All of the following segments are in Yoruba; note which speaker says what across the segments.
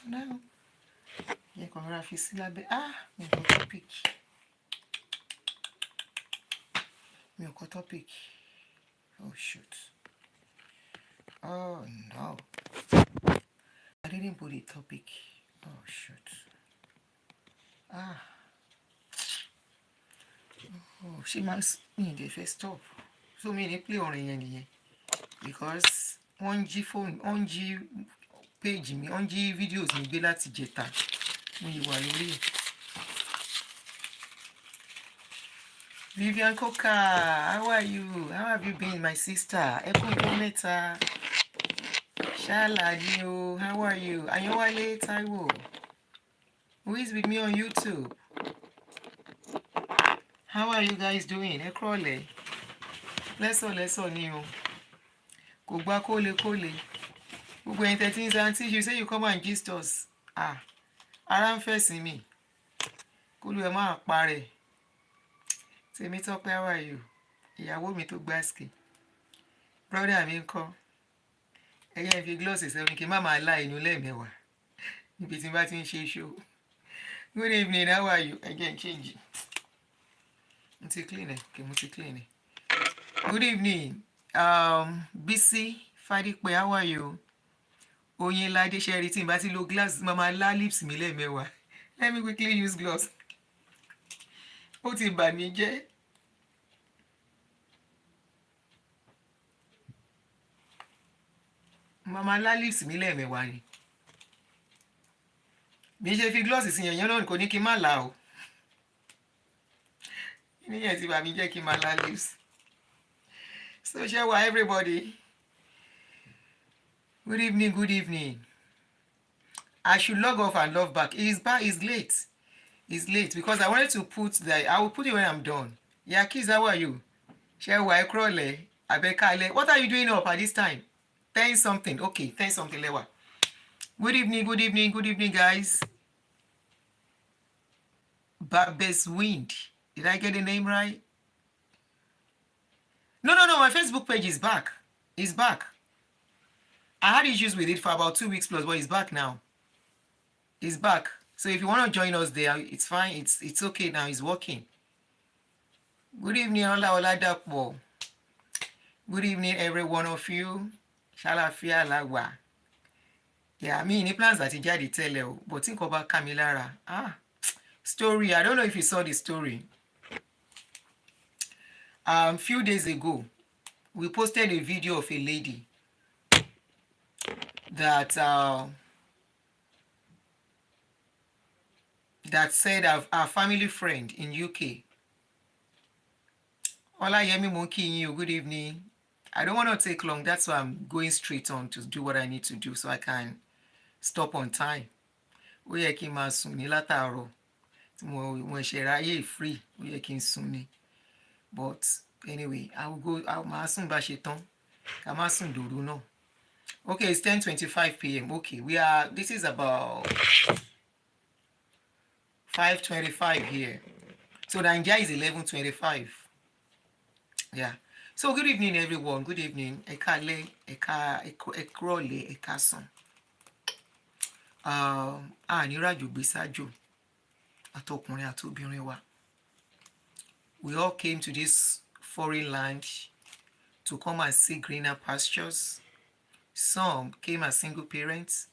Speaker 1: now. Yeah, mi ò kọ topic. Topic. Oh shoot. Oh no. I didn't put a topic. Oh shoot. Ah. Oh, she must need the first stop. So me play orin yẹn nìyẹn. Because wọ́n jí phone, wọ́n jí page mi, wọ́n jí videos mi gbé láti jẹta. Mo yìí wà lórí ẹ̀. Vivian Coca, how are you? How have you been, my sister? Ẹ kú ọjọ́ mẹ́ta. Ṣáàlà ni o, how are you? Ayọ̀wálé Táíwò, who is with me on YouTube? How are you guys doing? Ẹ kúrọ̀lẹ́. Lẹ́sọ̀ ni o. Kò gbá kólekóle. Gbogbo ẹ̀yin tẹ́tí ń san you say you come and gist us. Ah, ara ń fẹ́ sí mi. Kólú ẹ máa parẹ́. Tèmítọ́pẹ́, how are you? Ìyàwó mi tó gbásìkì. Brother mi ń kọ́. Ẹyẹ fi gloss sẹ́wọ̀n kí n má máa lá inú lẹ́ẹ̀mẹ́wàá. Níbi tí n bá ti ń ṣe show. Good evening, how are you? Again, change. Mo ti clean ẹ̀. Okay, mo ti clean ẹ̀. Good evening. Bisi Fadipe, how are you? Oyinlade Sherry, tí n bá ti lo glass, mama lá lips mi lẹ́ẹ̀mẹ́wàá. Let me quickly use gloss. Ó ti bà mí jẹ́. Mama lá lips mi lẹ́ẹ̀mẹ́wàá ni. Bí ṣe fi gloss sí yẹn náà kò ní kí n má là o. Níyẹn ti bà mí jẹ́ kí n má lá lips. So shall we, everybody? Good evening, good evening. I should log off and log back. It's late. It's late because I wanted to put that. I will put it when I'm done. Yeah, kids, how are you? Shall we, Krole, Abekale? What are you doing up at this time? 10 something. Okay, 10 something, Lewa. Good evening, good evening, good evening, guys. Babes Wind. Did I get the name right? No. My Facebook page is back. It's back. I had issues with it for about 2 weeks plus, but it's back now. It's back. So if you want to join us there, it's fine. It's okay now. It's working. Good evening, Oladapo. Good evening, every one of you. Shalafia Lagwa. Yeah, I mean, the plans that he just tell you, but think about Kamilara. Story. I don't know if you saw the story. Few days ago, we posted a video of a lady that said our family friend in UK. Olayemi Moki, good evening. I don't want to take long. That's why I'm going straight on to do what I need to do so I can stop on time. We are kí máa sùn ní látàárọ̀. Mo ṣe ráyè free. We are kí sùn ní. But anyway, I will go. I'll máa sùn bá ṣe tán. Ká má sùn dòru náà. Okay, it's 10:25 p.m. Okay, this is about 5:25 here. So Nigeria is 11:25. Yeah. So good evening, everyone. Good evening. Ekale, ekrole, ekason. Níràjò gbésájò. Àtọkùnrin àtobìnrin wa. We all came to this foreign land to come and see greener pastures. Some came as single parents.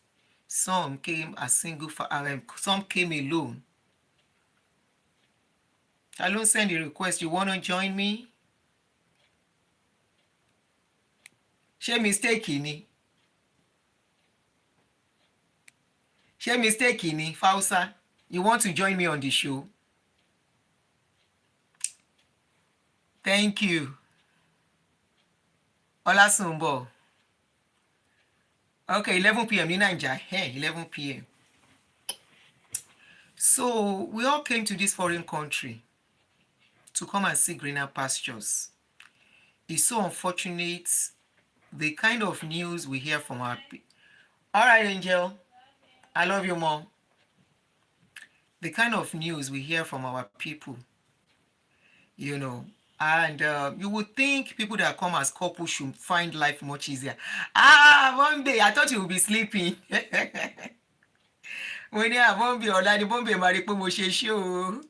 Speaker 1: Some came as some came alone. I don't send a request. You want to join me? Ṣé mistake ni? Ṣé mistake ni, Fausa? You want to join me on the show? Thank you. Olasunbo. Okay, 11 p.m. in Nigeria. Hey, 11 p.m. So we all came to this foreign country to come and see greener pastures. It's so unfortunate the kind of news we hear from our people. All right, Angel. I love you, Mom. The kind of news we hear from our people, you know, and you would think people that come as couples should find life much easier. One day I thought you would be sleeping. mo ní àbọ̀nbí ọ̀la ni bọ́ǹbì máa rí pé mo ṣe ṣó o.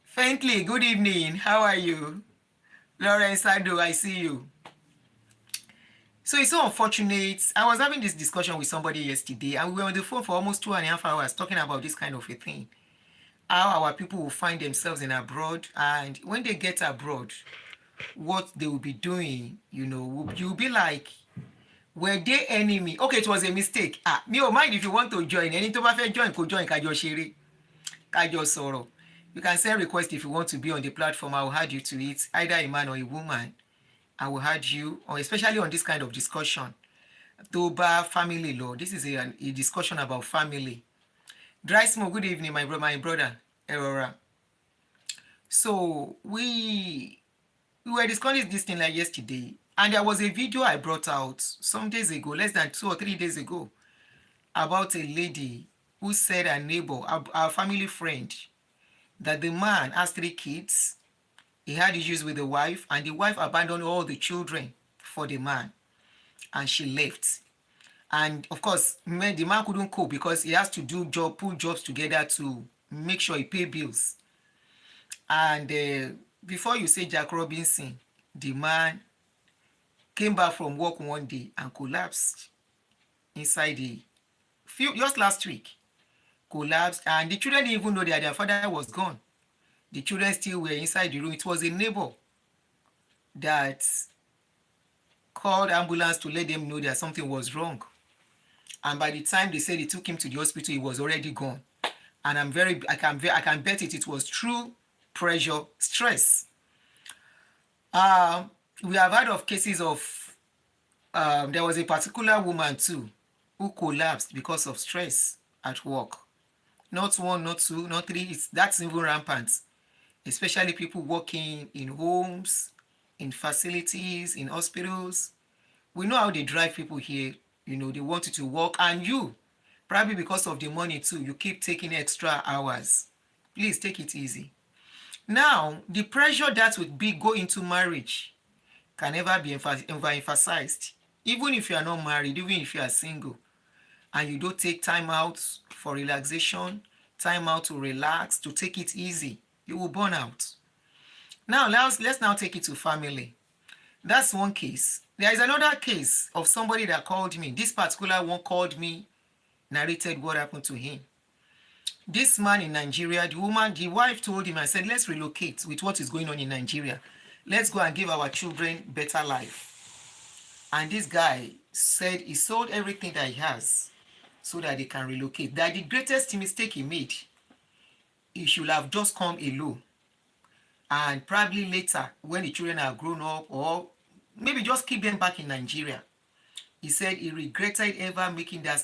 Speaker 1: Faintly, good evening, how are you? Lawrence Sado, I see you. So it's so unfortunate. I was having this discussion with somebody yesterday, and we were on the phone for almost 2.5 hours talking about this kind of a thing. How our people will find themselves in abroad, and when they get abroad, what they will be doing, you'll be like, were they enemy? Okay, it was a mistake. Me ò mind if you want to join. Ẹni tó bá fẹ́ join kó join, ká jọ ṣeré, ká jọ sọ̀rọ̀. You can send request if you want to be on the platform. I will add you to it, either a man or a woman. I will add you, or especially on this kind of discussion. Tó bá family law. This is a discussion about family. Dry Smoke, good evening, my brother, Aurora. So we were discussing this thing like yesterday, and there was a video I brought out some days ago, less than 2 or 3 days ago, about a lady who said her neighbor, our family friend, that the man has 3 kids. He had issues with the wife, and the wife abandoned all the children for the man, and she left. And of course, the man couldn't cope because he has to pull jobs together to make sure he pay bills. And before you say Jack Robinson, the man came back from work one day and collapsed inside just last week, collapsed, and the children didn't even know that their father was gone. The children still were inside the room. It was a neighbor that called ambulance to let them know that something was wrong. And by the time they said they took him to the hospital, he was already gone. And I can bet it was true pressure, stress. We have heard of cases of, there was a particular woman too who collapsed because of stress at work. Not 1, not 2, not 3, that's even rampant. Especially people working in homes, in facilities, in hospitals. We know how they drive people here. They want you to work, and you, probably because of the money too, you keep taking extra hours. Please take it easy. Now, the pressure that would go into marriage can never be overemphasized. Even if you are not married, even if you are single, and you don't take time out for relaxation, time out to relax, to take it easy, you will burn out. Now, let's now take it to family. That's one case. There is another case of somebody that called me. This particular one called me, narrated what happened to him. This man in Nigeria, the wife told him, I said, let's relocate with what is going on in Nigeria. Let's go and give our children better life. And this guy said he sold everything that he has so that they can relocate. That the greatest mistake he made, he should have just come alone. And probably later, when the children are grown up, or maybe just keep them back in Nigeria. He said he regretted ever taking that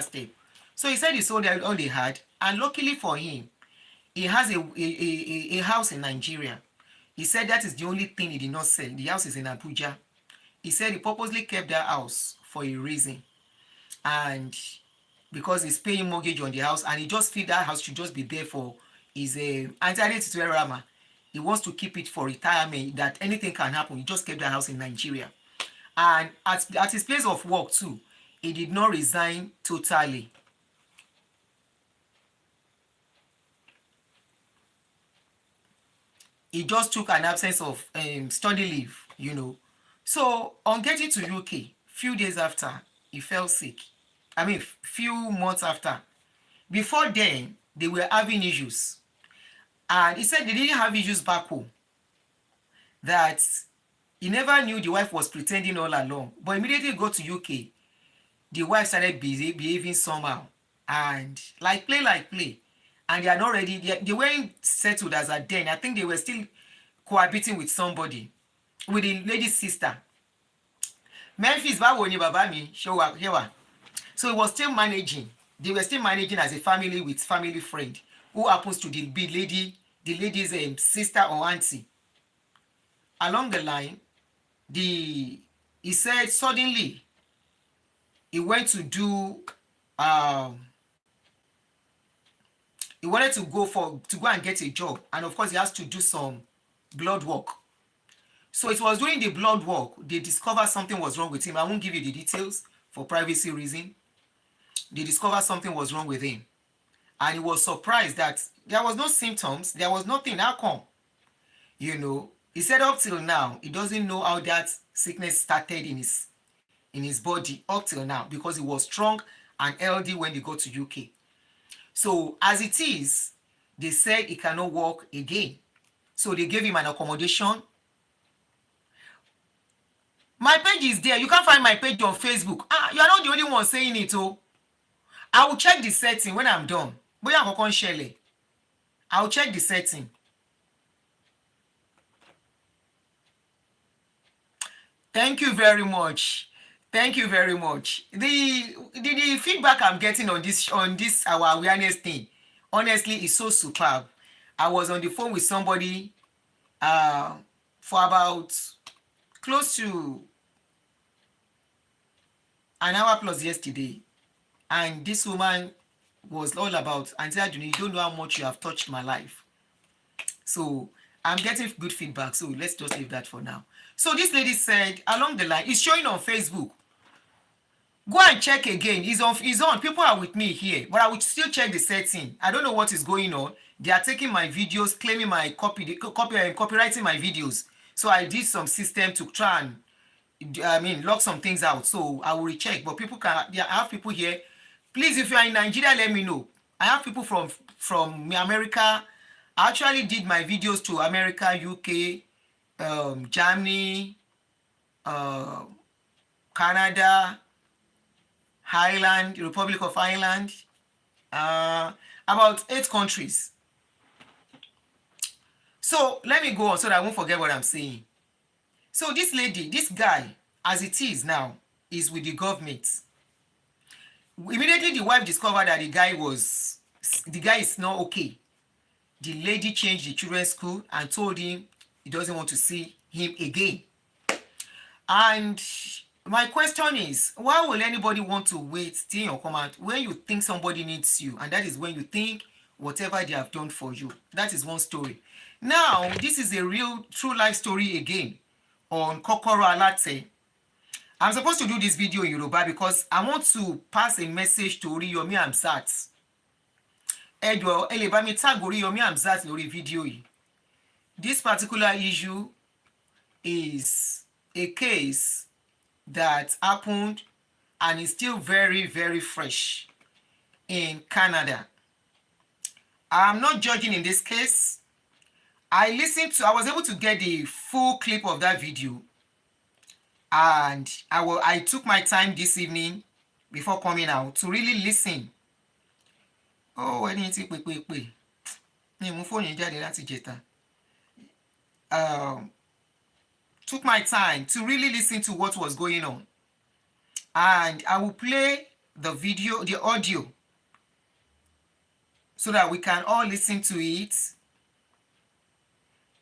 Speaker 1: step. So he said he sold all they had, and luckily for him, he has a house in Nigeria. He said that is the only thing he did not sell. The house is in Abuja. He said he purposely kept that house for a reason. And because he's paying mortgage on the house, and he just feel that house should just be there for his anti-rama. He wants to keep it for retirement, that anything can happen. He just kept that house in Nigeria. And at his place of work too, he did not resign totally. He just took an absence of study leave, So on getting to UK, few days after, he fell sick. Few months after. Before then, they were having issues. And he said they didn't have issues back home. That he never knew the wife was pretending all along. But immediately he got to UK, the wife started behaving somehow. And like play. And they are not ready. They weren't settled as at then. I think they were still cohabiting with somebody, with the lady's sister. Memphis, so he was still managing. They were still managing as a family with family friend who happens to be the lady's sister or auntie. Along the line, he said suddenly he went to do he wanted to go and get a job, and of course he has to do some blood work. So it was during the blood work they discovered something was wrong with him. I won't give you the details for privacy reason. they discovered something was wrong with him. And he was surprised that there was no symptoms, there was nothing. How come? You know, he said up till now, he doesn't know how that sickness started in his body up till now, because he was strong and healthy when he got to UK. So as it is, they said he cannot walk again. So they gave him an accommodation. My page is there. You can't find my page on Facebook. You are not the only one saying it. Oh, I will check the setting when I'm done. Bóyá nǹkan kan ṣẹlẹ̀. I will check the setting. Thank you very much. Thank you very much. The feedback I'm getting on this our awareness thing, honestly, is so superb. I was on the phone with somebody for about close to an hour plus yesterday, and this woman was all about, Auntie Aduni, you don't know how much you have touched my life. So I'm getting good feedback, so let's just leave that for now. So this lady said along the line, it's showing on Facebook. Go and check again. It's on. People are with me here, but I will still check the setting. I don't know what is going on. They are taking my videos, claiming my copyrighting my videos. So I did some system to try and lock some things out. So I will recheck. But people I have people here. Please, if you are in Nigeria, let me know. I have people from America. I actually did my videos to America, UK, Germany, Canada, Ireland, Republic of Ireland, about 8 countries. So let me go on so that I won't forget what I'm saying. So this lady, this guy, as it is now, is with the government. Immediately the wife discovered that the guy is not okay. The lady changed the children's school and told him he doesn't want to see him again. And my question is, why will anybody want to wait till your command when you think somebody needs you? And that is when you think whatever they have done for you. That is one story. Now, this is a real true life story again on Kokoro Alate. I'm supposed to do this video in Yoruba because I want to pass a message to Oriyomi Hamzat. Edwo, ẹ lè bá mi tag Oriyomi Hamzat lórí video yìí. This particular issue is a case that happened and is still very, very fresh in Canada. I'm not judging in this case. I was able to get the full clip of that video, and I took my time this evening before coming out to really listen. Oh, ẹni tí pé. Ní mú fóònù yìí jáde láti jẹta. Took my time to really listen to what was going on. And I will play the video, the audio, so that we can all listen to it.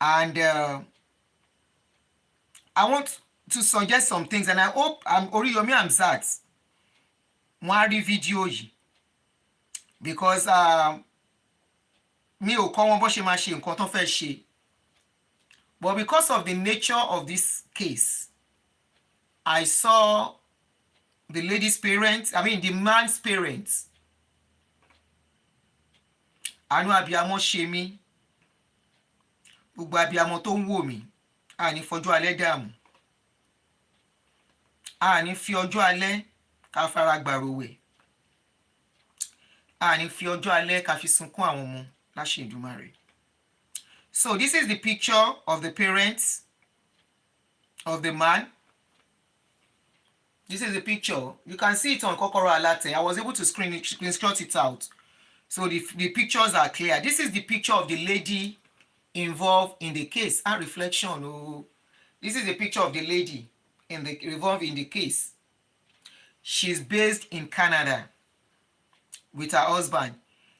Speaker 1: And I want to suggest some things, and I hope Oriyomi Hamzat wọ́n á rí video yìí, because mi ò kọ́ wọn bó ṣe máa ṣe nǹkan tó fẹ́ ṣe. But because of the nature of this case, I saw the lady's parents, the man's parents. Àánú abiyamọ ṣe mí. Gbogbo abiyamọ tó ń wò mí, àní fọjọ́ alẹ́ dààmú. Àní fi ọjọ́ alẹ́ ká fara gbàròwẹ̀. Àní fi ọjọ́ alẹ́ ká fi sunkún àwọn ọmọ láṣẹ Èdùmàrè. So this is the picture of the parents of the man. This is the picture. You can see it on Kokoro Alate. I was able to screenshot it out. So the pictures are clear. This is the picture of the lady involved in the case. And reflection. Oh, this is the picture of the lady involved in the case. She's based in Canada with her husband.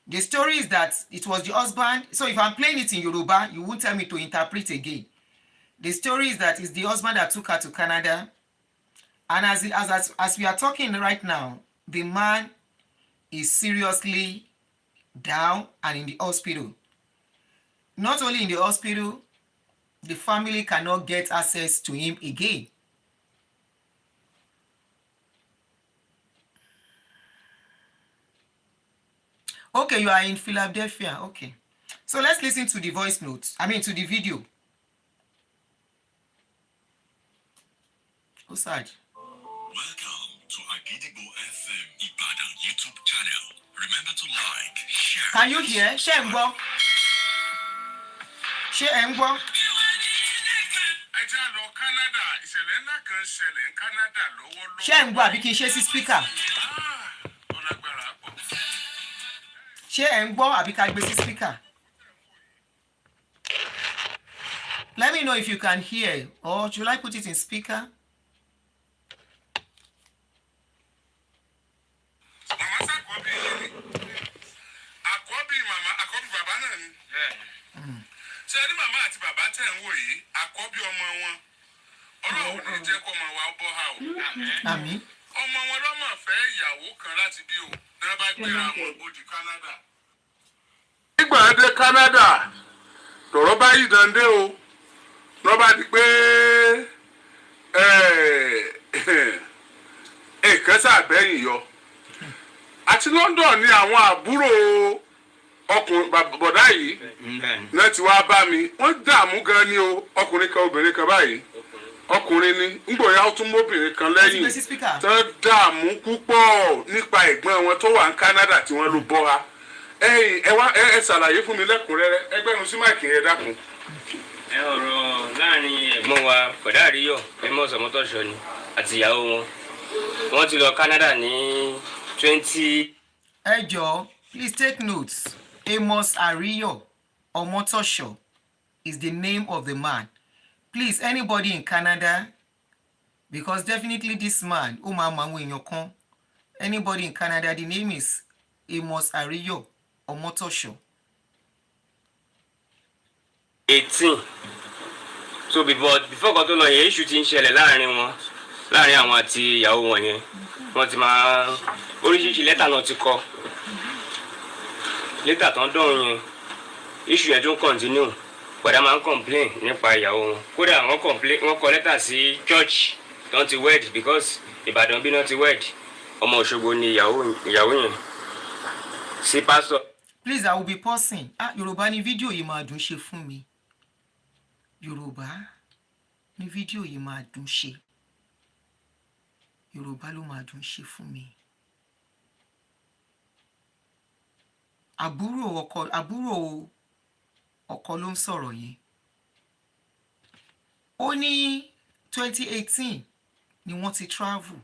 Speaker 1: The story is that it was the husband. So if I'm playing it in Yoruba, you won't tell me to interpret again. The story is that it's the husband that took her to Canada. And as we are talking right now, the man is seriously down and in the hospital. Not only in the hospital, the family cannot get access to him again. Okay, you are in Philadelphia. Okay. So let's listen to the voice notes. I mean, to the video. Osaj.
Speaker 2: Welcome to Agidigbo FM Ibadan YouTube channel. Remember to like, share.
Speaker 1: Can you hear? Share and go. Share and go. Share and go. Àbí kí n ṣe sí speaker. Share and go. Àbí ká gbé sí speaker. Let me know if you can hear, or should I put it in speaker? Àmín.
Speaker 3: Ọmọ wọn ló máa fẹ́ ìyàwó kan láti bí o náà bá gbéra wọn ó di Canada. Nígbà dé Canada lọ́rọ̀ bá yí dande o lọ́ bá di pé nǹkan ṣàbẹ̀yìn yọ. Àti London ni àwọn àbúrò ọkùnrin bọ̀dá yìí náà ti wá bá mi. Wọ́n dààmú gan ni o, ọkùnrin kan obìnrin kan báyìí. Ọkùnrin ni ngbòyà ó tún mọ́bìnrin kan lẹ́yìn tán dààmú púpọ̀ nípa ẹ̀gbọ́n wọn tó wà ní Canada tí wọ́n ló bọ́ ha. Ẹ ṣàlàyé fún mi lẹ́kùnrẹ́rẹ́ ẹgbẹ́rún sí máìkì yẹn dákun.
Speaker 4: Ẹ ọ̀rọ̀ láàrin ẹ̀gbọ́n wa Bọ̀dá Àríyọ̀ Amos Ọmọtọ́ṣọ ni àti ìyàwó wọn. Wọ́n ti lọ Canada ní 20.
Speaker 1: Ẹ jọ̀ọ́, please take notes. Amos Àríyọ̀ Ọmọtọ́ṣọ is the name of the man. Please, anybody in Canada, because definitely this man, anybody in Canada, the name is Amos Àríyọ̀ Ọmọtọ́ṣọ.
Speaker 4: 18. So before kan tó lọ yẹn issue ti ń ṣẹlẹ̀ láàrin àwọn àti ìyàwó wọn yẹn. Wọ́n ti máa oríṣiríṣi lẹ́tà náà ti kọ. Lẹ́tà tán dọ̀rùn yẹn, issue yẹn tún continue. Bọ̀dá máa ń complain nípa ìyàwó wọn. Kódà wọ́n kọ lẹ́tà sí church tán ti wed because Ìbàdàn bí náà ti wed. Ọmọ Òṣogbo ni ìyàwó yẹn. Sí pastor.
Speaker 1: Please, I will be pausing. Yorùbá ni fídíò yìí máa dùn ṣe fún mi. Yorùbá ni fídíò yìí máa dùn ṣe. Yorùbá ló máa dùn ṣe fún mi. Àbúrò ọkọ ló ń sọ̀rọ̀ yẹn. Ó ní 2018 ni wọ́n ti travel.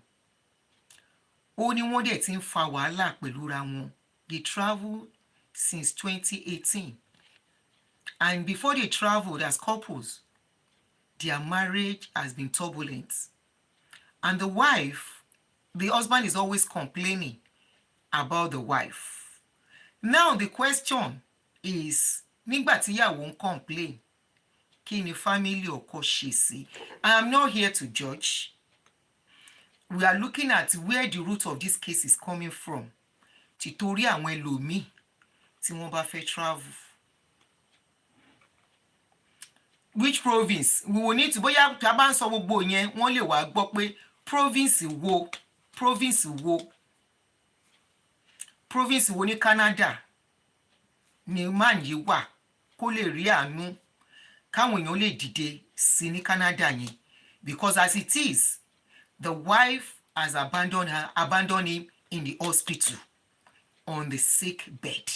Speaker 1: Ó ní wọ́n dẹ̀ ti ń fa wàhálà pẹ̀lú ra wọn. They traveled since 2018. And before they traveled as couples, their marriage has been turbulent. And the husband is always complaining about the wife. Now the question is, nígbà tí ìyàwó ń complain, kí ni family ọkọ ṣe sí? I am not here to judge. We are looking at where the root of this case is coming from. Títorí àwọn ẹlòmíì tí wọ́n bá fẹ́ travel. Which province? We will need to, bóyá tá bá ń sọ gbogbo yẹn, wọ́n lè wá gbọ́ pé province wo ní Canada ni man yìí wà kó lè rí àánú káwọn èèyàn lè dìde sí ní Canada yẹn, because as it is, the wife has abandoned him in the hospital on the sick bed.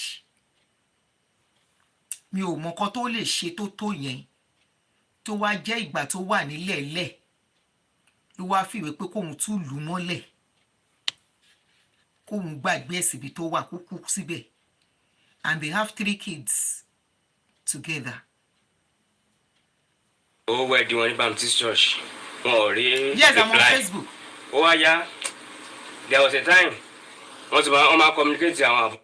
Speaker 1: Mi ò mọ nǹkan tó lè ṣe tó yẹn tó wá jẹ́ ìgbà tó wà nílẹ̀ẹ́lẹ̀ ló wá fìwé pé kóun tún lù mọ́lẹ̀ kóun gbàgbé ẹ̀ síbi tó wà kó kú síbẹ̀. And they have 3 kids together.
Speaker 4: Oh, where do you want Baptist Church? Oh, really?
Speaker 1: Yes, I'm on Facebook.
Speaker 4: Oh, yeah. There was a time. Once I communicate to our.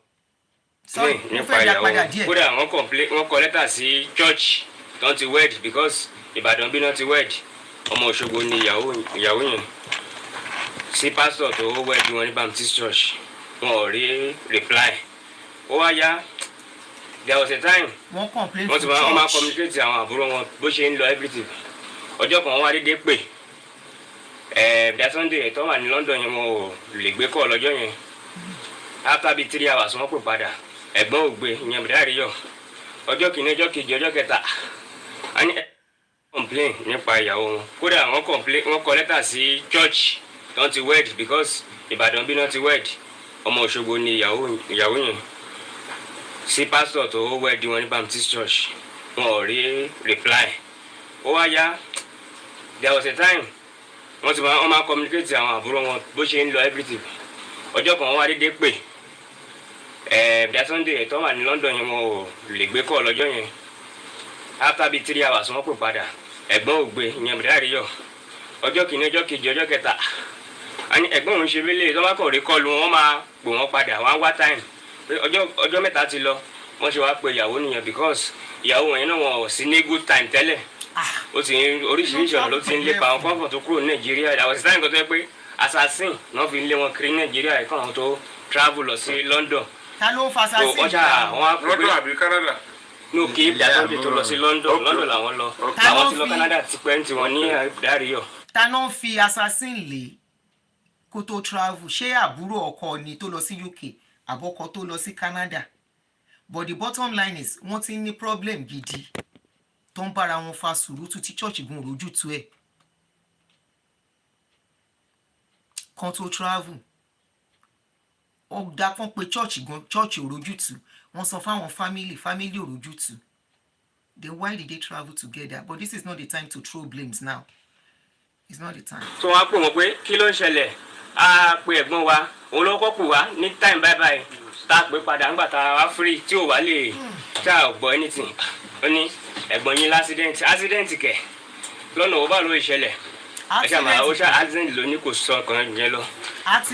Speaker 1: Sorry, nípa ìyàwó.
Speaker 4: Kódà wọ́n complain, wọ́n kọ lẹ́tà sí church don't wed because Ìbàdàn bí not wed. Ọmọ Òṣogbo ni ìyàwó yẹn. Sí pastor tó wed wọn ní Baptist Church. Wọ́n rí reply. Oh, yeah. There was a time.
Speaker 1: Wọ́n complain
Speaker 4: to church. Wọ́n communicate to àwọn àbúrò wọn bó ṣe ń lọ everything. Ọjọ́ kan wọ́n wá dédé pè. That Sunday tó wà ní London yẹn mo lè gbé call lọ́jọ́ yẹn. After 3 hours wọ́n pè padà. ẹ̀gbọ́n ògbé ìyẹn bùdá àríyọ̀ ọjọ́ kìíní ọjọ́ kejì ọjọ́ kẹta a ní complain nípa ìyàwó wọn kódà wọ́n kọ lẹ́tà sí church tó ti wed because Ìbàdàn bí náà ti wed ọmọ Òṣogbo ni ìyàwó yẹn sí pásítọ̀ tó wed wọn ní Baptist church wọn ò rí reply ó wá yá there was a time wọ́n máa communicate àwọn àbúrò wọn bó ṣe ń lọ everything ọjọ́ kan wọ́n wá dédé pè bíi Sunday tó wà ní London yẹn wọn ò lè gbé kọ́ lọ́jọ́ yẹn after bíi 3 hours wọ́n pè padà ẹ̀gbọ́n ògbé ìyẹn bùdá àríyọ̀ ọjọ́ kìíní ọjọ́ kejì ọjọ́ kẹta àní ẹ̀gbọ́n òun ṣe wílé tó bá kọ̀ rí kọlu wọn máa pè wọ́n padà wọ́n á wá time pé ọjọ́ mẹ́ta ti lọ wọ́n ṣe wá pe ìyàwó nìyẹn because ìyàwó wọn yẹn náà wọn ò sí ní good time tẹ́lẹ̀ ó ti oríṣiríṣi ọ̀nà ló ti ń lépa àwọn kọ́ńfọ̀n tó kúrò ní Nàìjíríà àwọn ìsìláyìn kan tó yẹ pé assassin náà fi lé wọn kiri ní Nàìjíríà ẹ̀kọ́ àwọn tó travel lọ sí London.
Speaker 1: Ta ló ń fa assassin?
Speaker 3: London àbí Canada?
Speaker 4: No, kì í Sunday tó lọ sí London làwọn lọ àwọn ti lọ Canada ti pẹ́ ti wọn ní Àríyọ̀.
Speaker 1: Ta ló ń fi assassin lé kó tó travel? Ṣé àbúrò ọkọ ni tó lọ sí UK àbọ̀kọ tó lọ sí Canada? But the bottom line is wọ́n ti ní problem gidi tó ń bára wọn fa sùúrùtù tí church gun rójútu ẹ̀ kan tó travel ọ̀dà kan pé church òrójútu wọ́n sọ fáwọn family òrójútu. Then why did they travel together? But this is not the time to throw blames now. It's not the time.
Speaker 4: So wọ́n á pè wọ́n pé kí ló ń ṣẹlẹ̀ á pe ẹ̀gbọ́n wa òun ló kọ́ pè wá ní time bye bye tá a pè padà ńgbà tá a wá free tí ò wá lè tá a gbọ́ anything ó ní ẹ̀gbọ́n yín accident kẹ̀ lọ́nà ó bá ló ìṣẹ̀lẹ̀ ẹ̀ṣẹ̀ àmà ó ṣá accident ló ní kò sọ ọkàn yẹn lọ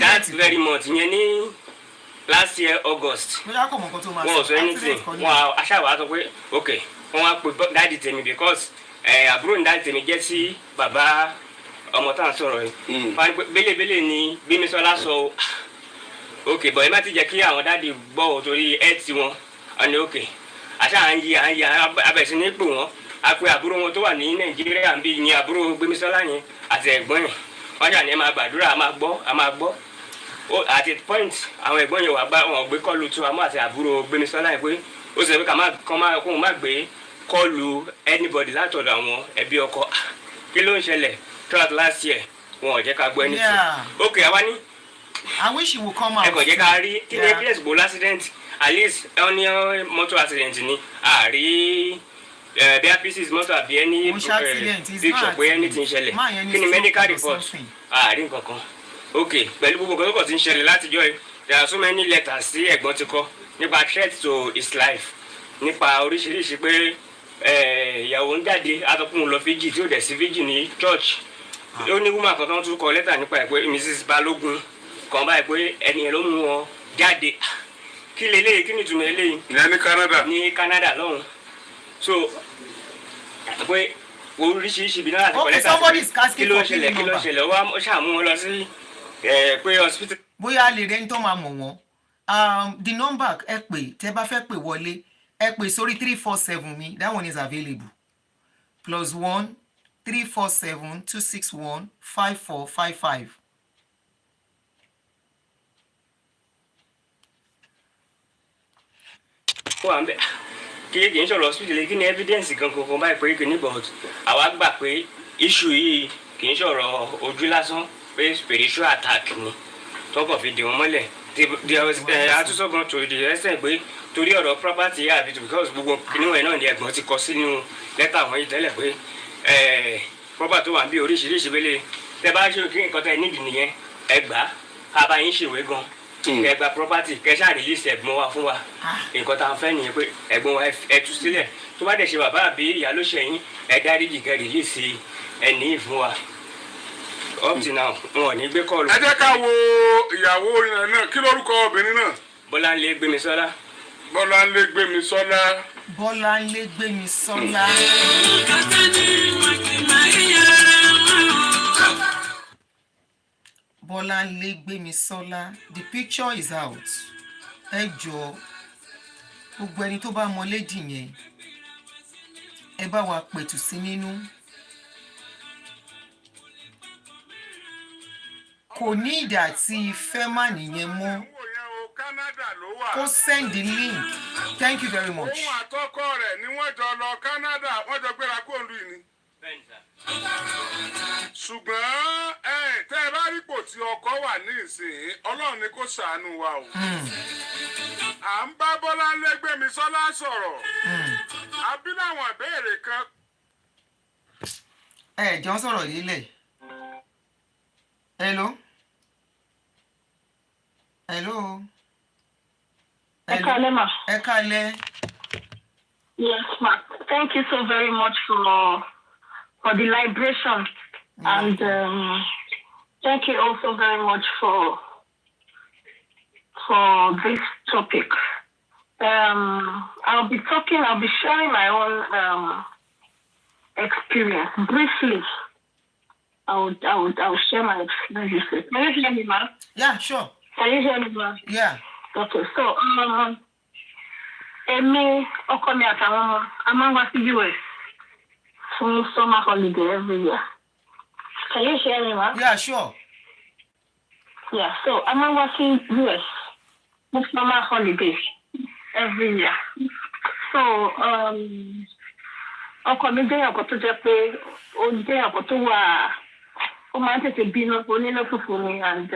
Speaker 4: that very month yẹn ní last year August wọn ò sọ anything wọn aṣáwá sọ pé okay wọn wá pe dáàdì tèmi because àbúrò ní dáàdì tèmi jẹ́ sí bàbá ọmọ tá à ń sọ̀rọ̀ yìí bẹ́lẹ̀bẹ́lẹ̀ ni Gbémisọ́lá sọ okay but ẹ má ti jẹ́ kí àwọn dáàdì gbọ́ ò torí ẹ̀ tí wọn ọ̀nà okay àṣà à ń yí abẹ̀sí ní pè wọ́n a pe àbúrò wọn tó wà ní Nàìjíríà ń bí ìyẹn àbúrò Gbémisọ́lá yẹn àti ẹ̀gbọ́n yẹn wọ́n jà ní ẹ máa gbàdúrà a máa gbọ́ at a point àwọn ẹ̀gbọ́n yẹn wà wọn gbé kọ́ọ̀lù tó àmọ́ àti àbúrò Gbémisọ́lá yẹn pé ó sì pé kóun má gbé kọ́ọ̀lù anybody látọ̀dọ̀ àwọn ẹbí ọkọ kí ló ń ṣẹlẹ̀ throughout last year wọn ò jẹ́ ká gbọ́ anything okay àwa ní
Speaker 1: I wish you would come out.
Speaker 4: ẹ kò jẹ́ ká rí kí ni evidence gbòó accident at least ẹ ní mọ́tò accident ni àárí their pieces mọ́tò àbí ẹni picture pé anything ṣẹlẹ̀ kí ni medical report àárí nǹkan kan okay pẹ̀lú gbogbo nǹkan tó kọ̀ ti ń ṣẹlẹ̀ látijọ́ yìí there are so many letters sí ẹ̀gbọ́n ti kọ nípa threat to his life nípa oríṣiríṣi pé ìyàwó ń jáde atọ́kùn lọ fíjì tí ó dẹ̀ sí fíjì ní church ó ní woman kan tó ń tún kọ lẹ́tà nípa ẹ̀ pé Mrs. Balógun kan báyìí pé ẹni ẹ̀ ló mú wọn jáde kí leléyìí kí ni ìtumọ̀ eléyìí.
Speaker 3: ìyẹn ní Canada
Speaker 4: lọ́hùn so pé oríṣiríṣi ibi náà láti kọ lẹ́tà sí kí ló ń ṣẹlẹ̀ ó ṣàmú wọn lọ sí pé hospital.
Speaker 1: bóyá lè rẹ́ni tó máa mọ̀ wọ́n the number ẹ pè tẹ́ bá fẹ́ pè wọlé ẹ pè sórí 347 mi that one is available +1 347 261 5455.
Speaker 4: ó wà ń bẹ̀ kí n sọ̀rọ̀ hospital kí ni evidence kankan báyìí pé kì í ní but àwa gbà pé issue yìí kì í sọ̀rọ̀ ojú lásán pé spiritual attack ni tọkọ̀ fi dì wọ́n mọ́lẹ̀ àtúnṣe gan to the extent pé torí ọ̀rọ̀ property àbí because gbogbo níwọ̀n náà ni ẹ̀gbọ́n ti kọ sínú lẹ́tà wọ́n yìí tẹ́lẹ̀ pé property tó wà bí oríṣiríṣi wẹ́lẹ̀ tẹ́ bá ṣe kí nǹkan tẹ́ nídìí nìyẹn ẹgbàá kábà yín ṣèwé gan ẹgbàá property kẹṣà release ẹ̀gbọ́n wa fún wa nǹkan tá a fẹ́ nìyẹn pé ẹ̀gbọ́n wa ẹ tú sílẹ̀ tó bá dẹ̀ ṣe bàbá àbí ìyá ló ṣẹ̀yìn ẹ dáríjì kẹ́ release ẹni yìí fún wa up till now wọn ò ní gbé kọ́ọ̀lù.
Speaker 3: ẹ jẹ́ ká wo ìyàwó yẹn náà kí lórúkọ obìnrin náà.
Speaker 4: Bọ́láńlé Gbémisọ́lá.
Speaker 3: Bọ́láńlé Gbémisọ́lá.
Speaker 1: Bọ́láńlé Gbémisọ́lá. Bọ́láńlé Gbémisọ́lá. The picture is out. Ẹ jọ̀ọ́ gbogbo ẹni tó bá mọ lédì yẹn ẹ bá wa pẹ̀tù sí nínú. kò ní ìdá tí ìfẹ́ mà nìyẹn mọ́.
Speaker 3: Canada ló wà.
Speaker 1: Kó send the link. Thank you very much.
Speaker 3: Òun àtọkọ rẹ̀ ni wọ́n jọ lọ Canada, wọ́n jọ gbéra kó lu ìní. Ṣùgbọ́n tẹ́ ẹ bá rí ipò tí ọkọ wà ní ìsìn, Ọlọ́run ni kó ṣàánú wa o. À ń bá Bọ́láńlé Gbémisọ́lá sọ̀rọ̀. Àbí láwọn ìbéèrè kan.
Speaker 1: Jọ ń sọ̀rọ̀ lílẹ̀. Hello. Hello.
Speaker 5: Hello. Ma.
Speaker 1: Ẹ káalẹ́.
Speaker 5: Yes, ma. Thank you so very much for the liberation, and thank you also very much for this topic. I'll be sharing my own experience briefly. I would share my experience. Can you hear me, ma?
Speaker 1: Yeah, sure.
Speaker 5: Can you hear me, ma?
Speaker 1: Yeah.
Speaker 5: Okay, so Èmi ọkọ mi àtàwọn ọmọ a máa ń wá sí US fún summer holiday every year. Can you hear me, ma?
Speaker 1: Yeah, sure.
Speaker 5: Yeah, so a máa ń wá sí US fún summer holiday every year. So ọkọ mi jẹ́ ọkọ tó jẹ́ pé ó jẹ́ ọkọ tó wà ó máa ń tètè bínú onínú fùfú ni, and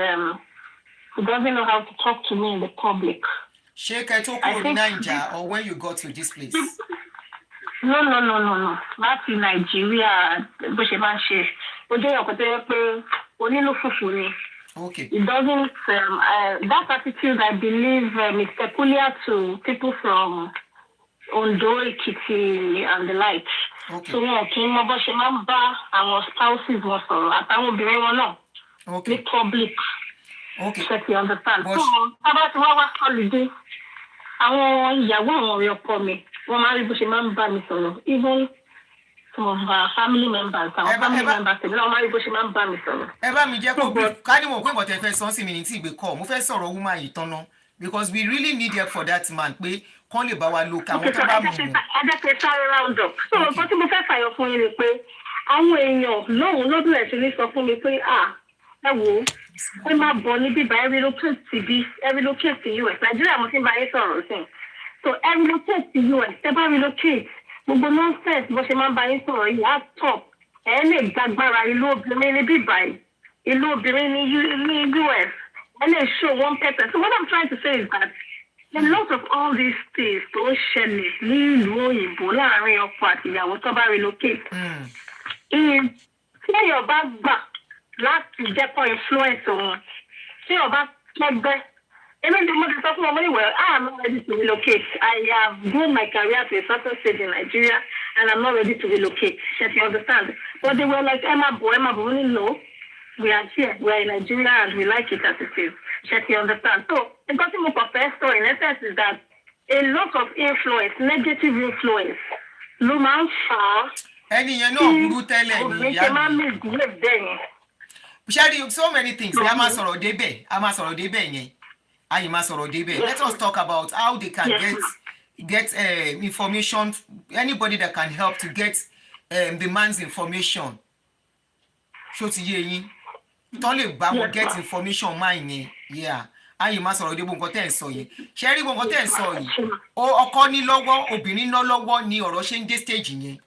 Speaker 5: he doesn't know how to talk to me in the public.
Speaker 1: Ṣé kẹ́ tó kúrò ní Naija or when you got to this place?
Speaker 5: No. Láti Nàìjíríà bó ṣe máa ń ṣe. Ó jẹ́ ọkọ tó yẹ pé onínú fùfú ni.
Speaker 1: Okay.
Speaker 5: It doesn't that attitude, I believe, is peculiar to people from Ondo, Ekiti and the like.
Speaker 1: Okay.
Speaker 5: So wọn kì í mọ bó ṣe máa ń bá àwọn spouses wọn sọ̀rọ̀ àtàwọn obìnrin wọn náà
Speaker 1: Okay.
Speaker 5: ní public.
Speaker 1: Okay.
Speaker 5: So you understand.
Speaker 1: But-
Speaker 5: So tábà tí wọ́n wá holiday, àwọn ìyàwó àwọn ọ̀rẹ́ ọkọ mi wọ́n máa rí bó ṣe máa ń bá mi sọ̀rọ̀. Even some of our family members, àwọn family members tẹ̀lé wọ́n máa rí bó ṣe máa ń bá mi sọ̀rọ̀.
Speaker 1: Ẹ bá mi jẹ́ kó bí ká ní mo pé nǹkan tẹ́ fẹ́ sọ sí mi ní tí ìgbé kọ́ mo fẹ́ sọ̀rọ̀ woman yìí tán ná because we really need help for that man pé kán lè bá wa lo ká àwọn tó bá mú un.
Speaker 5: Ajẹ́pẹ́ sáré round up. So nǹkan tí mo fẹ́ fàyọ fún yín ni pé àwọn èèyàn lóhùn lọ́dún ẹ̀ sí ní sọ fún mi pé ẹ wò ó ẹ máa bọ̀ ní bíbá ẹ relocate sí US. Nàìjíríà mo ti ń bá yín sọ̀rọ̀ sí. So ẹ relocate sí US, ẹ bá relocate gbogbo nonsense bó ṣe máa ń bá yín sọ̀rọ̀ yìí á top. Ẹ lè gbàgbára ìlú obìnrin ní bíbá yìí, ìlú obìnrin ní US. Ẹ lè show one person. So what I'm trying to say is that a lot of all these things tó ń ṣẹlẹ̀ ní ìlú òyìnbó láàárín ọkọ àti ìyàwó tó bá relocate. Tí èèyàn bá gbà láti jẹ́ kó influence wọn, tí èèyàn bá kẹ́gbẹ́. Èmi ni mo ti sọ fún ọmọ níwẹ̀, I'm not ready to relocate. I have grown my career to a certain stage in Nigeria and I'm not ready to relocate. You understand? But they were like, Emma Bo, no. We are here, we are in Nigeria and we like it as it is. You understand? So the gossip professor in essence is that a lot of influence, negative influence, ló máa ń fà á.
Speaker 1: Ẹni yẹn náà burú tẹ́lẹ̀ ní ìyá mi. Ṣé so many things ni a máa sọ̀rọ̀ débẹ̀ yẹn. Ayi máa sọ̀rọ̀ débẹ̀. Let us talk about how they can get information, anybody that can help to get the man's information. Ṣó ti yé yín? Tán lè bá wọn get information máa yẹn. Yeah. Ayi máa sọ̀rọ̀ débò nǹkan tẹ́ ẹ̀ sọ yẹn. Ṣé rí nǹkan tẹ́ ẹ̀ sọ yìí? Ọkọ ní lọ́wọ́, obìnrin ná lọ́wọ́ ni ọ̀rọ̀ ṣe ń dé stage yẹn.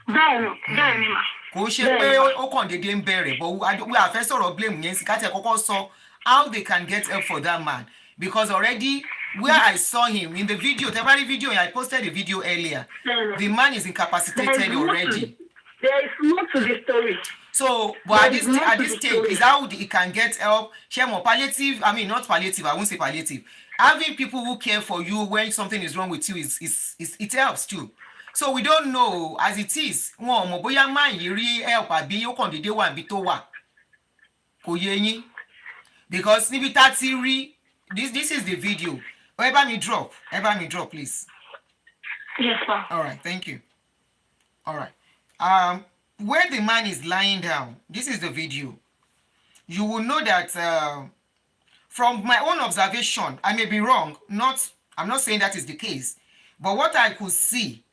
Speaker 5: Bẹ́ẹ̀ ni mà.
Speaker 1: Kò ṣe pé ó kàn déédéé ń bẹ̀rẹ̀ but we are fẹ́ sọ̀rọ̀ blame yẹn sí ká tẹ̀ kọ́kọ́ sọ how they can get help for that man because already where I saw him in the video, temporary video, I posted a video earlier. The man is incapacitated already.
Speaker 5: There is more to the story.
Speaker 1: So, but at this stage, is how he can get help. Share more palliative. I mean, not palliative. I won't say palliative. Having people who care for you when something is wrong with you it helps too. So we don't know as it is. Wọ́n mọ̀ bóyá man yìí rí help àbí ó kàn dédé wà níbi tó wà. Kò yé yín. Because níbi tá ti rí this is the video. Ẹ bá mi drop, please.
Speaker 5: Yes, sir.
Speaker 1: All right, thank you. All right. Where the man is lying down, this is the video. You will know that from my own observation, I may be wrong. I'm not saying that is the case, but what I could see,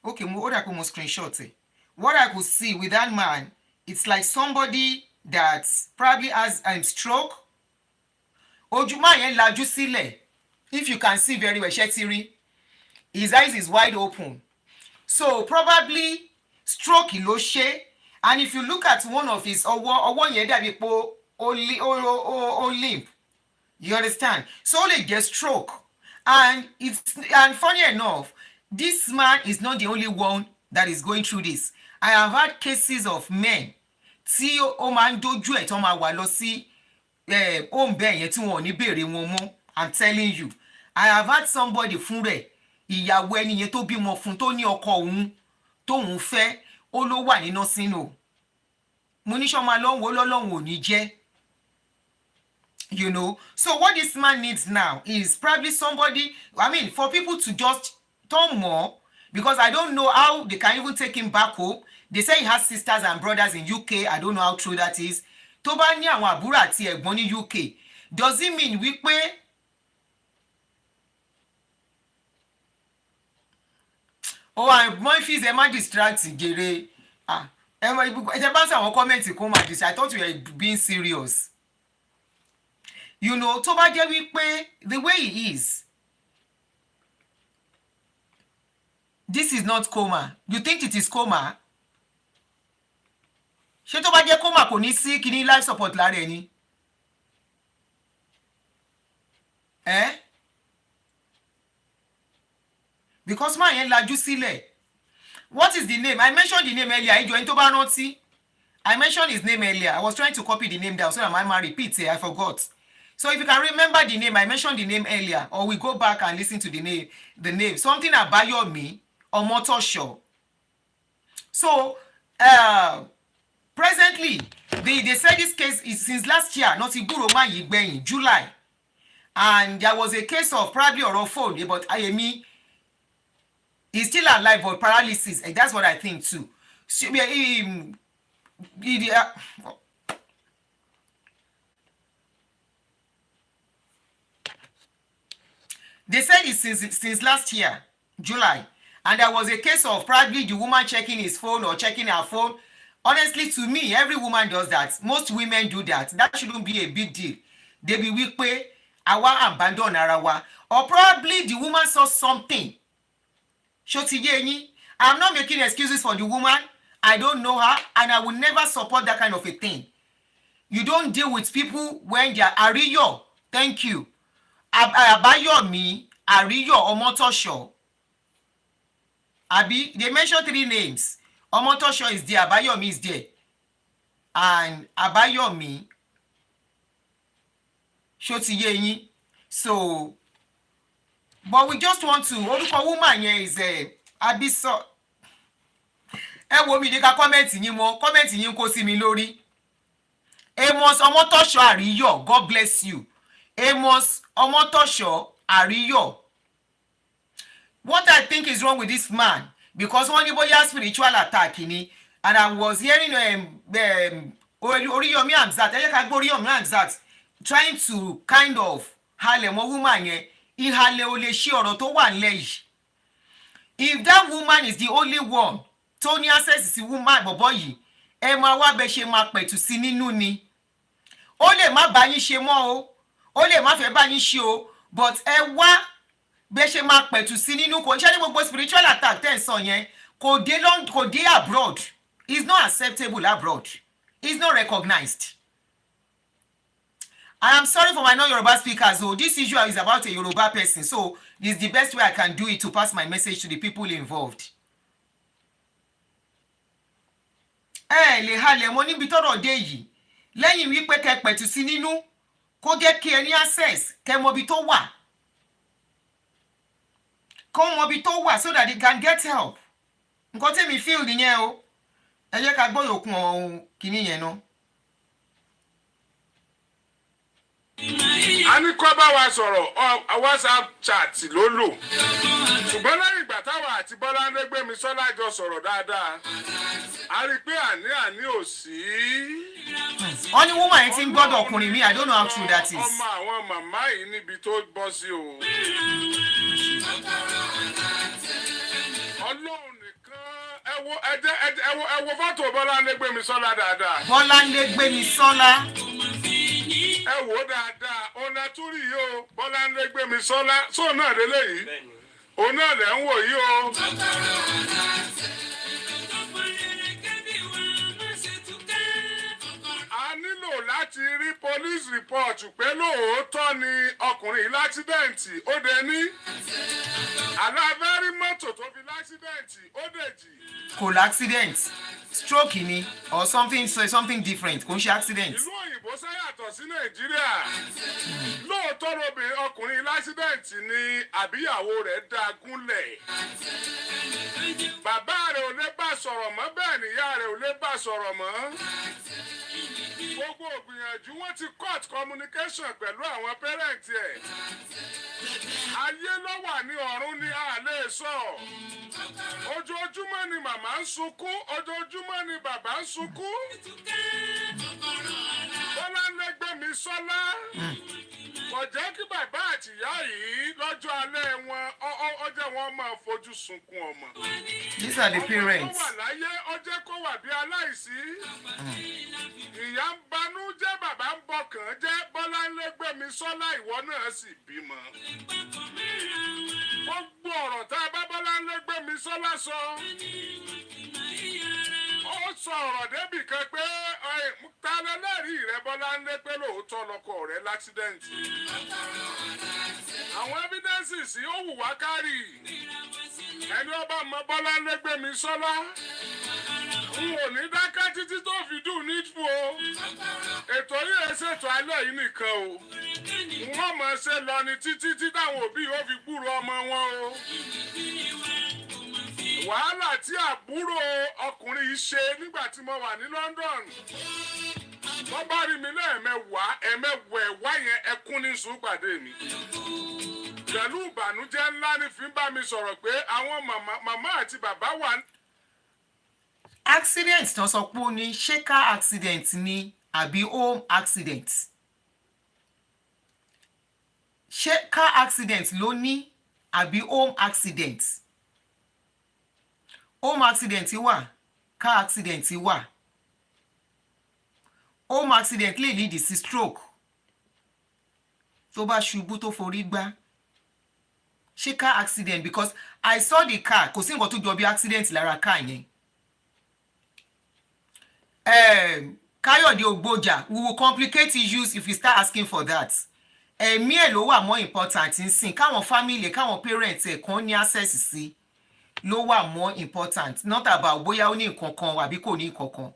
Speaker 1: okay, what I could screenshot it. What I could see with that man, it's like somebody that probably has a stroke. Ojúmọ́ yẹn lajú sílẹ̀. if you can see very well, Shetiri, his eyes is wide open. So probably stroke ló ṣe. And if you look at one of his ọwọ́ yẹn dàbí pé ó limp. You understand? So ó lè get stroke. And funny enough, this man is not the only one that is going through this. I have had cases of men tí ó máa ń dojú ẹ̀ tó máa wà lọ sí home bẹ́ẹ̀ yẹn tí wọn ò ní béèrè wọn mọ́. I'm telling you. I have had somebody fún rẹ̀ ìyàwó ẹni yẹn tó bímọ fún tó ní ọkọ òun tóun fẹ́ ó ló wà ní nursing home. Mo ní sọ́mọ lọ́hùn ó lọ́lọ́hùn ò ní jẹ́. You know, so what this man needs now is probably somebody, I mean, for people to just turn more, because I don't know how they can even take him back home. They say he has sisters and brothers in UK. I don't know how true that is. Tó bá ní àwọn àbúrò àti ẹ̀gbọ́n ní UK, does it mean wípé I'm Murphy's ẹ má distract jèrè ẹ bá ń sọ àwọn kọ́mẹ̀ntì kó má distract. I thought you were being serious. You know, tó bá jẹ́ wípé the way he is, this is not coma. You think it is coma? Ṣé tó bá jẹ́ coma kò ní sí kíní life support lára ẹ̀ ni? Because man yẹn lajú sílẹ̀. What is the name? I mentioned the name earlier. Ìjọ ẹni tó bá rántí. I mentioned his name earlier. I was trying to copy the name down so that I might repeat it. I forgot. So if you can remember the name, I mentioned the name earlier, or we go back and listen to the name. Something Abayomi or Motosho. So presently, they said this case is since last year, not Iguroma Yigbeyin, July. And there was a case of probably or phone, but Ayemi is still alive but paralysis. And that's what I think too. They said it since last year, July. And there was a case of probably the woman checking his phone or checking her phone. Honestly, to me, every woman does that. Most women do that. That shouldn't be a big deal. They be weak way, awa abandon arawa. Or probably the woman saw something. I'm not making excuses for the woman. I don't know her, and I will never support that kind of a thing. You don't deal with people when they are Ariyo. Thank you. Abayomi, Ariyo, Omotosho. Abi, they mentioned 3 names. Omotosho is there, Abayomi is there. And Abayomi, Shotiyeyin. So, but we just want to, orúkọ woman here is Abiso. Ẹ wo mi de ka comment yín mo, comment yín kó sí mi lórí. Amos Omotosho Ariyo, God bless you. Amos Omotosho Ariyo. What I think is wrong with this man, because one boya spiritual attack ni, and I was hearing Oriyomi Hamzat, Oriyomi Hamzat trying to kind of halẹ̀ mọ́ woman yẹn, ìhalẹ̀ ò lè ṣe ọ̀rọ̀ tó wà nílẹ̀ yìí. If that woman is the only one tó ní access sí woman bọ̀bọ̀ yìí, ẹ máa wá bẹ ṣe máa pẹ̀tù sí nínú ni. Ó lè má bá yín ṣe mọ́ o, ó lè má fẹ́ bá yín ṣe o, but ẹ wá bẹ ṣe máa pẹ̀tù sí nínú. Kò ṣe ní gbogbo spiritual attack tẹ́ ẹ̀ sọ yẹn kò dé abroad. It's not acceptable abroad. It's not recognized. I am sorry for my non-Yoruba speakers. So this issue is about a Yoruba person. So this is the best way I can do it to pass my message to the people involved. Le halẹ̀ mo níbi tọ́rọ̀ dé yìí. Lẹ́yìn wípé kẹ́ pẹ̀tù sí nínú, kó jẹ́ kí ẹ ní access, kẹ́ mọ bí tó wà. Kó mọ bí tó wà so that they can get help. Nǹkan tí mi feel nìyẹn o. Ẹ jẹ́ ká gbọ́ yòókù ohun kìíní yẹn náà.
Speaker 3: A ní kó bá wa sọ̀rọ̀ WhatsApp chat ló lò. Ṣùgbọ́n lẹ́yìn ìgbà táwa àti Bọ́láńlé Gbémisọ́lá jọ sọ̀rọ̀ dáadáa, a rí i pé àní ò sí.
Speaker 1: Wọ́n ní woman yẹn ti ń gbọ́dọ̀ ọkùnrin mi. I don't know how true that is.
Speaker 3: Ọmọ àwọn màmá yìí níbi tó bọ́ sí o. Ọlọ́run nìkan ẹ wo fọ́tò Bọ́láńlé Gbémisọ́lá dáadáa.
Speaker 1: Bọ́láńlé Gbémisọ́lá.
Speaker 3: Ẹ wò ó dáadáa, ọ̀nà túrì yìí o Bọ́láńlé Gbémisọ́lá sóun náà lélẹ́yìí òun náà lẹ̀ ń wò yìí o. a nílò láti rí police report pé lóòótọ́ ni ọkùnrin yìí láksidẹ̀ǹtì ó dé ní aláfẹ́rí mọ́tò tó fi láksidẹ̀ǹtì ó dèjì.
Speaker 1: kò l'accident stroke ni or something different kò ń ṣe accident.
Speaker 3: ìlú òyìnbó ṣàyàtọ̀ sí nàìjíríà lóòótọ́ lóbìnrin ọkùnrin láksidẹ̀ǹtì ni àbíyàwó rẹ̀ dá gúnlẹ̀ bàbá rẹ̀ ò lè bá sọ̀rọ̀ mọ́ bẹ́ẹ̀ níyà rẹ̀ ò lè bá sọ̀rọ̀ mọ́ gbogbo ògbìyànjú wọn ti cut communication pẹ̀lú àwọn pẹ́rẹ́ǹtì ẹ̀ ayé ló wà ní ọ̀run ni a lè sọ ojoojúmọ́ ni màmá ń sunkún ojoojúmọ́ ni bàbá ń sunkún Bọ́láńlé Gbémisọ́lá kò jẹ́ kí bàbá àtìyá yìí lọ́jọ́ alẹ́ wọn ọjọ́ wọn máa fojú sunkún ọmọ.
Speaker 1: These are the parents.
Speaker 3: ọmọ tó wà láyé ọjọ́ kó wà bí aláìsí. ìyá ń banú jẹ́ bàbá ń bọkàn jẹ́ Bọ́láńlé Gbémisọ́lá ìwọ náà sì bímọ. gbogbo ọ̀rọ̀ tá a bá Bọ́láńlé Gbémisọ́lá sọ. ó sọ ọ̀rọ̀ débì kan pé ta lẹ́lẹ́rìí rẹ Bọ́láńlé pé lóòótọ́ lọkọ rẹ láksidẹ̀ǹtì. àwọn evidences ó wù wá kárì ẹni ọba mọ Bọ́láńlé Gbémisọ́lá n ò ní dákẹ́ títí tó fi dùn nídùú o ètò yìí ẹ ṣètò alẹ́ yìí nìkan o wọ́n mọ̀ ṣe lọ ní títí tí táwọn òbí ó fi gbúrò ọmọ wọn o wàhálà tí àbúrò ọkùnrin yìí ṣe nígbà tí mo wà ní London wọ́n bá rí mi ẹ̀mẹ́wàá yẹn ẹkún ní sùúrùpàdé mi pẹ̀lú ìbànújẹ́ ńlá ní fi ń bá mi sọ̀rọ̀ pé àwọn màmá àti bàbá wà.
Speaker 1: accident tó sọ pé ó ní ṣé car accident ni àbí home accident ṣé car accident ló ní àbí home accident home accident wà car accident wà home accident lè lead sí stroke tó bá ṣubú tó forí gbá ṣé car accident because I saw the car kò sí nǹkan tó jọ bí accident lára car yẹn Káyọ̀dé Ògbójà we will complicate issues if we start asking for that ẹ̀mí ẹ̀ ló wà more important nsìn káwọn family káwọn parents ẹ̀ kan ní access sí ló wà more important not about bóyá ó ní nǹkan kan àbí kò ní nǹkan kan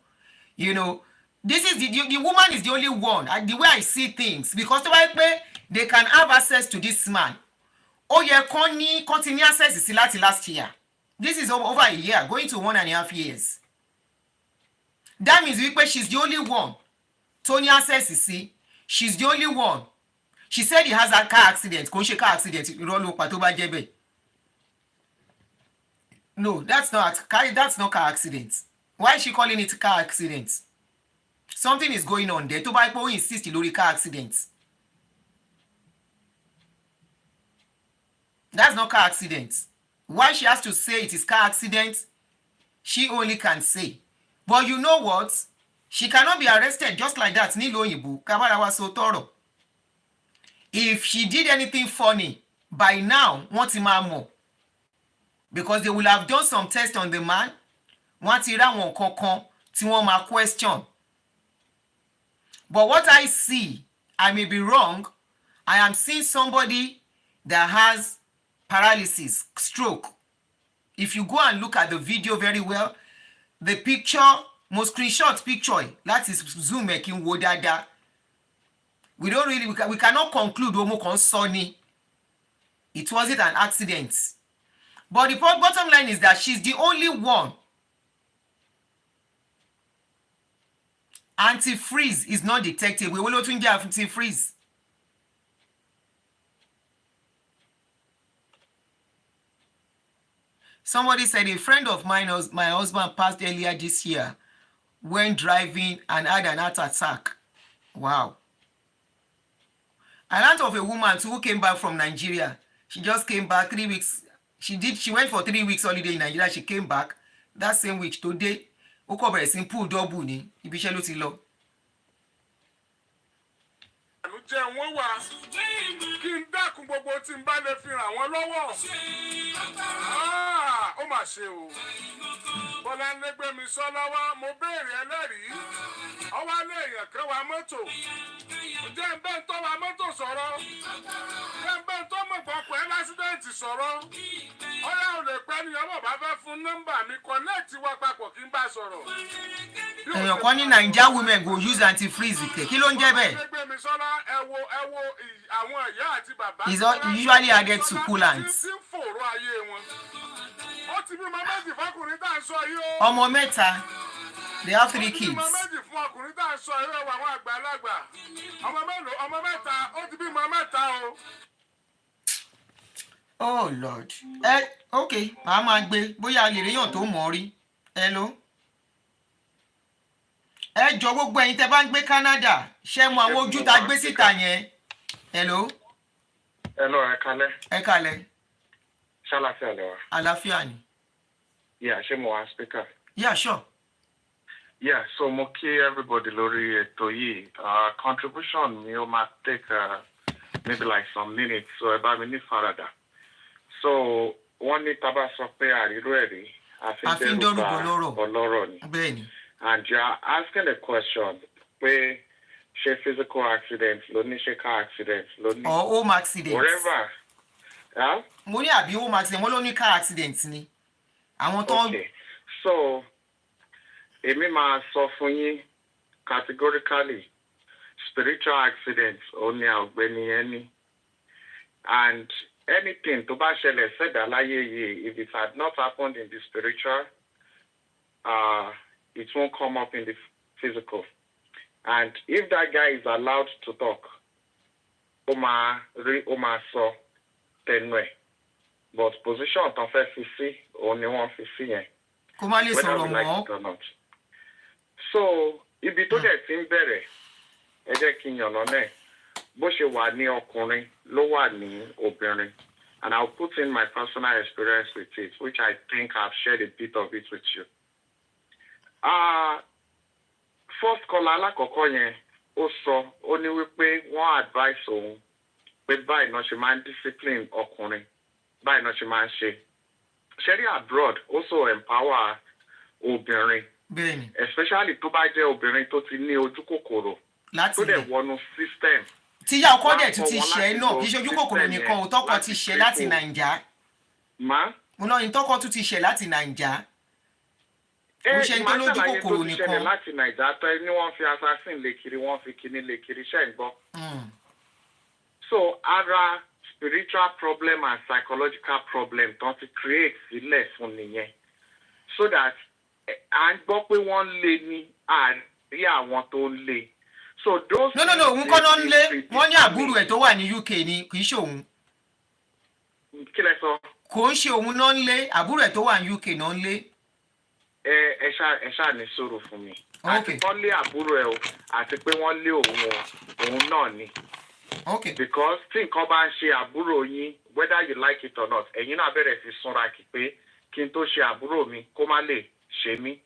Speaker 1: you know this is the woman is the only one the way I see things because tó bá yẹ pé they can have access to this man ó yẹ kán ti ní access sí láti last year this is over a year going to 1.5 years that means wípé she's the only one tó ní access sí she's the only one she said he has a car accident kò ń ṣe car accident irọ́ ló pa tó bá jẹ́ bẹ́ẹ̀ no that's not car accident why is she calling it car accident something is going on there tó bá pé ó insist lórí car accident that's not car accident why she has to say it is car accident she only can say but you know what she cannot be arrested just like that nílùú òyìnbó kábàrà wa so tọrọ if she did anything funny by now wọ́n ti máa mọ̀ because they will have done some tests on the man wọ́n ti rí àwọn kankan tí wọ́n máa question but what I see I may be wrong I am seeing somebody that has paralysis stroke if you go and look at the video very well the picture mo screenshot picture láti zoom ẹ kí n wo dáadáa we don't really we cannot conclude omo kan sọ ni it wasn't an accident but the bottom line is that she's the only one anti-freeze is not detected we will tún jẹ́ anti-freeze somebody said a friend of mine my husband passed earlier this year when driving and had an heart attack wow an aunt of a woman too who came back from Nigeria she just came back 3 weeks she went for 3 weeks holiday in Nigeria she came back that same week today ó kọ̀ bẹ̀rẹ̀ sí pull double ní ibi iṣẹ́ ló ti lọ.
Speaker 3: jẹ wọ́n wà kí n dákun gbogbo tí n bá lè fi ràn wọ́n lọ́wọ́. Ó mà ṣe o. Bọ́lá ń légbé mi sọ lọ́wọ́ mo béèrè ẹlẹ́rìí ọwọ́ alẹ́ èèyàn kan wa mọ́tò jẹ́ ń bẹ́ẹ̀ tó wa mọ́tò sọ̀rọ̀ jẹ́ ń bẹ́ẹ̀ tó mọ̀ pọ̀pọ̀ ẹ́ lásídẹ̀ǹtì sọ̀rọ̀ ọ̀yá ò lè pẹ́ ni ọmọ bá fẹ́ fún nọ́mbà mi kọ́nẹ́ẹ̀tì wa papọ̀ kí n bá sọ̀rọ̀.
Speaker 1: èèyàn kan ní Naija women go use anti-freeze kí ló ń jẹ́ bẹ́ẹ̀. Is usually added to coolant. ọmọ mẹ́ta they have 3 kids.
Speaker 3: ọmọ méjì fún ọkùnrin tá a sọ eré wa àwọn àgbàlagbà ọmọ mélòó ọmọ mẹ́ta ó ti bímọ mẹ́ta o.
Speaker 1: Oh Lord. Okay, màá máa gbé bóyá lè ríyàn tó mọ̀ rí. Hello. Ẹ jọ gbogbo ẹ̀yin tẹ́ bá ń gbé Canada ṣé mọ àwọn ojú tá gbé síta yẹn. Hello.
Speaker 6: Hello, ẹ kálẹ́.
Speaker 1: Ẹ kálẹ́.
Speaker 6: Ṣàlàfíà lẹ wà.
Speaker 1: Àlàáfíà ni.
Speaker 6: Yeah, ṣé mo wá speaker?
Speaker 1: Yeah, sure.
Speaker 6: Yeah, so mo kí everybody lórí ètò yìí. Contribution mi ó máa take maybe like some minutes, so ẹ bá mi ní faradà. So wọ́n ní tá bá sọ pé àríró ẹ̀rí àfindẹ́rùbà ọlọ́rọ̀ ni.
Speaker 1: Bẹ́ẹ̀ni.
Speaker 6: And you are asking a question pé ṣé physical accident ló ní ṣé car accident ló ní.
Speaker 1: Or home accident.
Speaker 6: Whatever. Yeah?
Speaker 1: Mo ní àbí home accident wọ́n ló ní car accident ni. Àwọn tó.
Speaker 6: Okay. So èmi máa sọ fún yín categorically spiritual accident ó ní ọ̀gbẹ́ni ẹni and anything tó bá ṣẹlẹ̀ ṣẹ̀dá láyé yìí if it had not happened in the spiritual it won't come up in the physical and if that guy is allowed to talk ó máa sọ tẹnu ẹ̀ but position tó fẹ́ fi sí òun ni wọ́n fi sí yẹn
Speaker 1: kó má lè
Speaker 6: whether
Speaker 1: sọ̀rọ̀
Speaker 6: we like
Speaker 1: mọ́.
Speaker 6: it or not. So ibi tó dẹ̀ ti ń bẹ̀rẹ̀ ẹ jẹ́ kí n yànnà náà bó ṣe wà ní ọkùnrin ló wà ní obìnrin and I'll put in my personal experience with it which I think I've shared a bit of it with you. First caller alákọ̀ọ́kọ́ yẹn ó sọ ó ní wípé wọ́n advice òun pé báyìí náà ṣe máa ń discipline ọkùnrin báyìí náà ṣe máa ń ṣe. Ṣẹ́rí abroad also empower obìnrin.
Speaker 1: Bẹ́ẹ̀ni.
Speaker 6: Especially tó bá jẹ́ obìnrin tó ti ní ojú kòkòrò
Speaker 1: láti
Speaker 6: tó dẹ̀ wọnú system.
Speaker 1: Tíyá ọkọ dẹ̀ tún ti ṣẹ́ náà kì í ṣe ojú kòkòrò nìkan ò tọ́kọ ti ṣẹ́ láti Nàìjà. Mo náà ní tọ́kọ tún ti ṣẹ́ láti Nàìjà. Ó ṣe ń tó lójú kòkòrò nìkan.
Speaker 6: Láti Nàìjà tó ní wọ́n fi assassin lé kiri wọ́n fi kíní lé kiri ṣẹ́ ń gbọ́. So ara spiritual problem and psychological problem tó ti create sílẹ̀ fún nìyẹn so that à ń gbọ́ pé wọ́n lé ní àárí àwọn tó ń lé so those.
Speaker 1: No òun kọ́ náà ń lé wọ́n ní àbúrò ẹ̀ tó wà ní UK ni kì í ṣe òun.
Speaker 6: Kí lẹ sọ.
Speaker 1: Kò ń ṣe òun náà ń lé àbúrò ẹ̀ tó wà ní UK náà ń lé.
Speaker 6: ẹ ṣáà ní sọ̀rọ̀ fún mi. Àti wọ́n lé àbúrò ẹ̀ o àti pé wọ́n lé òun náà ni.
Speaker 1: Okay.
Speaker 6: Because tí nǹkan bá ń ṣe àbúrò yín whether you like it or not ẹ̀yin náà bẹ̀rẹ̀ sí súnra kí pé kí n tó ṣe àbúrò mi kó má lè ṣe mí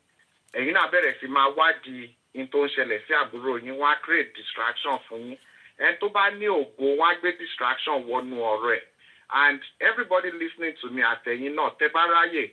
Speaker 6: ẹ̀yin náà bẹ̀rẹ̀ sí máa wádìí in tó ń ṣẹlẹ̀ sí àbúrò yín wọ́n á create distraction fún yín ẹni tó bá ní ògo wọ́n á gbé distraction wọnú ọ̀rọ̀ ẹ̀ and everybody listening to me àtẹ̀yin náà tẹ́ bá ráyè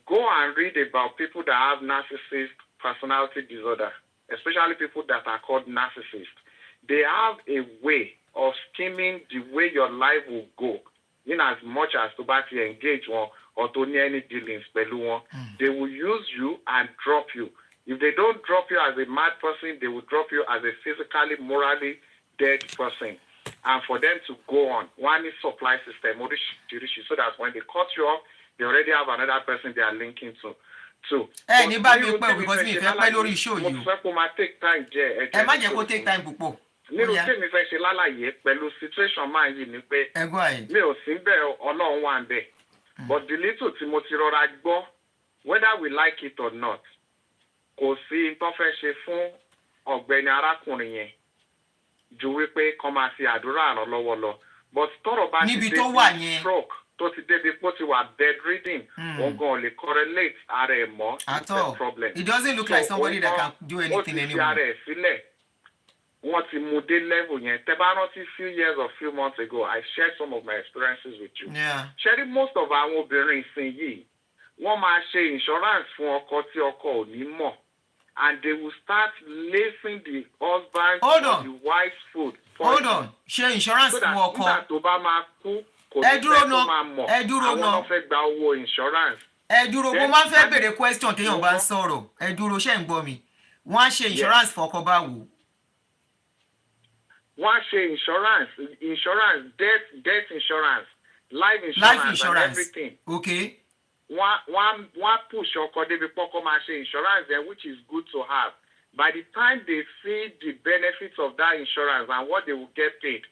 Speaker 6: go and read about people that have narcissist personality disorder especially people that are called narcissists. They have a way of scheming the way your life will go in as much as to bá ti engage wọn or to ní any dealings pẹ̀lú wọn. They will use you and drop you. If they don't drop you as a mad person, they will drop you as a physically, morally dead person. And for them to go on, one is supply system, so that when they cut you off, they already have another person they are linking to.
Speaker 1: Ní bá mi pẹ́ because mi fẹ́ pẹ́ lórí show yìí.
Speaker 6: Mo fẹ́ kó máa take time jẹ́
Speaker 1: ẹ má jẹ́ kó take time púpọ̀.
Speaker 6: Nínú tí mi fẹ́ ṣe lálàyé pẹ̀lú situation máa yìí ni pé mi ò sí bẹ́ẹ̀ Ọlọ́run wà ń bẹ̀. But the little tí mo ti rọra gbọ́, whether we like it or not, kò sí tó fẹ́ ṣe fún ọ̀gbẹ́ni arákùnrin yẹn ju wípé kó máa fi àdúrà ràn lọ́wọ́ lọ. But tọ́rọ̀ bá ti dé stroke tó ti débi pé ó ti wà bedridden, wọ́n gan lè correlate ara ẹ̀ mọ́.
Speaker 1: At all.
Speaker 6: Problem.
Speaker 1: It doesn't look like somebody that can do anything anymore.
Speaker 6: Ó ti fi ara ẹ̀ sílẹ̀. wọ́n ti mú dé level yẹn. Tẹ́ bá rántí few years or few months ago, I shared some of my experiences with you. Sharing most of àwọn obìnrin ìsìn yìí, wọ́n máa ṣe insurance fún ọkọ tí ọkọ ò ní mọ̀, and they will start lacing the husband or the wife's food.
Speaker 1: Hold on, ṣe insurance fún ọkọ.
Speaker 6: So that nígbà tó bá máa kú, kò ní fẹ́ tó máa mọ̀, àwọn náà fẹ́ gba owó insurance.
Speaker 1: Ẹ dúró, mo máa ń fẹ́ béèrè question téèyàn bá ń sọ̀rọ̀. Ẹ dúró, ṣé ń gbọ́ mi? Wọ́n á ṣe insurance fún ọkọ báwo?
Speaker 6: Wọ́n á ṣe insurance, death insurance, life insurance and everything.
Speaker 1: Okay.
Speaker 6: Wọ́n push ọkọ débi pọ́kọ́ máa ṣe insurance then, which is good to have. By the time they see the benefits of that insurance and what they will get paid,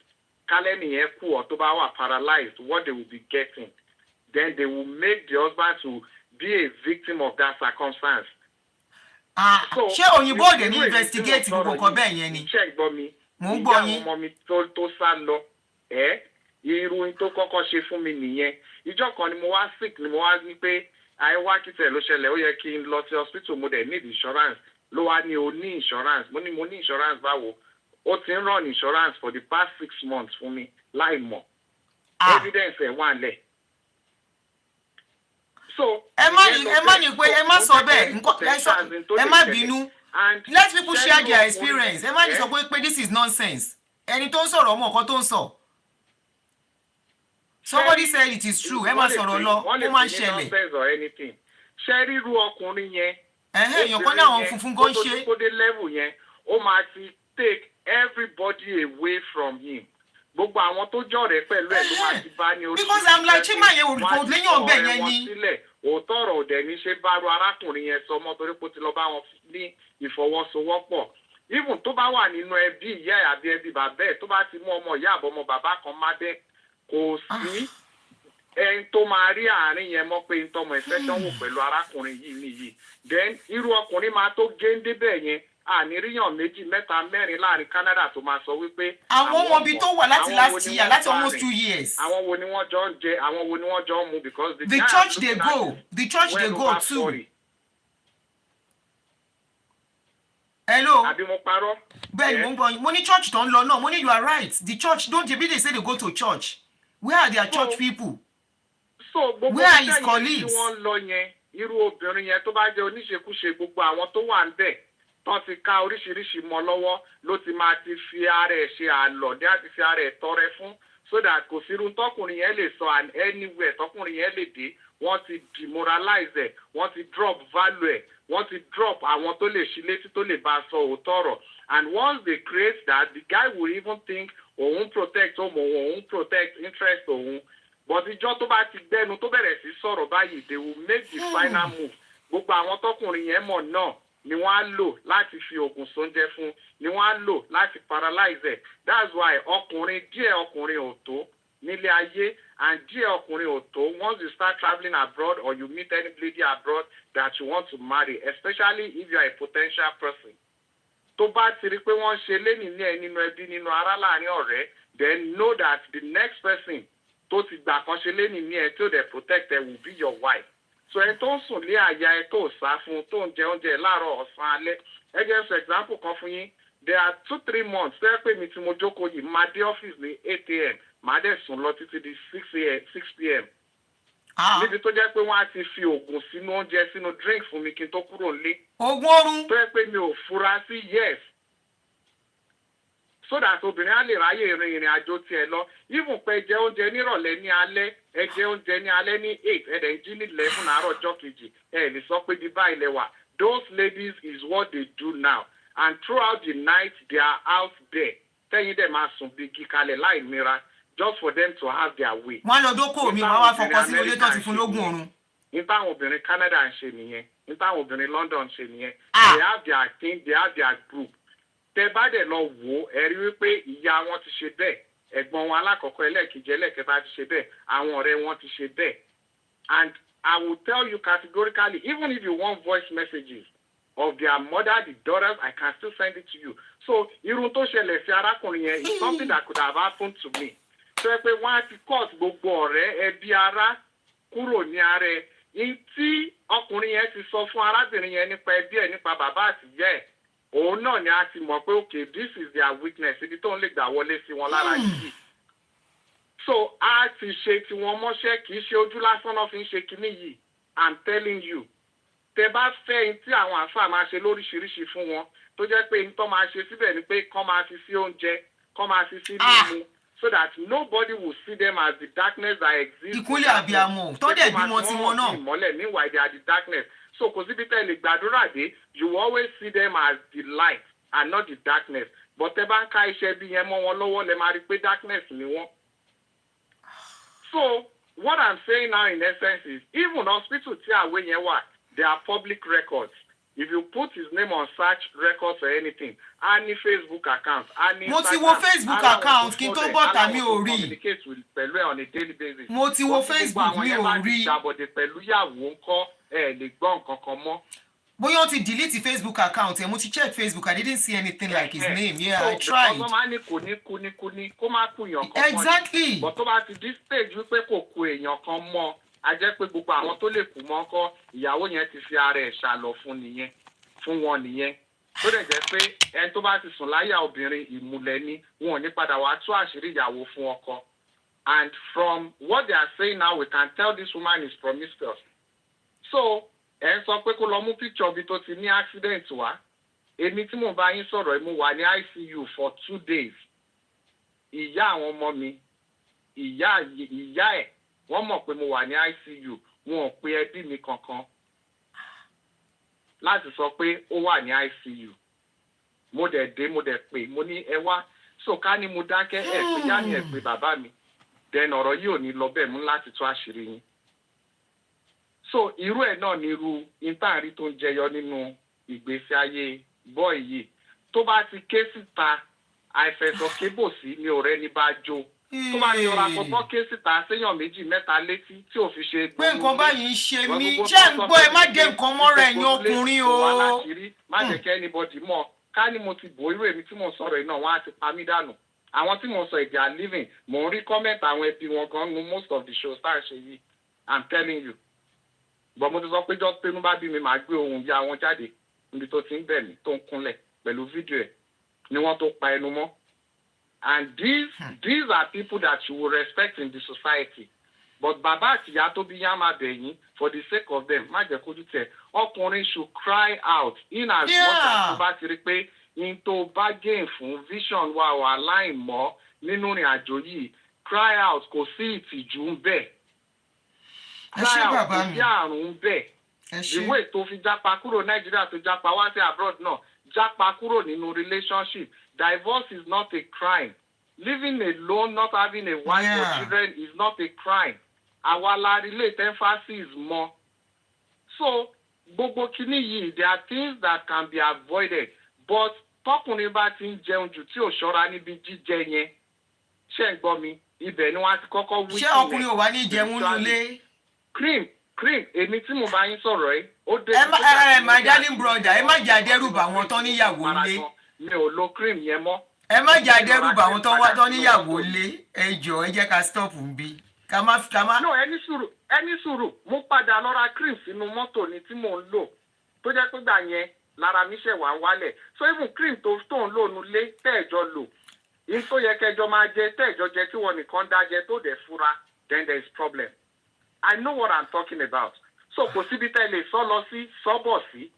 Speaker 6: kálẹ́nì yẹn kú or tó bá wà paralyzed, what they will be getting, then they will make the husband to be a victim of that circumstance.
Speaker 1: Ṣé òyìnbó òde ní investigate gbogbo nǹkan bẹ́ẹ̀ yẹn ni?
Speaker 6: Ṣé gbọ́ mi?
Speaker 1: Mo ń gbọ́ yín.
Speaker 6: Ìyá ọmọ mi tó sá lọ, irú tó kọ́kọ́ ṣe fún mi nìyẹn. Ìjọ́ kan ni mo wá sick ni mo wá ní pé àìwá kìtẹ̀ ló ṣẹlẹ̀, ó yẹ kí n lọ sí hospital, mo dẹ̀ need insurance. Ló wá ní o ní insurance. Mo ní insurance báwo? Ó ti ń run insurance for the past 6 months fún mi láì mọ̀. Evidence ẹ̀ wà lẹ̀. So ẹ
Speaker 1: má sọ bẹ́ẹ̀, ẹ má bínú. Let people share their experience. Ẹ má ní sọ pé this is nonsense. Ẹni tó ń sọ̀rọ̀ ọmọ nǹkan tó ń sọ. Somebody said it is true. Ẹ má sọ̀rọ̀ lọ, ó máa ń ṣẹlẹ̀.
Speaker 6: Ṣé ríru ọkùnrin yẹn?
Speaker 1: Èèyàn kan ní àwọn funfun gan ṣe.
Speaker 6: Ó dé level yẹn, ó máa ti take everybody away from him. Gbogbo àwọn tó jọ̀rẹ́ pẹ̀lú ẹ̀ ló máa ti bá ní orí.
Speaker 1: Because I'm like Chima yẹn kò léyìn ọ̀bẹ yẹn ni.
Speaker 6: Òótọ́ ọ̀rọ̀ òdẹ ní ṣe bá ru arákùnrin yẹn sọ mọ́ torí pé ó ti lọ bá wọn ní ìfọwọ́sowọ́pọ̀. Even tó bá wà nínú ẹbí ìyá ẹ̀ àbí ẹbí bàbá ẹ̀ tó bá ti mú ọmọ ìyá àbọ̀ ọmọ bàbá kan má dé, kò sí ẹni tó máa rí àárín yẹn mọ́ pé ntọ́mọ ẹ̀fẹ́ dánwò pẹ̀lú arákùnrin yìí nìyí. Then irú ọkùnrin máa tó géńdé bẹ́ẹ̀ yẹn, àníríyàn 2, 3, 4 láàrin Canada tó máa sọ wípé
Speaker 1: àwọn ọmọ ibi tó wà láti last year, láti almost 2 years.
Speaker 6: Àwọn wo ni wọ́n jọ ń jẹ, àwọn wo ni wọ́n jọ ń mu, because
Speaker 1: the church they go too. Hello.
Speaker 6: Àbí mo parọ́?
Speaker 1: Bẹ́ẹ̀ni mo ń gbọ́ yín. Mo ní church tó ń lọ náà. Mo ní you are right. The church don't they say they go to church. Where are their church people?
Speaker 6: So gbogbo
Speaker 1: where are his colleagues?
Speaker 6: Tí wọ́n lọ yẹn, irú obìnrin yẹn tó bá jẹ́ oníṣekúṣe, gbogbo àwọn tó wà ń bẹ̀ tán ti ká oríṣiríṣi mọ́ lọ́wọ́ ló ti máa ti fi ara ẹ̀ ṣe àlọ́dẹ́ àti fi ara ẹ̀ tọrẹ fún, so that kò sí irun tọkùnrin yẹn lè sọ anywhere tọkùnrin yẹn lè dé, wọ́n ti demoralize ẹ̀, wọ́n ti drop value ẹ̀, wọ́n ti drop àwọn tó lè ṣí létí tó lè bá sọ òótọ́ ọ̀rọ̀. And once they create that, the guy will even think òun protect ọmọ òun protect interest òun, but ìjọ tó bá ti gbẹnu tó bẹ̀rẹ̀ sí sọ̀rọ̀ báyìí, they will make the final move. Gbogbo àwọn tọkùnrin yẹn mọ̀ náà ni wọ́n á lò láti fi oògùn sóúnjẹ fún, ni wọ́n á lò láti paralyze ẹ̀. That's why díẹ̀ ọkùnrin ò tó nílé ayé, and díẹ̀ ọkùnrin ò tó once you start traveling abroad or you meet any lady abroad that you want to marry, especially if you are a potential person. Tó bá ti rí pé wọ́n ṣe lénìí ní ẹ nínú ẹbí nínú ará láàrin ọ̀rẹ́, then know that the next person tó ti gbà kan ṣe lénìí ní ẹ tí ó dẹ̀ protect ẹ will be your wife. So ẹni tó ń sùn lé àyà ẹ tó sá fún, tó ń jẹ oúnjẹ láàárọ̀ ọ̀sán alẹ́. Ẹ jẹ́ sọ example kan fún yín. There are 2-3 months tó yẹ pé mi tí mo jókòó yìí máa dé ọ́fíìsì ní 8 a.m. máa dẹ̀ sùn lọ títí di 6 p.m. Níbi tó jẹ́ pé wọ́n á ti fi oògùn sínú oúnjẹ sínú drink fún mi kí n tó kúrò nílé.
Speaker 1: Oògùn oorun.
Speaker 6: Tó yẹ pé mi ò fura sí, yes. So that obìnrin á lè ráyè ìrìn àjò tiẹ̀ lọ. Even pé ẹ jẹ oúnjẹ nírọ̀lẹ́ ní alẹ́, ẹ jẹ oúnjẹ ní alẹ́ ní 8, ẹ dẹ̀ ń jí ní 11 àárọ̀ ọjọ́ kejì, ẹ lè sọ pé bí báyìí lẹ wà. Those ladies is what they do now, and throughout the night they are out there. Tẹ́yìn dẹ̀ máa sùn bí kíkalẹ̀ láì nira, just for them to have their way.
Speaker 1: Wọ́n lọ dókòwò mi, wọ́n wá fọkọ sí ilé tó ti fún lógún oorun.
Speaker 6: Ní táwọn obìnrin Canada ń ṣe nìyẹn, ní táwọn obìnrin London ń ṣe nìyẹn. They have their thing, they have their group. Tẹ bá dẹ̀ lọ wò ó, ẹ rí wípé ìyá wọn ti ṣe bẹ́ẹ̀, ẹ̀gbọ́n wọn alákọ̀ọ́kọ́ ẹlẹ́ẹ̀kejì ẹlẹ́ẹ̀kẹta ti ṣe bẹ́ẹ̀, àwọn ọ̀rẹ́ wọn ti ṣe bẹ́ẹ̀. And I will tell you categorically, even if you want voice messages of their mother, the daughters, I can still send it to you. So irun tó ṣẹlẹ̀ sí arákùnrin yẹn is something that could have happened to me. So ẹ pé wọ́n á ti cut gbogbo ọ̀rẹ́ ẹbí ara kúrò ní ara ẹ̀. Tí ọkùnrin yẹn ti sọ fún arábìnrin yẹn nípa ẹbí ẹ̀, nípa bàbá àti ìyá ẹ̀, òun náà ni a ti mọ̀ pé okay this is their weakness ibi tó ń lè gbà wọlé sí wọn lára yìí so a ti ṣe tí wọn mọ́ṣẹ́ kì í ṣe ojú lásán náà fi ń ṣe kinní yìí I'm telling you tẹ bá fẹ́ in tí àwọn àǹfà máa ṣe lóríṣiríṣi fún wọn tó jẹ́ pé in tó máa ṣe síbẹ̀ ni pé kán máa fi sí oúnjẹ kán máa fi sí mímu so that nobody will see them as the darkness that exists.
Speaker 1: ìkúnlẹ̀ àbíamọ tó dẹ̀ bímọ tiwọn náà.
Speaker 6: ìmọ́lẹ̀ meanwhile they are the darkness so kò síbi tẹ́ lè gbàdúrà dé you will always see them as the light and not the darkness but tẹ bá ń ká iṣẹ́ bí yẹn mọ́ wọn lọ́wọ́ lẹ máa rí pé darkness ni wọ́n. so what I'm saying now in essence is even hospital tí àwé yẹn wà they are public records. If you put his name on search records or anything, any Facebook account, any
Speaker 1: mo ti wo Facebook account kí n tó bọ́ta mi ò rí.
Speaker 6: Communicate with pẹ̀lú on a daily basis.
Speaker 1: mo ti wo Facebook mi ò rí.
Speaker 6: Ìjàbọ̀dé pẹ̀lú ìyàwó ńkọ́ lè gbọ́ nǹkan kan mọ́.
Speaker 1: bóyá ó ti delete Facebook account ẹ̀ mo ti check Facebook I didn't see anything like his name yeah I tried.
Speaker 6: ọmọ máa ní kò kó má kú èèyàn kan mọ́.
Speaker 1: exactly.
Speaker 6: but tó bá ti di stage wípé kò kú èèyàn kan mọ́ a jẹ́ pé gbogbo àwọn tó lè kú mọ́ ńkọ́ ìyàwó yẹn ti fi ara ẹ̀ ṣàlọ̀ fún wọn nìyẹn tó dẹ̀ jẹ́ pé ẹni tó bá ti sùn láyà obìnrin ìmùlẹ̀ ni wọn ò ní padà wá tú àṣírí ìyàwó fún ọkọ and from what they are saying now we can tell this woman is promiscuous so ẹ ń sọ pé kó lọ mú picture bí tó ti ní accident wá èmi tí mo bá yín sọ̀rọ̀ mo wà ní ICU for 2 days ìyá àwọn ọmọ mi ìyá ẹ̀ wọ́n mọ̀ pé mo wà ní ICU wọn ò pe ẹbí mi kankan láti sọ pé ó wà ní ICU mo dẹ̀ pè mo ní ẹ wá so ká ní mo dákẹ́ ẹ pé yá ni ẹ pé bàbá mi then ọ̀rọ̀ yìí ò ní lọ bẹ́ẹ̀ mú láti tú àṣírí yín so irú ẹ̀ náà ni irú intanri tó ń jẹyọ nínú ìgbésí ayé bọ́ọ̀ yìí tó bá ti ké síta àìfẹsọ̀ kébò sí mi ò rẹ́ni bá jó tó bá ní ọ̀rọ̀ àkọ́kọ́ ké síta séèyàn 2 mẹ́ta létí tí ò fi ṣe
Speaker 1: pé nǹkan báyìí ń ṣe mí ṣé ń gbọ́ ẹ má dé nǹkan mọ́ra ẹ̀yin ọkùnrin o.
Speaker 6: má jẹ́ kẹ́ anybody mọ̀ ká ní mo ti bò irú èmi tí mo sọ̀rọ̀ yìí náà wọ́n á ti pa mí dànù àwọn tí mo sọ èdè are living mò ń rí comment àwọn ẹbí wọn gan nu most of the shows tá à ń ṣe yìí I'm telling you but mo ti sọ pé jọ́ pé mo bá bí mi màá gbé ohun ya wọn jáde níbi tó ti ń bẹ̀ mí tó ń kúnlẹ̀ pẹ̀lú fídíò ẹ̀ ni wọ́n tó pa ẹnu mọ́. And these are people that you will respect in the society. But bàbá àti ìyá tó bí yá máa bẹ̀ yín for the sake of them má jẹ́ kójú tẹ̀ ọkùnrin should cry out in as much as tó bá ti rí pé in tó bá gain fún vision wa wà láì mọ́ nínú ìrìn àjò yìí cry out kò sí ìtìjú ń bẹ̀. Cry out kò sí àrùn ń bẹ̀. ìwé tó fi jápa kúrò Nàìjíríà tó jápa wá sí abroad náà jápa kúrò nínú relationship. Divorce is not a crime. Living alone, not having a wife or children is not a crime. Àwa la relate emphasis more. So, gbogbo kini yìí, there are things that can be avoided. But tọkùnrin bá ti ń jẹun jù tí ò ṣọ́ra níbi jíjẹ yẹn. Ṣé ń gbọ́ mi? Ibẹ̀ ni wọ́n ti kọ́kọ́ wí.
Speaker 1: Ṣé ọkùnrin ò wá ní jẹun nílé?
Speaker 6: Cream, èmi tí mo bá yín sọ̀rọ̀ ẹ́, ó dé.
Speaker 1: My darling brother, ẹ má jà dẹ́rùbà wọn tán níyàwó nílé.
Speaker 6: Mi ò lo cream yẹn mọ́.
Speaker 1: Ẹ má jà dẹ́rùbà àwọn tó níyàwó lé ẹ jọ̀ọ́ ẹ jẹ́ ká stop nbí ká má.
Speaker 6: no ẹni sùúrù mo padà lọ ra cream sínú mọ́tò ni tí mò ń lò tó jẹ́ pé gbà yẹn lára mi ṣẹ̀ wá ń wálẹ̀ so even cream tó ń lò nulẹ̀ tẹ́ẹ̀jọ lò in tó yẹ kẹjọ máa jẹ tẹ́ẹ̀jọ jẹ tí wọn nìkan dá jẹ tó dẹ̀ fura then there is problem. I know what I'm talking about so kò síbi tẹ́lẹ̀ sọ lọ sí sọ́bọ̀ sí.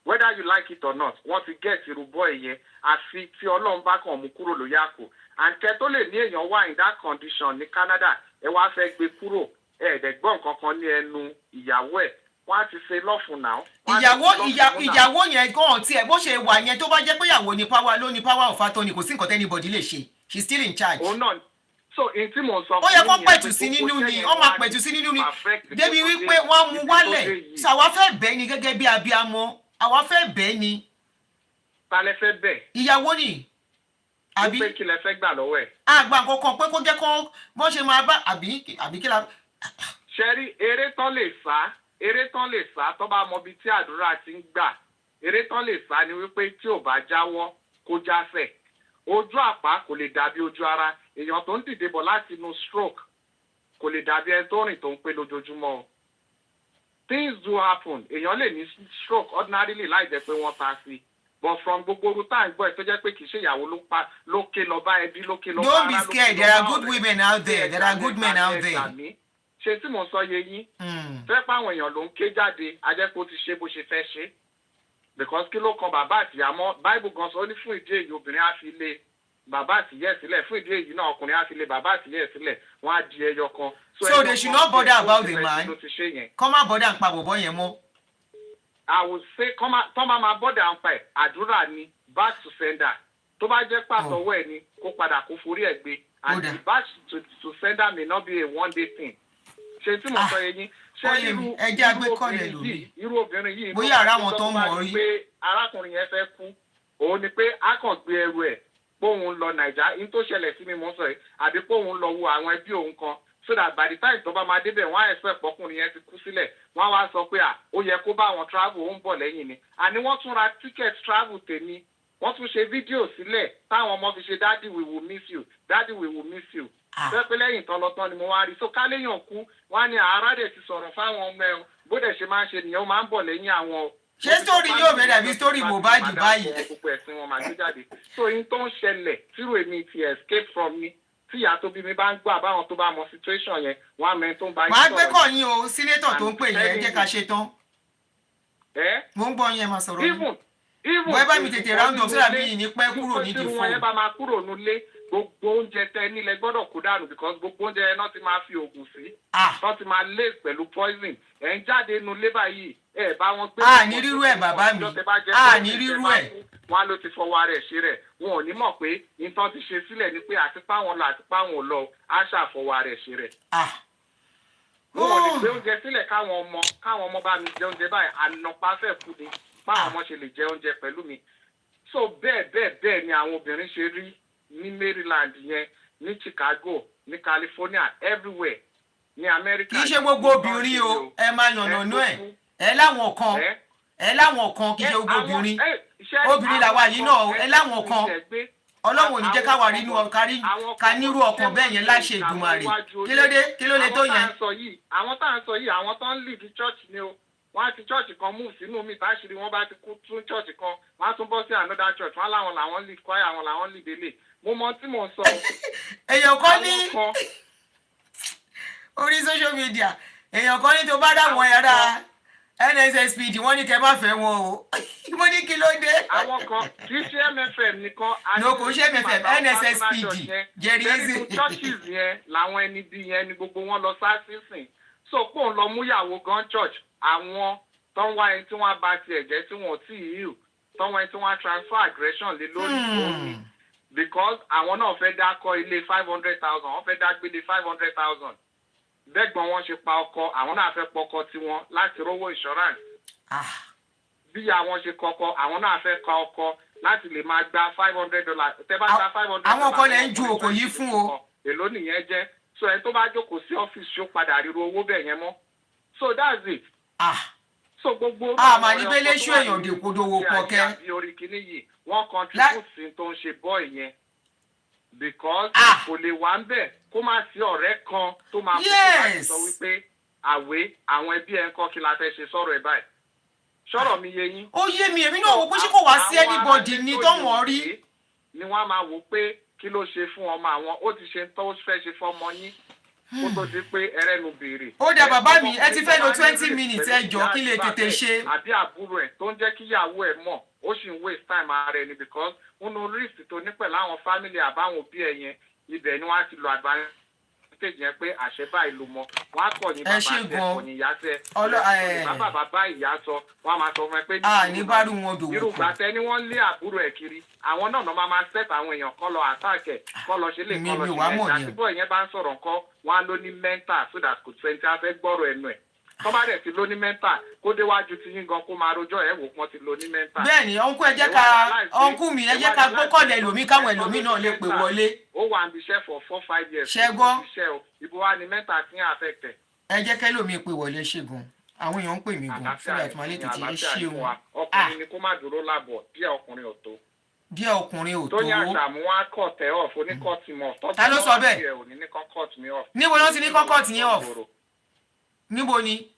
Speaker 6: Whether you like it or not, wọ́n ti get irúbọ ẹ̀yẹ àfi tí Ọlọ́run bá kàn mú kúrò lórí àpò. Àǹtẹ̀ tó lè ní èèyàn wà in that condition ní Canada ẹ wá fẹ́ gbé kúrò ẹ̀ẹ́dẹ̀gbọ́n kankan ní ẹnu ìyàwó ẹ̀ wọ́n á ti ṣe lọ́fun náà.
Speaker 1: ìyàwó yẹn gan tiẹ̀ bó ṣe wà yẹn tó bá jẹ́ pé ìyàwó ní power ló ní power of attorney kò sí nǹkan tẹ́nibọ̀dì lè ṣe she still in charge.
Speaker 6: òun náà so in tí mo sọ
Speaker 1: ó yẹ kó pẹ̀tù sí nínú ni ó máa pẹ̀tù sí nínú ni débi wípé wọ́n mú wálẹ̀ ṣàwa fẹ́ bẹ́ẹ̀ ni gẹ́gẹ́ bí abiyamọ àwa fẹ́ bẹ́ẹ̀ ni.
Speaker 6: ta lẹ fẹ́ bẹ́ẹ̀.
Speaker 1: ìyàwó ni.
Speaker 6: àbí pé kí lẹ fẹ́ gbà lọ́wọ́ ẹ̀.
Speaker 1: àgbà kankan pé kó jẹ́ kó bọ́n ṣe máa bá àbí kí la.
Speaker 6: ṣẹ́rí eré tán lè sá tó bá mọ ibi tí àdúrà ti ń gbà eré tán lè sá ni wípé tí ò bá jáwọ́ kó jásẹ̀ ojú àpá kò lè dàbí ojú ara èèyàn tó ń dìde bọ̀ láti inú stroke kò lè dàbí ẹni tó rìn tó ń pé lójoojúmọ́ o. Things do happen. Èèyàn lè ní stroke ordinarily láì jẹ́ pé wọ́n ta sí. but from gbogbo oru tá à ń gbọ́ ẹ̀ tó jẹ́ pé kì í ṣe ìyàwó ló ké lọ bá ẹbí ló ké lọ bá
Speaker 1: don't be scared, there are good women out there, there are good men out there.
Speaker 6: ṣe tí mo sọ yé yín fẹ́ páwọn èèyàn ló ń ké jáde ajẹ́pọ̀ ti ṣe bó ṣe fẹ́ ṣe because kí ló kan bàbá àtìyá mọ́ Bible gan sọ ó ní fún ìdí èyí obìnrin á fi lé bàbá àtìyẹ́ sílẹ̀ fún ìdí èyí náà ọkùnrin á fi lé bàbá àtìyẹ́ sílẹ̀ wọ́n á di ẹyọ kan.
Speaker 1: So they should not bother about the man. Come on, bother and pa bọ̀bọ̀ yẹn mọ́.
Speaker 6: I would say tọ́ máa bother and pa ẹ̀ àdúrà ni back to sender tó bá jẹ́ pàtọ́wọ́ ẹ̀ ni kó padà kó forí ẹ̀ gbé and the back to sender may not be a one day thing. ṣe tí mo sọ yẹn yín ṣé irú obìnrin yìí
Speaker 1: bóyá ara wọn tó ń mọ̀ rí
Speaker 6: pé arákùnrin yẹn fẹ́ kú òun ni pé a kàn gbé ẹrù ẹ̀ póun lọ Nàìjà in tó ṣẹlẹ̀ sí mi mo sọ yìí àbí póun lọ wo àwọn ẹbí òun kan so that by the time tó bá máa débẹ̀ wọ́n á expect pọ́kùnrin yẹn ti kú sílẹ̀ wọ́n á wá sọ pé ó yẹ kó bá àwọn travel ó ń bọ̀ lẹ́yìn ni àní wọ́n tún ra ticket travel tèmi wọ́n tún ṣe fídíò sílẹ̀ táwọn ọmọ fi ṣe daddy we will miss you daddy we will miss you fẹ́ pé lẹ́yìn tán lọ́tán ni mo wá rí so káléyàn kú wọ́n á ní àárá dẹ̀ ti sọ̀rọ̀ fáwọn ọmọ ẹ̀ bó dẹ̀ ṣe máa ń ṣe nìyẹn ó máa ń bọ̀ lẹ́yìn àwọn.
Speaker 1: ṣé sórí yóò bẹ̀rẹ̀ àbí sórí Mohbad báyìí.
Speaker 6: gbogbo ẹ̀sìn wọn máa gbé jáde so yín tó ń ṣẹlẹ̀ tírò èmi ti escape from me tí ìyá tó bí mi bá ń gbọ́ àbáwọn tó bá mọ situation yẹn wọ́n á mẹ́rin tó ń bá yín
Speaker 1: sọ̀rọ̀. wàá gbé kọ́ yín o sínétọ̀ tó ń pè yẹn jẹ́ ká ṣe tán. mo ń gbọ́ yẹn máa sọ̀rọ̀ yín. wọ́n bá mi tètè round up síra mi ní pẹ́ kúrò nídìí fún.
Speaker 6: wọ́n yẹn bá máa kúrò nulẹ̀ gbogbo oúnjẹ tẹ nílẹ̀ gbọ́dọ̀ kó dànù because gbogbo oúnjẹ yẹn náà ti máa fi oògùn sí náà ti máa lé pẹ̀lú poison ẹ̀ ń jáde nulẹ̀ báyìí ẹ̀ bá wọn gbé.
Speaker 1: ní rírú ẹ̀ bàbá mi ní rírú ẹ̀.
Speaker 6: wọn ló ti fọwọ́ rẹ̀ ṣe rẹ̀ wọn ò ní mọ̀ pé nǹkan ti ṣe sílẹ̀ ni pé àti páwọn lọ àti páwọn lọ á ṣàfọwọ́ rẹ̀ ṣe rẹ̀. wọn ò ní gbé oúnjẹ sílẹ̀ káwọn ọmọ bá mi jẹ oúnjẹ báyìí ànàpá fẹ́ kú ni báwọn ọmọ ṣe lè jẹ oúnjẹ pẹ̀lú mi. so bẹ́ẹ̀ ni àwọn obìnrin ṣe rí ní Maryland yẹn ní Chicago ní California everywhere ní America.
Speaker 1: kì í ṣe gbogbo obìnrin o ẹ máa yànnàná ẹ láwọn kan kì í ṣe gbogbo obìnrin làwa yìí náà ẹ láwọn kan Ọlọ́run ò ní jẹ́ káwa rí inú ọkàrí ká nírú ọkàn bẹ́ẹ̀ yẹn láṣẹ Èdùmàrè kí ló lè tó yẹn.
Speaker 6: àwọn tá à ń sọ yìí àwọn tó ń lead church ni o wọ́n á ti church kan move sínú mi táṣìírí wọ́n bá ti kú tún church kan wọ́n á tún bọ́ sí another church wọ́n láwọn làwọn lead choir àwọn làwọn lead ele mo mọ tí mo sọ.
Speaker 1: èèyàn kan ní orí social media èèyàn kan ní tó bá dáwọn ẹ̀rá NSSPD wọ́n ní kẹ́ má fẹ́ wọn o mo ní kí ló dé.
Speaker 6: àwọn kan kì í ṣe MFM nìkan.
Speaker 1: no kò ṣe MFM NSSPD
Speaker 6: jẹrìí churches yẹn làwọn ẹni bí yẹn ni gbogbo wọn lọ sá sísìn so kó ń lọ múyàwó gan church àwọn tó ń wá ẹni tí wọ́n bá tiẹ̀ jẹ́ tí wọ́n ti heal tó ń wá ẹni tí wọ́n transfer aggression lé lórí òní because àwọn náà fẹ́ dá kọ́ ilé 500,000 wọ́n fẹ́ dá gbélé 500,000 bẹ́gbọ́n wọn ṣe pa ọkọ àwọn náà fẹ́ pọkọ tiwọn láti rówó insurance bí àwọn ṣe kọkọ àwọn náà fẹ́ kọ ọkọ láti lè máa gba $500 tẹ́ bá gba $500
Speaker 1: àwọn ọkọ lẹ ń ju òkò yìí fún o
Speaker 6: èló nìyẹn jẹ́ so ẹni tó bá jókòó sí ọ́fíìsì ó padà ríro owó bẹ́ẹ̀ yẹn mọ́ so that's it. so gbogbo
Speaker 1: àmà níbẹ̀ léṣu èèyàn dèkòdòwò pọ̀ kẹ́.
Speaker 6: bí orí kìíní yìí wọ́n contribute sí tó ń ṣe bọ́ ìyẹn because kò lè wá ń bẹ̀ kó má sí ọ̀rẹ́ kan tó máa kó láti sọ wípé àwọn ẹbí ẹ̀ ń kọ́ kí la fẹ́ ṣe sọ̀rọ̀ ẹ̀ báyìí sọ̀rọ̀ mi yé yín.
Speaker 1: ó yé mi èmi náà wò pé ṣé kò wá sí anybody ní tó mọ̀ rí.
Speaker 6: ni wọ́n á máa wò pé kí ló ṣe fún ọmọ àwọn ó ti ṣe tó fẹ́ ṣe fọ́mọ yín kó tó di pé ẹrẹ́nu béèrè.
Speaker 1: ó dà bàbá mi ẹ ti fẹ́ lo 20 minutes ẹ jọ kí lè tètè ṣe.
Speaker 6: àbí àbúrò ẹ̀ tó ń jẹ́ kíyàwó ẹ̀ mọ̀ ó sì ń waste time ara ẹni because nínú risk tó ní pẹ̀lú àwọn family àbáwọn òbí ẹ̀ yẹn ibẹ̀ ni wọ́n á ti lo advantage yẹn pé àṣẹ báyìí ló mọ wọ́n á kọ̀ ní bàbá tẹ kọ̀ ní ìyá tẹ bàbá ìyá sọ wọ́n á máa sọ fún ẹ pé
Speaker 1: ní bárù wọn dòwò
Speaker 6: irú gbàtẹ ni wọ́n lé àbúrò ẹ̀ kiri àwọn náà máa set àwọn èèyàn kọ́ lọ attack ẹ̀ kọ́ lọ ṣe lè kọ́ lọ ṣe ẹ̀ àtibọ̀ ìyẹn bá ń sọ̀rọ̀ nǹkan wọ́n á ló ní mental so that kò tẹ́ntì afẹ́ gbọ́rọ̀ ẹnu ẹ̀ tó bá dẹ̀ ti lóní mẹ́ńtà kó déwájú ti yín gan kó máa rojọ́ ẹ̀ wò pọ́n ti lóní mẹ́ńtà.
Speaker 1: bẹ́ẹ̀ni ọ̀nkú ẹ jẹ́ ká ọ̀nkú mi ẹ jẹ́ ká gbọ́kànlẹ̀ ẹlòmíì káwọn ẹlòmíì náà lè pè wọlé.
Speaker 6: ó wà níbi iṣẹ́ for 4-5 years.
Speaker 1: ṣẹ́gbọ́
Speaker 6: ibo wa ni mẹ́ńtà ti ń affected.
Speaker 1: ẹ jẹ́ kẹ́lòmíì pè wọlé ṣègùn àwọn èèyàn ń pè mí gan fúnra ẹ̀ fún alẹ́ tètè ẹ ṣeun.
Speaker 6: ọkùnrin ni kó má dúró láàbọ̀ díẹ̀ ọkùnrin ò tó.
Speaker 1: díẹ̀ ọkùnrin ò tó.
Speaker 6: tó ní àṣàmú wá kọ̀ tẹ́ off oníkọ̀tì mọ̀.
Speaker 1: ta ló sọ bẹ́ẹ̀ níbo ló ti ní kọ́kọ́tì yẹn off níbo ni.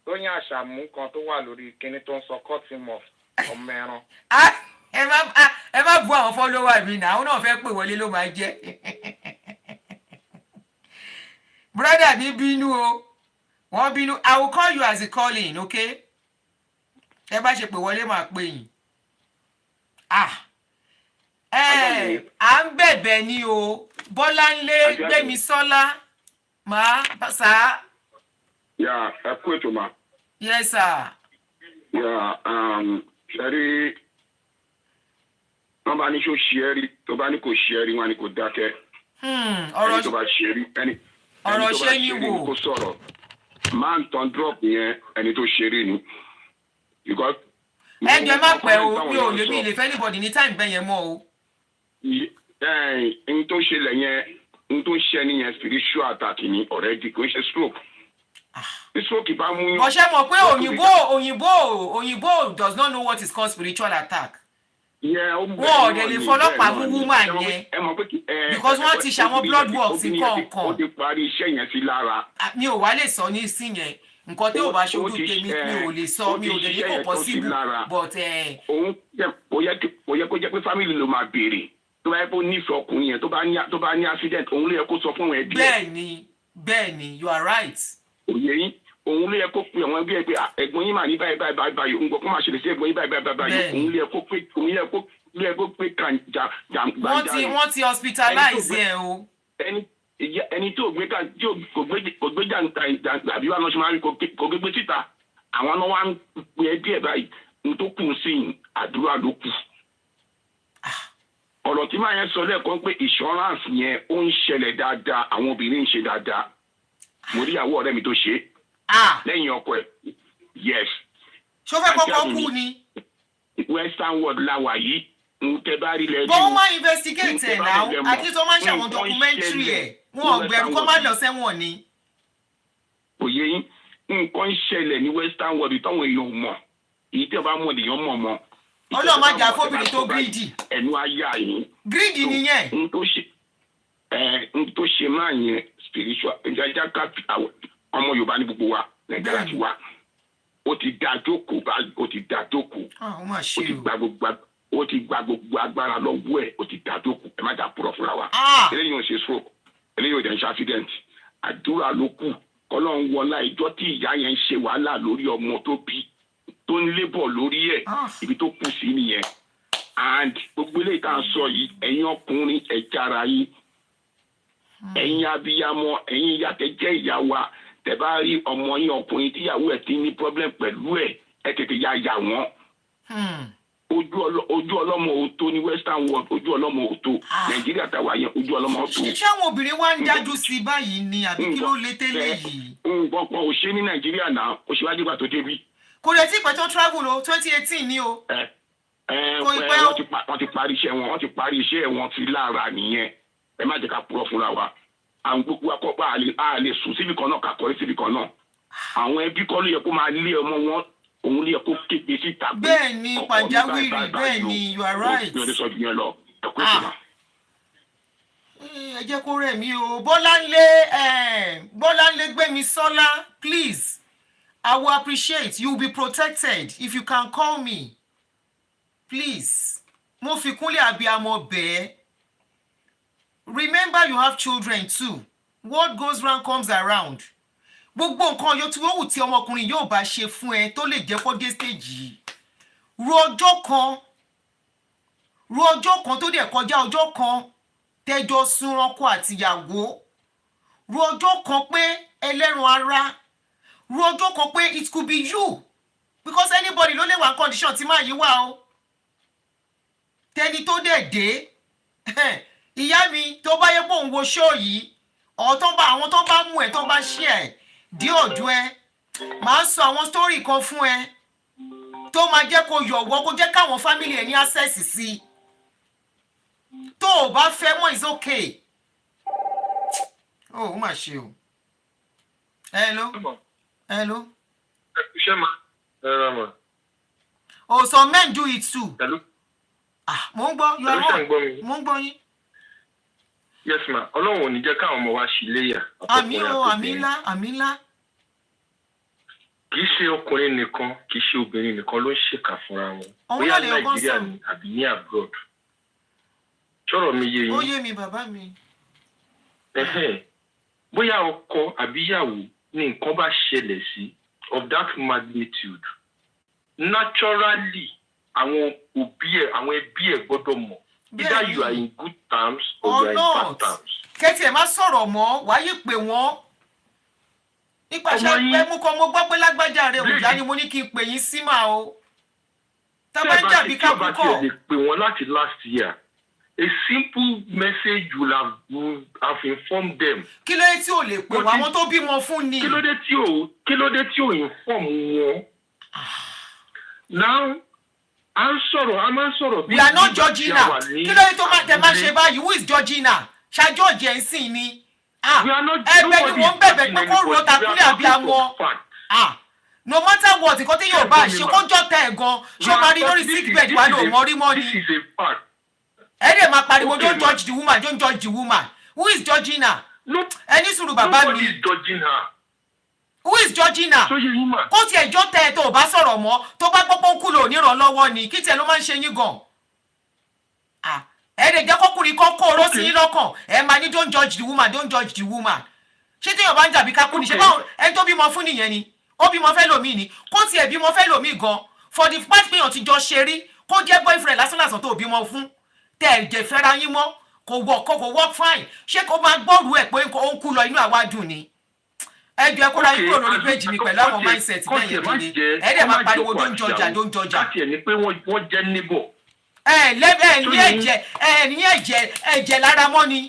Speaker 6: tó ní àṣàmú kan tó wà lórí kinní tó ń sọ cutting off ọmọ ẹran.
Speaker 1: ẹ má bu àwọn follower mi náà àwọn náà fẹ́ pè wọlé ló máa jẹ́ brother mi bínú o wọ́n bínú I will call you as a calling okay ẹ bá ṣe pè wọlé máa pè yín à ń bẹ̀bẹ̀ ni o Bọ́láńlé Gbémisọ́lá máa sá.
Speaker 3: yà ẹ kú ètò ma.
Speaker 1: yes sir.
Speaker 3: yà ṣẹ́rí wọ́n bá ní ṣó ṣe é rí tó bá ní kò ṣe é rí wọn ni kò dákẹ́. ẹni tó bá ṣe é rí ẹni
Speaker 1: ọ̀rọ̀ ṣe ni wò.
Speaker 3: kó sọ̀rọ̀ máa ń tan drop yẹn ẹni tó ṣe é rí ni.
Speaker 1: ẹ jẹ́ má pẹ́ o mi ò lè mi lè fẹ́ anybody ní time bẹ́ẹ̀ yẹn mọ́ o.
Speaker 3: n tó ṣẹlẹ̀ yẹn n tó ń ṣe ẹni yẹn spiritual attack ni already kò ń ṣe stroke. stroke bá mú yín.
Speaker 1: bọ̀ṣẹ́ mọ̀ pé òyìnbó does not know what is called spiritual attack. wọ́n ò dẹ̀ lè fọlọ́pàá mú woman yẹn because wọ́n ti ṣàwọn blood works kọ̀ọ̀kan.
Speaker 3: ó ti parí iṣẹ́ yẹn sí lára.
Speaker 1: mi ò wá lè sọ ní sí yẹn nǹkan tí ò bá ṣojú tèmi mi ò lè sọ mi ò dẹ̀ ní kò possible but.
Speaker 3: òun kò yẹ kó jẹ́ pé family ló máa béèrè tó bá yẹ kó nífẹ̀ẹ́ ọkùnrin yẹn tó bá ní accident òun ló yẹ kó sọ fún wọn ẹbí ẹ.
Speaker 1: bẹ́ẹ̀ni you are right.
Speaker 3: òye yín òun ló yẹ kó pe àwọn ẹbí ẹ pé ẹ̀gbọ́n yín mà ní báyìí báyìí òun gbọ́ kó máa ṣẹlẹ̀ sí ẹ̀gbọ́n yín báyìí òun ló yẹ kó pé kàn jàǹgbàjà.
Speaker 1: wọ́n ti hospitalize ẹ o.
Speaker 3: ẹni tó gbé jàǹgbà àbí wà lọ́sọ̀ máa ń kó gbégbé síta àwọn náà wá ń pe ẹbí ẹ báyìí n tó kù sí àdúrà ló kù. ọ̀rọ̀ tí màá yẹn sọ lẹ́ẹ̀kan pé insurance yẹn ó ń ṣẹlẹ̀ dáadáa àwọn obìnrin ń ṣe dáadáa mo rí ìyàwó ọ̀rẹ́ mi tó ṣe lẹ́yìn ọkọ ẹ̀ yes.
Speaker 1: ṣó fẹ́ kọ́kọ́ kú ni.
Speaker 3: western world láwà yìí ń tẹ́ bá rí lẹ́yìn.
Speaker 1: bó wọ́n máa investigate ẹ̀ náà at least wọ́n máa ń ṣàwọn documentary ẹ̀ wọn ò gbẹ̀rù kó má lọ sẹ́wọ̀n ni.
Speaker 3: òye yín nǹkan ń ṣẹlẹ̀ ní western world táwọn èèyàn mọ̀ èyí tí wọ́n bá mọ̀ lèèyàn mọ̀ mọ́.
Speaker 1: ọlọ́run má jà fóbìnrin tó greedy.
Speaker 3: ẹnu ayé àyìn.
Speaker 1: greedy nìyẹn.
Speaker 3: n tó ṣe máa yẹn spiritual ìjájá ká ọmọ yorùbá ní gbogbo wa nàìjíríà ti wá ó ti dá jókòó báyìí ó ti dá jókòó ó ti gba gbogbo agbára lọ́wọ́ ẹ̀ ó ti dá jókòó ẹ má dà púrọ̀ fúnra wa eléyìí ò ṣe stroke eléyìí ò dẹ̀ ń ṣe accident àdúrà ló kù kọ́lọ́n wọlá ìjọ tí ìyá yẹn ń ṣe wàhálà lórí ọmọ tó bí tó ń lébọ̀ lórí ẹ̀ ibi tó kù sí nìyẹn and gbogbo eléyìí tá à ń sọ yìí ẹ̀yin ọkùnrin ẹ̀ jára yìí ẹ̀yin abiyamọ ẹ̀yin ìyá tẹ́ jẹ́ ìyá wa tẹ́ bá rí ọmọ yín ọkùnrin tíyàwó ẹ̀ ti ní problem pẹ̀lú ẹ̀ tètè ya wọ́n. ojú ọlọ́mọ òótọ́ ní western world ojú ọlọ́mọ òótọ́ nàìjíríà tàwa yẹn ojú ọlọ́mọ òótọ́.
Speaker 1: ṣé àwọn obìnrin wa ń dájú sí báyìí ni àbí kí ló lé tẹ́lẹ̀ yìí.
Speaker 3: nǹkan kan ò ṣe ní nàìjíríà náà ó ṣe wájú ìgbà tó débi.
Speaker 1: kò lè tí ìpẹ́ tó travel o 2018 ni o.
Speaker 3: wọ́n ti parí iṣẹ́ wọn ti lára nìyẹn ẹ má jẹ́ ká purọ́ fúnra wa àwọn gbogbo akọ́pá a lè sùn síbi kan náà ká kọrí síbi kan náà àwọn ẹbí kọ́ ló yẹ kó máa lé ọmọ wọn òun ló yẹ kó kéde síta.
Speaker 1: bẹ́ẹ̀ ni pàjáwìrì bẹ́ẹ̀ ni you are right.
Speaker 3: mi ò lè sọ ju yẹn lọ ẹ kó ètò náà.
Speaker 1: ẹ jẹ́ kó rẹ̀ mí o Bọ́láńlé Gbémisọ́lá please I will appreciate you will be protected if you can call me please mo fi kúnlẹ̀ abiyamọ bẹ́ẹ̀. Remember you have children too. What goes round comes around. Gbogbo nǹkan yóò tí wọ́n wù tí ọmọkùnrin yóò bá ṣe fún ẹ tó lè jẹ́ kó dé stage yìí. Ro ọjọ́ kan tó dẹ̀ kọjá ọjọ́ kan tẹ́jọ́ súnrọ́kọ àtìyàwó. Ro ọjọ́ kan pé ẹlẹ́ran ara. Ro ọjọ́ kan pé it could be you because anybody ló lè wà condition tí máa yí wá o. Tẹni tó dẹ̀ dé. Ìyá mi tó bá yẹ pé òun wo ṣó yìí àwọn tó bá mú ẹ tó bá ṣí ẹ dí ọ̀dọ̀ ẹ máa ń sọ àwọn sítórì kan fún ẹ tó máa jẹ́ kó yọ̀wọ́ kó jẹ́ káwọn fámìlì ẹ ní access sí tó o bá fẹ́ mọ́ is okay. ó mà ṣe o. hello.
Speaker 6: ṣé ma ẹ rà mà.
Speaker 1: oh some men do it too.
Speaker 6: hello.
Speaker 1: mo ń gbọ́ you are on mo ń gbọ́ yín.
Speaker 6: yes ma ọlọ́run ò ní jẹ́ káwọn ọmọ wa ṣì léyà.
Speaker 1: àmì ńlá.
Speaker 7: kì í ṣe ọkùnrin nìkan kì í ṣe obìnrin nìkan ló ń ṣèkà fúnra wọn
Speaker 1: bóyá
Speaker 7: Nàìjíríà ni àbí ní abroad sọ̀rọ̀ mi yé yín.
Speaker 1: ó yé mi bàbá mi.
Speaker 7: bóyá ọkọ àbíyàwó ní nǹkan bá ṣẹlẹ̀ sí of that magnitude naturally àwọn òbí ẹ̀ àwọn ẹbí ẹ̀ gbọ́dọ̀ mọ̀ either you are in good terms or you are in bad terms.
Speaker 1: kẹ́tì ẹ̀ má sọ̀rọ̀ mọ́ wáyé pé wọ́n nípasẹ̀ pé mú kọ́ mo gbọ́ pé lágbájá rẹ̀ òjá ni mo ní kí n pè yín sí mà o. tábà ń jàbí ká púpọ̀.
Speaker 7: tí ẹ bá ti lè pè wọ́n láti last year a simple message will have informed them.
Speaker 1: kí ló dé tí ò lè pè wọ́n àwọn tó bímọ fún ni.
Speaker 7: kí ló dé tí ò inform wọn. now a máa ń sọ̀rọ̀ bí.
Speaker 1: we are not Georgina kí ló dé tó tẹ máa ṣe báyìí who is Georgina ṣáájú ọ̀jẹ̀ ń sìn ni. ẹgbẹ́ ni wọ́n bẹ̀bẹ̀ pé kó ro takulẹ̀ àbí amọ̀. no matter what nǹkan tí yóò bá ṣe kó jọ tẹ ẹ̀ gan ṣé o máa rí lórí sick bed wa ló mọ rí mọ́ ni. ẹ dẹ̀ máa pariwo don't judge the woman don't judge the woman who is Georgina. ẹni sùúrù bàbá mi. who is Georgina. kó tiẹ̀ jọ tẹ ẹ tó o bá sọ̀rọ̀ mọ́ tó bá gbọ́ pọ́nkú lò nírànlọ́wọ́ ni kí tiẹ̀ ló máa ń ṣe yín gan. ẹ lè jẹ́ kọ́kùnrin kan kó oró sí yín lọ́kàn ẹ máa ní don't judge the woman don't judge the woman. ṣé téèyàn bá ń jàbí ká kú ni ṣé báwọn ẹni tó bímọ fún nìyẹn ni ó bímọ fẹ́ lòmíì ni kó tiẹ̀ bímọ fẹ́ lòmíì gan for the fact pé èèyàn ti jọ ṣe rí kó jẹ́ boyfriend lásán tó bímọ fún tẹ ẹ̀jẹ̀ fẹ́ra yín mọ́ kò work fine ṣé kó máa gbọ́rù ẹ̀ pé ó ń kú lọ inú àwa dùn ni. ẹ jọ ẹ kóra yín kúrò lórí péjì mi pẹ̀lú àwọn mindset bẹ́ẹ̀ yẹn kéde ẹ dẹ̀ máa pariwo don't judge.
Speaker 7: káàtì ẹ̀ ni pé wọ́n jẹ́ níbọ̀.
Speaker 1: ní ẹ̀jẹ̀ lára mọ́ ni.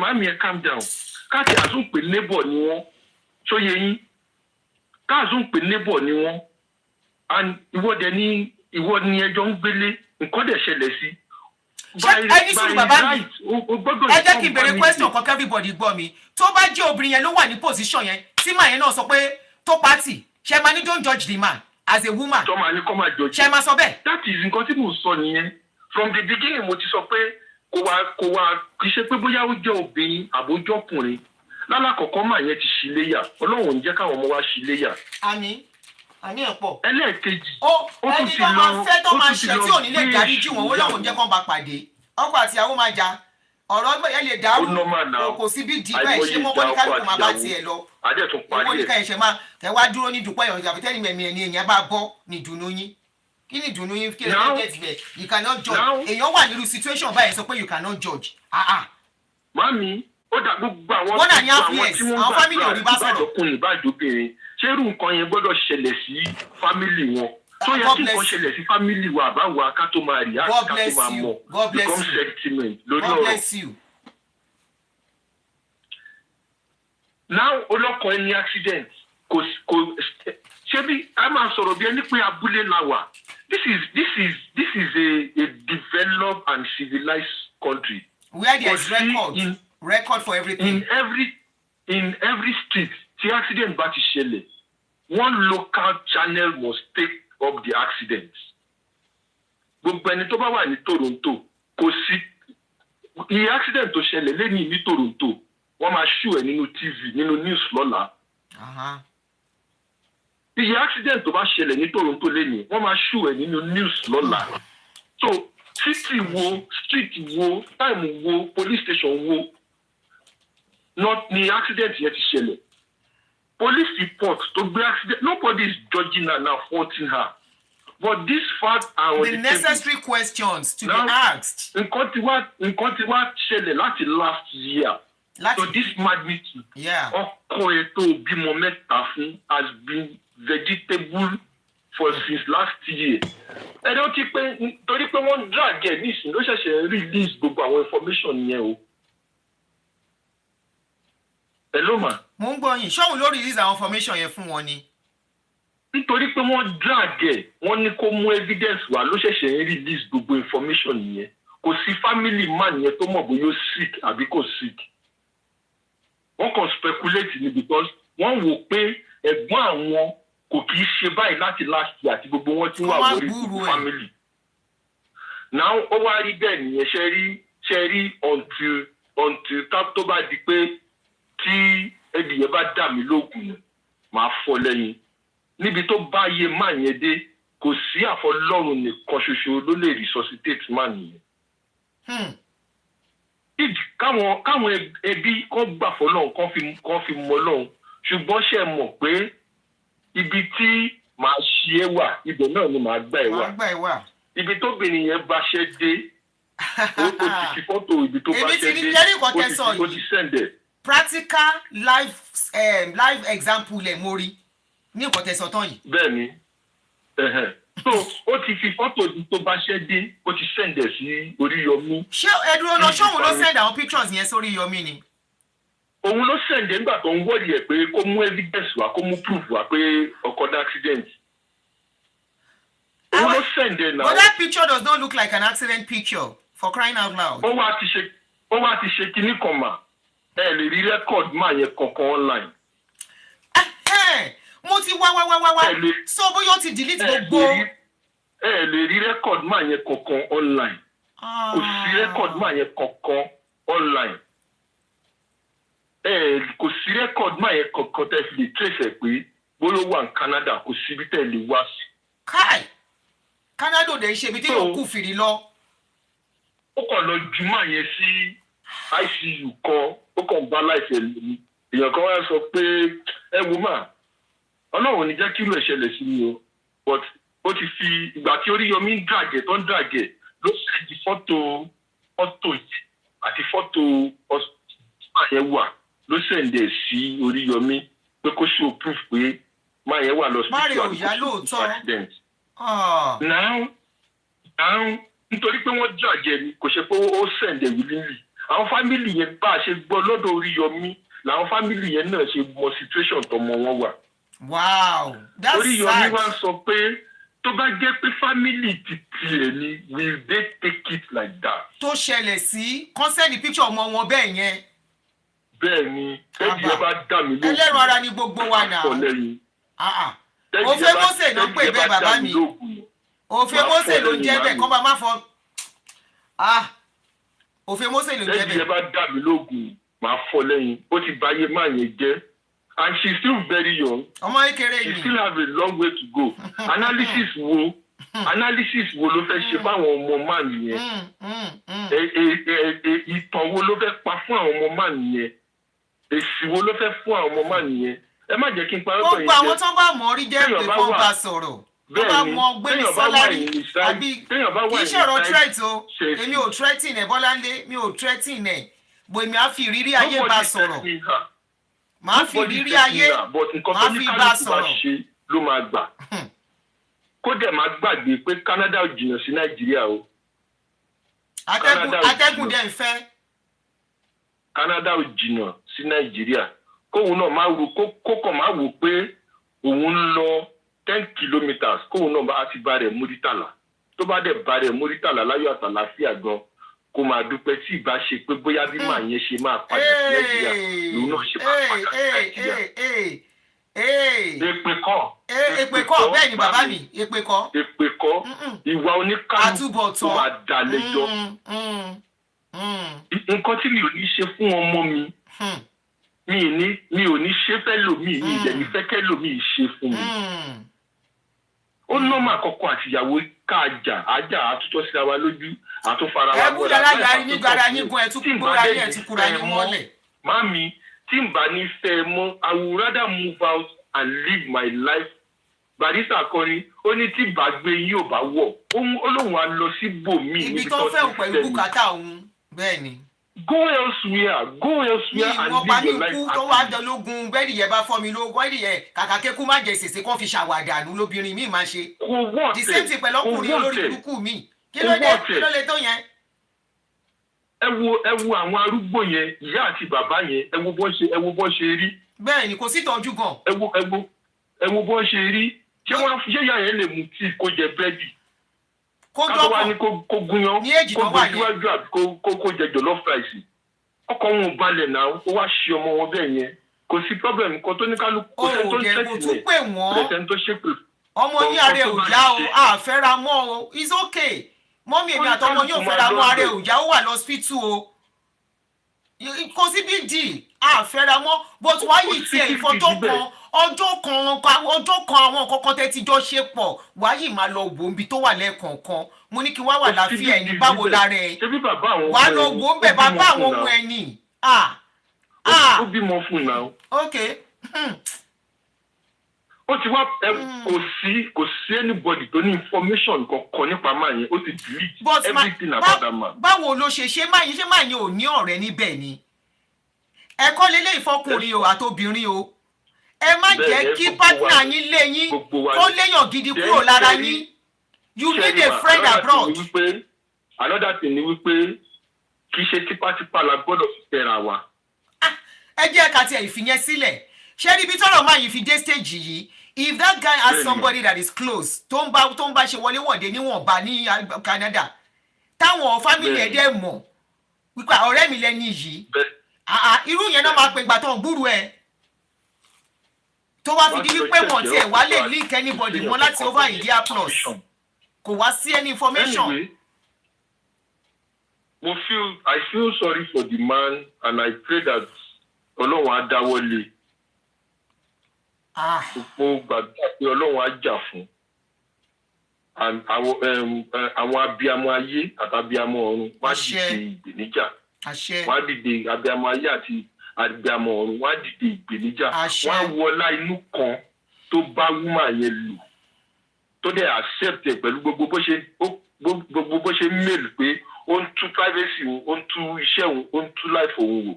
Speaker 7: màmí ẹ calm down káàtì àtún pè níbọ̀ ni wọ́n sóye yín káàtún pè níbọ̀ ni wọ́n and ìwọ ni ẹjọ́ ń gbélé nǹkan dẹ̀ ṣẹlẹ̀ sí.
Speaker 1: ẹni sùúrù bàbá mi ẹ jẹ́ kí n bèrè question kan everybody gbọ́ mi tó bá jẹ́ obìnrin yẹn ló wà ní position yẹn tí màá yẹn náà sọ pé tó pàtì ṣe máa ní don't judge the man as a woman
Speaker 7: tọ́mà ní kọ́ máa judge
Speaker 1: ṣe máa sọ bẹ́ẹ̀.
Speaker 7: that is nǹkan tí mo sọ nìyẹn from the beginning mo ti sọ pé kò wá kì í ṣe pé bóyá ó jẹ́ obìnrin àbójọ́ ọkùnrin lálàkọ̀kọ́ máa yẹn ti ṣíléyà Ọlọ́run ò ní jẹ́ káwọn ọmọ wa ṣíléyà.
Speaker 1: àmì ẹ̀ pọ̀.
Speaker 7: ẹlẹ́ẹ̀kejì
Speaker 1: ẹni tó máa fẹ́ tó máa ṣe tí ò ní lè darí jù wọ́n Ọlọ́run jẹ́ kán bá pàdé ọkọ àti ìyàwó máa jà ọ̀rọ̀ ẹ lè dàrú kò sí bí dìpẹ́ ẹ̀ ṣé mọ́kọ́ ní kálukú máa bá tiẹ̀ lọ owó ní káyọ̀ ṣe máa tẹ̀ wá dúró ní dùpẹ́ ìyàwó àbí tẹ́lẹ̀ mẹ̀mí ẹni èèyàn bá bọ́ ní ìdùnnú yín kí ni ìdùnnú yín kí lè fẹ́ get there you cannot judge èèyàn wà nírú situation báyìí sọ pé you cannot judge.
Speaker 7: mami ó dà gbogbo àwọn
Speaker 1: wọ́n náà ní affluence àwọn family ò rí bá sọ̀rọ̀.
Speaker 7: ìbájọkùnrin ìbájọbìnrin ṣé irú nǹkan yẹn gbọ́dọ̀ ṣẹlẹ̀ sí family wọn tó yẹ kí nǹkan ṣẹlẹ̀ sí family wa àbáwọ̀ ká tó máa rí ká tó máa mọ̀ become sentiment lórí ọ̀rọ̀. now olóko ẹni accident kò ṣé bí a máa sọ̀rọ̀ bí ẹni pé abúlé la wà this is a developed and civilized country.
Speaker 1: where there is record for everything.
Speaker 7: in every street tí accident bá ti ṣẹlẹ̀ one local channel must take up the accident. gbogbo ẹni tó bá wà ní Toronto kò sí iye accident tó ṣẹlẹ̀ lẹ́yìn ní Toronto wọ́n máa ṣú ẹ̀ nínú TV nínú news lọ́la. iye accident tó bá ṣẹlẹ̀ ní Toronto lẹ́yìn wọ́n máa ṣú ẹ̀ nínú news lọ́la. so city wo street wo time wo police station wo not ni accident yẹn ti ṣẹlẹ̀. Police report to be accident. Nobody is judging her now, faulting her. But this fact are
Speaker 1: the necessary questions to now, be asked.
Speaker 7: Nǹkan tí wá ṣẹlẹ̀ láti last year. So this magnitude. Ọkọ ètò bímọ mẹ́ta fún has been vegetable for since last year. Ẹ dẹ́ ti pé torí pé wọ́n drag ẹ̀ nísìnyí ló ṣẹ̀ṣẹ̀ release gbogbo àwọn information yẹn o. Hello ma.
Speaker 1: mo ń gbọ́ yín ṣọ́hun ló release àwọn information yẹn fún wọn ni.
Speaker 7: nítorí pé wọ́n drag ẹ̀ wọ́n ní kó mú evidence wá ló ṣẹ̀ṣẹ̀ ń release gbogbo information yẹn kò sí family man yẹn tó mọ̀ bóyá ó sick àbí kò sick. wọ́n kàn speculate ni because wọ́n wò pé ẹ̀gbọ́n àwọn kò kì í ṣe báyìí láti last year àti gbogbo wọn tí wọ́n wà lórí gbogbo family. now ó wá rí bẹ́ẹ̀ nìyẹn ṣe rí until tó bá di pé tí ẹdìyẹ bá dà mí lóògùn màá fọ́ lẹ́yìn níbi tó bá yé máa yẹn dé kò sí àfọlọ́run nìkan ṣoṣo ló lè resuscitate máa nìyẹn. káwọn ẹbí kan gbà fọlọ́run kan fi mọ lọ́run ṣùgbọ́n ṣe mọ̀ pé ibi tí màá ṣe é wà ibẹ̀ náà ni màá gbà ẹ wà ibi tóbìnrin yẹn bá ṣe dé ó ti fi fọ́tò ibi tó bá ṣe dé ó ti sẹ́ndẹ̀.
Speaker 1: practical live example lẹ̀ mo rí ní nǹkan tẹ̀sán tán yìí.
Speaker 7: bẹ́ẹ̀ni so ó ti fi fọ́tò ibi tó bá ṣe dé ó ti sẹ́ndẹ̀ sí Oríyọmí. ṣé
Speaker 1: ẹdúró lọ ṣóhun ló send àwọn pictures yẹn sórí Yọmí ni.
Speaker 7: òun ló sẹ̀ǹdẹ̀ nígbà tó ń wọ́ọ̀dì ẹ̀ pé kó mú evidence wá kó mú proof wá pé ọkọ̀ dá accident. òun ló sẹ̀ǹdẹ̀ náà.
Speaker 1: But that picture does not look like an accident picture for crying out loud.
Speaker 7: ó wá ti ṣe kinní kan mà ẹ lè rí record máa yẹn kankan online.
Speaker 1: mo ti wá so bóyá ó ti delete gbogbo.
Speaker 7: ẹ lè rí record máa yẹn kankan online. kò sí record máa yẹn kankan online. Kò sí record máa yẹn kankan tẹ́ fi lè trace ẹ̀ pé bóyá ó wà ní Canada kò síbi tẹ́ lè wá sí.
Speaker 1: Kai Canada ò dé ṣe ibi tí yóò kú fìrí lọ.
Speaker 7: ó kàn lọ ju máa yẹn sí ICU kan ó kàn bá láìsẹ̀ lómi èèyàn kan wá sọ pé ẹ wo mà Ọlọ́run ò ní jẹ́ kí irú ẹ̀ ṣẹlẹ̀ sí mi o but ó ti fi ìgbà tí Oríyọmí ń dàgẹ̀ tó ń dàgẹ̀ ló ṣèjì fọ́tò yìí àti fọ́tò ọ̀sán yẹn wà ló sẹ̀ǹdẹ̀ sí Oríyọmí pé kó show proof pé máa yẹn wà lọ́sibítù àti kó show accident. now nítorí pé wọ́n jàjẹ́ ni kò ṣe pé ó sẹ̀ǹdẹ̀ willingly àwọn fámìlì yẹn bá a ṣe gbọ́ lọ́dọ̀ Oríyọmí làwọn fámìlì yẹn náà ṣe mọ situation tọmọ wọn wà.
Speaker 1: Wow, that's sad.
Speaker 7: Oríyọmí wá sọ pé tó bá jẹ́ pé fámìlì ti tiẹ̀ ni will they take it like that.
Speaker 1: tó ṣẹlẹ̀ sí kọ́nsẹ́ẹ̀nì picture ọmọ wọn bẹ́ẹ̀ yẹn.
Speaker 7: bẹ́ẹ̀ ni ẹ̀dì ẹ bá dà mí lóògùn.
Speaker 1: ẹlẹ́rù ara ni gbogbo wa náà. òfé Mósè ló pè bẹ́ẹ̀ bàbá mi òfé Mósè ló jẹ́ bẹ́ẹ̀ kọ́ bá má fọ. òfé Mósè ló jẹ́ bẹ́ẹ̀.
Speaker 7: ẹ̀dì ẹ bá dà mí lóògùn màá fọ́ lẹ́yìn ó ti báyé máa yẹn jẹ́ and she is still very young.
Speaker 1: ọmọ kékeré yìí.
Speaker 7: she still have a long way to go. analysis wo ló fẹ́ ṣe fáwọn ọmọ máa nìyẹn. ìtàn wo ló fẹ́ pa fún àwọn ọmọ máa nìyẹn. èsì wo ló fẹ́ fún àwọn ọmọ máa nìyẹn. ẹ má jẹ́ kí n parọ́ pẹ̀lú
Speaker 1: gbogbo àwọn tó bá mọ̀ rí jẹ́ pé kó bá sọ̀rọ̀ tó bá mọ gbéni sálárì àbí kì í ṣọ̀rọ̀ threat o èmi ò threatin ẹ̀ Bọ́láńlé mi ò threatin ẹ̀ bò èmi á fi ìrírí ayé bá sọ̀rọ̀ máa fi ìrírí ayé máa fi bá sọ̀rọ̀
Speaker 7: ló máa gbà kó dẹ̀ máa gbàgbé pé Canada ò jìnnà sí Nàìjíríà o.
Speaker 1: atẹ́gùn dẹ̀ ń fẹ́.
Speaker 7: Canada ò jìnnà sí Nàìjíríà kóun náà máa wò kókò máa wò pé òun ń lọ 10 kilometres kóun náà bá ti bá rẹ̀ Múrítàlà tó bá dẹ̀ bá rẹ̀ Múrítàlà láyọ̀ àtàlàáfíà gan kó máa dúpẹ́ tí ìbá ṣe pé bóyá bí màá yẹn ṣe máa padà sí Nàìjíríà lòun náà ṣe máa padà sí Nàìjíríà. èpè kọ́
Speaker 1: bẹ́ẹ̀ ni bàbá mi èpè kọ́.
Speaker 7: ìwà oníkálukú tó máa dá lẹ́jọ́. nǹkan tí mi ò ní ṣe fún ọmọ mi ò ní ṣe fẹ́ lòmíì mi ìdẹ̀ ní fẹ́ kẹ́ lòmíì ṣe fún mi. ó nọ́ọ̀mà kọ́kọ́ àtìyàwó káàjà ajá àtúntò síra wa lójú àtúnfara wa
Speaker 1: mọ́ra. ẹ̀bùn yàrá yàrá yín gara yín gun ẹ̀tún kúra yín ẹ̀tún kúra yín mọ́lẹ̀.
Speaker 7: Mami, tí n bá ní fẹ́ mọ́, I would rather move out and live my life. Barista kọrin, ó ní tí bàgbé yín ò bá wọ̀, ó lóun á lọ sí bòmí.
Speaker 1: Ibi tó fẹ́ pẹ̀lú bùkátà òun bẹ́ẹ̀ ni.
Speaker 7: Go elsewhere and live your life.
Speaker 1: Ní ìwọ̀n tó wá dọ́lógún bẹ́ẹ̀ni yẹn bá fọ́ mi lógún bẹ́ẹ̀ni yẹn kàkà kékú má jẹ ìsèsè kan fi ṣàwàdànù lóbìnrin mi máa ṣe. The same thing pẹ̀lú ọkùnrin olórí burúkú mi. Kí ló lè tó yẹn?
Speaker 7: Ẹ wo àwọn arúgbó yẹn, ìyá àti bàbá yẹn, ẹ wo bọ́n ṣe rí.
Speaker 1: Bẹ́ẹ̀ni kò sí ìtọ́jú gan.
Speaker 7: Ẹ wo bọ́n ṣe rí. Ṣé ìyá yẹn lè mu tíì kó jẹ búrẹ́dì?
Speaker 1: Kó
Speaker 7: wá ní kó gúnyán kó gbé síwájú àbí kó jẹ jollof rice ọkọ wọn ò balẹ̀ náà ó wá ṣe ọmọ wọn bẹ́ẹ̀ yẹn kò sí problem kan tó ní kálukú kò sẹ́ni tó ṣẹ́tì rẹ̀ kò sẹ́ni tó ṣépè.
Speaker 1: ọmọ yín ààrẹ òjá o àfẹ́ra mọ́ o it's okay mọ́mí èmi àtọmọ yín ò fẹ́ra mọ́ ààrẹ òjá ó wà lọ́sípítù o kò sí big deal àfẹ́ra mọ́ but wáyé tiẹ̀ ìfọjọ́ kan ọjọ́ kan àwọn kankan tẹ́ ti jọ ṣe pọ̀ wáyé máa lọ wò níbi tó wà lẹ́ẹ̀kọ̀ọ̀kan mo ní kí wá wà láfíà ẹni báwo lára ẹ wà á lọ wò ń bẹ̀ bàbá àwọn ọmọ ẹni.
Speaker 7: ó bímọ fún náà.
Speaker 1: ok.
Speaker 7: ó ti wá kò sí anybody tó ní information kankan nípa máa yẹn ó ti delete everything about that man.
Speaker 1: báwo ló ṣe máa yẹn ò ní ọ̀rẹ́ níbẹ̀ ni ẹ̀kọ́ lélẹ̀ ìfọkùnrin o àtobìnrin o ẹ má jẹ́ kí partner yín lé yín kó léyàn gidi kúrò lára yín you need a friend abroad.
Speaker 7: another thing ni wípé kì í ṣe tipátipá la gbọ́dọ̀ fi tẹ̀ra wa.
Speaker 1: ẹ jẹ́ ká tiẹ̀ ìfìyẹn sílẹ̀ ṣé ibi tọ́rọ̀ máa yìí fi dé stage yìí if that guy has somebody that is close tó ń bá ṣe wọléwọ̀de níwọ̀nba ní Canada táwọn family ẹ̀ dẹ̀ mọ̀ wípé ọ̀rẹ́ mi lẹ́ni yìí irú yẹn náà máa pè gbà tó ń gbúrú ẹ tó wá fi di wípé wọn tiẹ̀ wá lè link anybody mọ́ láti over Idea Plus kò wá sí any information.
Speaker 7: Anyway, I feel sorry for the man and I pray that Ọlọ́run á dáwọ́ lé. Mo gbàdúrà pé Ọlọ́run á jà fún àwọn abiyamọ ayé àti abiyamọ ọ̀run wá dìde ìgbèníjà. Wọ́n á dìde abiyamọ ayé àti abiyamọ ọ̀run wọ́n á dìde ìgbèníjà. Wọ́n á wọlá inú kan tó bá wúmà yẹn lò tó dẹ̀ accept ẹ̀ pẹ̀lú gbogbo bó ṣe mail pé ó ń tú privacy òun ó ń tú iṣẹ́ òun ó ń tú life òun wò.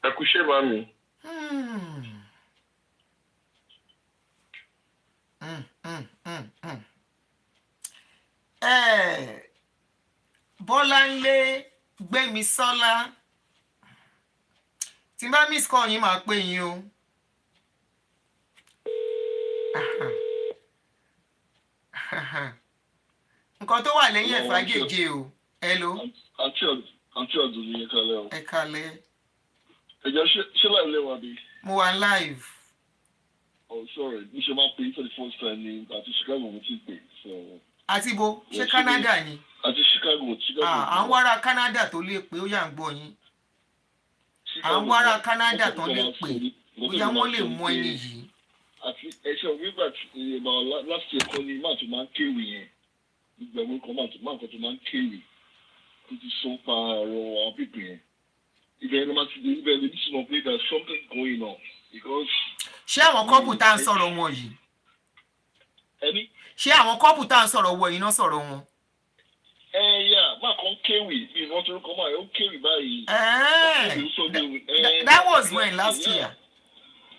Speaker 7: Ẹ kú iṣẹ́ máa mi.
Speaker 1: Bọ́láńlé Gbémisọ́lá tí n bá miss call yín máa pè yín o. Nǹkan tó wà lẹ́yìn ẹ̀fà gègé o. Hello.
Speaker 8: Àǹtí ọ̀dùn ni ẹ kalẹ̀ o.
Speaker 1: Ẹ kalẹ̀.
Speaker 8: Ẹ̀jọ̀ ṣé láì lẹ́wà bí?
Speaker 1: Mo wà live.
Speaker 8: Oh sorry, ní ṣe máa pè é for the first time ní àti Chicago mo ti pè so.
Speaker 1: Àti bo ṣé Canada ni?
Speaker 8: Àti Chicago.
Speaker 1: À ń wára Canada tó lè pè ó yà ń gbọ́ yín. À ń wára Canada tó lè pè bóyá wọ́n lè mọ ẹni yìí.
Speaker 8: Àti ẹ̀ṣẹ̀ nígbà tí about last year kan ní máa tó máa ń kéwì yẹn. Ìgbẹ̀mú kan máa kan tó máa ń kéwì. Kò ti sọ pa ọ̀rọ̀ àwọn pípì yẹn. Ibẹ̀ ni máa ti dé ibẹ̀ ni bí sọ pé there's something going on because.
Speaker 1: Ṣé àwọn kọ́pù tá à ń sọ̀rọ̀ wọn yìí?
Speaker 8: Ẹni.
Speaker 1: Ṣé àwọn kọ́pù tá à ń sọ̀rọ̀ wọ yìí náà sọ̀rọ̀ wọn?
Speaker 8: Yeah, máa kan kéwì bí wọ́n tó kọ́ máa ó kéwì báyìí.
Speaker 1: That was when last year.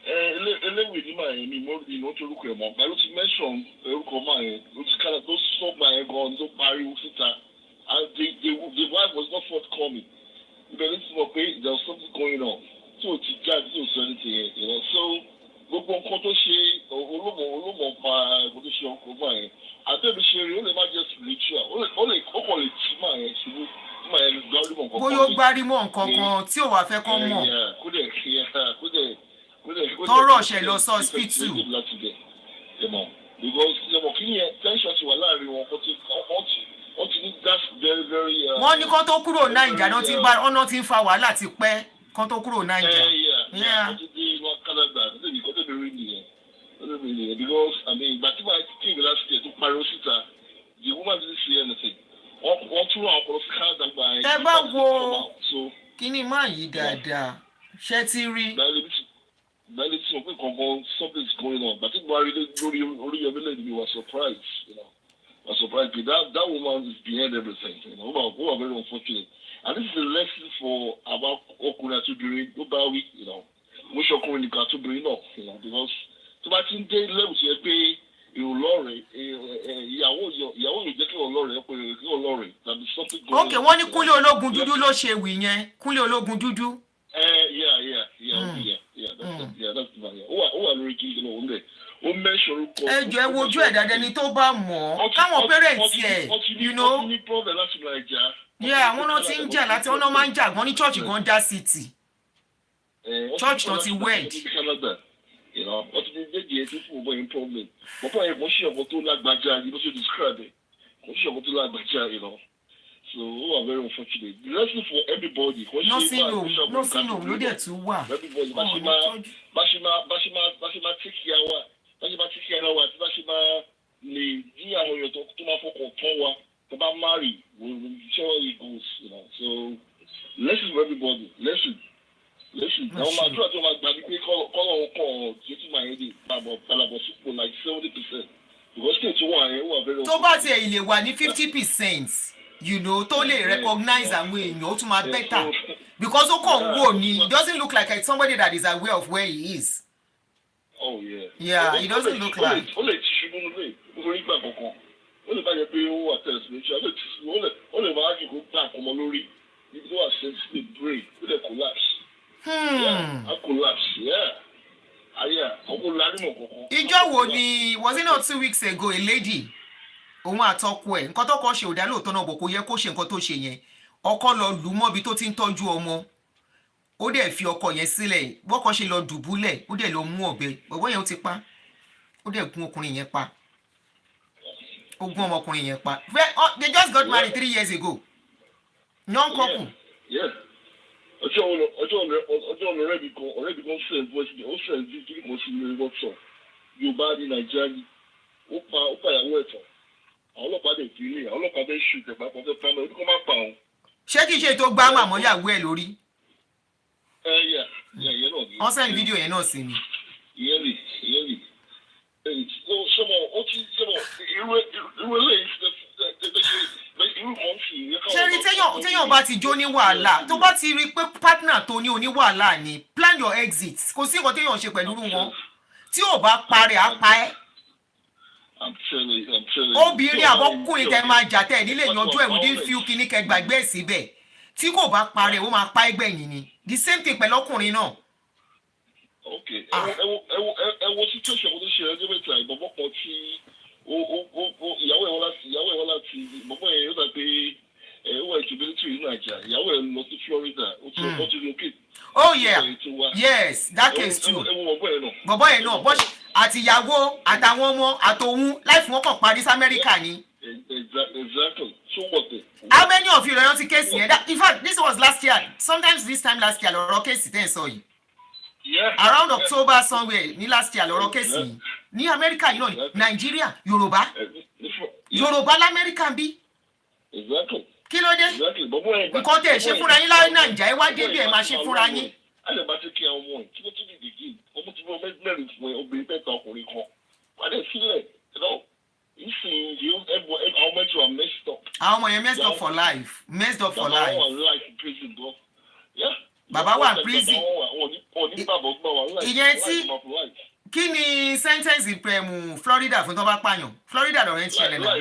Speaker 8: Eléwì ní màá yẹn mi ìmọ̀ tó rúkọ ẹ̀ mọ́ pẹ̀lú ti mention orúkọ máa yẹn ló ti kára tó sọ máa yẹn gan tó pariwo síta and the wife was not forthcoming. Ibẹ̀ ló ti mọ̀ pé there was something going on tí o ti jáde tí o sọ anything yẹn so gbogbo nǹkan tó ṣe olómọ̀ pa ẹ̀kọ́ tó ṣe ọkọ̀ máa yẹn àtẹ̀bí ṣe rí ó lè má jẹ́ spiritual ó kàn lè tí máa yẹn ṣubú tí máa yẹn gbárí mọ̀ nǹkan kan.
Speaker 1: Bóyá ó gbárí mọ̀ nǹkan kan tí ò wá fẹ́ kọ́ mọ̀. Tọ́rọ̀ ṣẹ̀ lọ sọ hospital.
Speaker 8: Because kí ni ẹ tension ti wà láàrin wọn wọ́n ti ní that's very very.
Speaker 1: Wọ́n ní kán tó kúrò Naija ọ̀nà tí ń fa wàhálà ti pẹ́ kán tó kúrò Naija.
Speaker 8: Wọ́n ti dé wọn Canada níbi kó tẹ̀lé rí nìyẹn. Because ìgbà tí wàá kí ìgbà láti tẹ̀ tó pariwo síta the woman didn't say anything. Wọ́n tún àwọn ọkọ̀ sí Canada gba ẹ̀.
Speaker 1: Ẹ bá wo kíní máa yí dáadáa ṣé ti rí.
Speaker 8: Bẹ́ẹ̀ni tí mo pé kankan something is going on but ìgbà rí lórí oríyọmílẹ̀ ni we were surprised. Was surprised that woman is behind everything. Who are very unfortunate. And this is a lesson for about ọkùnrin àti obìnrin tó bá wí. Mo ṣe ọkùnrin nìkan àti obìnrin náà. Because tó bá ti ń dé level tó yẹ pé ìrọ̀lọ́rẹ̀ ìyàwó yóò jẹ́ kí ìrọ̀lọ́rẹ̀ pé kí ìrọ̀lọ́rẹ̀ tàbí something going on.
Speaker 1: Okay, wọ́n ní Kúnlé Ológun Dúdú ló ṣe wì yẹn. Kúnlé Ológun Dúdú. That's
Speaker 8: ó wà lórí kí n lọ wọlé. Ó mẹ́sàn orúkọ.
Speaker 1: Ẹ jọ̀ọ́ ẹ wojú ẹ̀ dáadáa ni tó bá mọ̀ ọ́. Káwọn parents ẹ̀, you know.
Speaker 8: Wọ́n ti ní problem láti Naija.
Speaker 1: Àwọn náà ti ń jà láti wọ́n náà máa ń jà gan ní church gan dá city. Church náà ti wed.
Speaker 8: Wọ́n ti ní dédìí ẹ̀ tó fún ọmọ yẹn problem. Bọ́pọ̀ yẹn kò ṣe ọmọ tó lágbájá ni bó ṣe describe ẹ̀. Kò ṣe ọmọ tó lágbájá. So we are very unfortunate. The lesson for everybody.
Speaker 1: Nursing home ló dẹ̀ tún wà.
Speaker 8: Everybody, Bashima take care wa, Bashima lè ní àwọn èèyàn tó máa fọkàn tán wa, tó bá marry, we'll see how it goes, you know. So lesson for everybody. Lesson. Àwọn máa tún àti wọn máa gbàgbé pé kọ́lọ̀ ọkọ̀ jésù máa yẹ dé balabọ̀ sípò like 70%. Because kí n tún wà yẹn wà very.
Speaker 1: Tó bá tiẹ̀ ilé wà ní 50%, you know, tó lè recognize àwọn èèyàn ó tún máa better. Because ó kàn wò ní, it doesn't look like it's somebody that is aware of where he is.
Speaker 8: Oh yeah.
Speaker 1: Yeah, it doesn't look like.
Speaker 8: Ó lè ti ṣubú nílé nítorí ìgbà kankan. Ó lè bá yẹ pé ó wà tẹ̀sí méjì. Ó lè máa jù kó gbà ọmọ lórí. Ibi tó wà sensitive brain, ó lè collapse. Yeah, I collapse. Yeah. Ọmọ lárímọ̀ kankan.
Speaker 1: Ìjọ́ wo ni, was it not 2 weeks ago, a lady, òun àtọkọ ẹ̀, nǹkan tọ́kọ ṣe ò dá lóòótọ́ náà bọ̀ kò yẹ kó ṣe nǹkan tó ṣe yẹn. Ọkọ lọ lù mọ́bi tó ti ń tọ́jú ọmọ. Ó dẹ̀ fi ọkọ yẹn sílẹ̀, bọ́kọ ṣe lọ dùbúlẹ̀, ó dẹ̀ lọ mú ọ̀bẹ. Ọwọ́ yẹn ó ti pa. Ó dẹ̀ gún ọkùnrin yẹn pa. Ó gún ọmọkùnrin yẹn pa. They just got married 3 years ago. Young couple.
Speaker 8: Yeah. Ọjọ́ ọ̀rẹ́ mi kan send voice me, ó send video mo sí lórí WhatsApp. Yorùbá ní Nàìjíríà ni ó pa ìyàwó ẹ̀ tán. Àwọn ọlọ́pàá dẹ̀ fi ilé, àwọn ọlọ́pàá fẹ́ shoot ẹ̀gbá kan fẹ́ pa mọ́, oníkan má pa òun.
Speaker 1: Ṣé kìí ṣe tó gbá màmọ́ yàwó ẹ̀ lórí?
Speaker 8: Yeah, ìyẹn náà ni.
Speaker 1: Wọ́n send video yẹn náà sí mi.
Speaker 8: Ìyẹn lè. Ó ti irú eléyìí irú kan sì.
Speaker 1: Ṣé rí téèyàn bá ti jó ní wàhálà, tó bá ti rí pé partner tó ní oní wàhálà ni, plan your exit. Kò sí nǹkan téèyàn ṣe pẹ̀lú wọn. Tí ò bá parẹ́, á pa ẹ́.
Speaker 8: I'm telling you.
Speaker 1: Obìnrin àbọ́kùnrin tẹ máa jà tẹ̀ nílé yanjú ẹ̀ within few kíní kẹ gbàgbé ẹ̀ síbẹ̀. Tí kò bá parẹ́, ó máa pa ẹgbẹ̀yìn ni. The same thing pẹ̀lú ọkùnrin náà.
Speaker 8: Okay, ẹ wo situation tó ṣe ẹjọ́ mẹ́ta ìbọ̀bọ̀ kan tí ìyàwó ẹ̀ wọ́n láti ìbọ̀bọ̀ yẹn yóò dà pé ó wà ìtìbílítì ní Nàìjíríà, ìyàwó ẹ̀ lọ sí Florida, ó ti locate.
Speaker 1: Oh yeah, yes, that case too. Bọ̀bọ̀ yẹn náà, àtìyàwó àtàwọn ọmọ àtòun láìfún wọn kàn parí sí Amẹ́ríkà ni.
Speaker 8: Exactly. So what the?
Speaker 1: How many of you rántí kéèsì yẹn? In fact, this was last year. Sometimes this time last year, lọ́rọ̀ kéèsì tẹ́ ẹ̀ sọ yìí.
Speaker 8: Yeah.
Speaker 1: Around October somewhere ní last year lọ́rọ̀ kéèsì yìí. Ní Amẹ́ríkà yìí náà ni, Nàìjíríà, Yorùbá. Yorùbá l'Amẹ́ríkà ń bí.
Speaker 8: Exactly.
Speaker 1: Kí ló dé? Nǹkan tẹ̀ ṣe fúnra yín láì Nàìjà ẹ wá dé bí ẹ máa ṣe fúnra yín.
Speaker 8: A lè bá ti kí àwọn ọmọ ẹ̀ kí ló tún lè dìgì. Ọmọ tí wọ́n mẹ́rin fún ẹ obìnrin mẹ́ta ọkùnrin kan. Wọ́n á dẹ̀ sílẹ̀, ìsìn yìí àwọn mẹ́tò are messed up.
Speaker 1: Àwọn ọmọ yẹn messed up for life. Messed up for life. Bàbá wà ní prison. Ìyẹn tí kí ni sentence Florida fún tó bá pààyàn? Florida lọ́rẹ́ ń ṣẹlẹ̀ náà.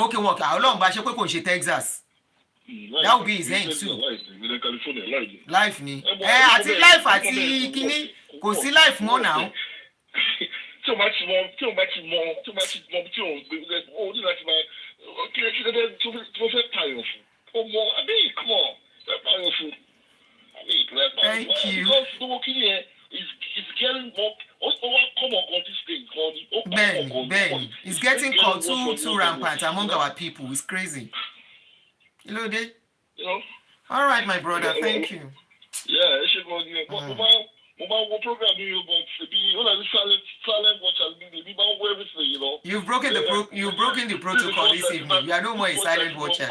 Speaker 1: Okay, wọ́n kà Ọlọ́run bá ṣe pé kò ń ṣe Texas. That would be his end too. Life ni. Àti life àti kíní kò sí life mọ́ náà.
Speaker 8: Tí o bá ti mọ tí o gbé o ní láti máa kí ló tó fẹ́ pààyàn fún. O mọ abẹ́yì kọ́ fẹ́ pààyàn fún.
Speaker 1: Thank you.
Speaker 8: Because owó kí ni ẹ is getting more common on this thing.
Speaker 1: Bẹ́ẹ̀ni, it's getting called too rampant among our people. It's crazy. You know that? All right, my brother. Thank you.
Speaker 8: Yeah, ẹ ṣe gan ni mo máa wo program yìí but ebi ó náà ní silent watcher mi máa wo everything, you know.
Speaker 1: You've broken the protocol this evening. You are no more a silent watcher.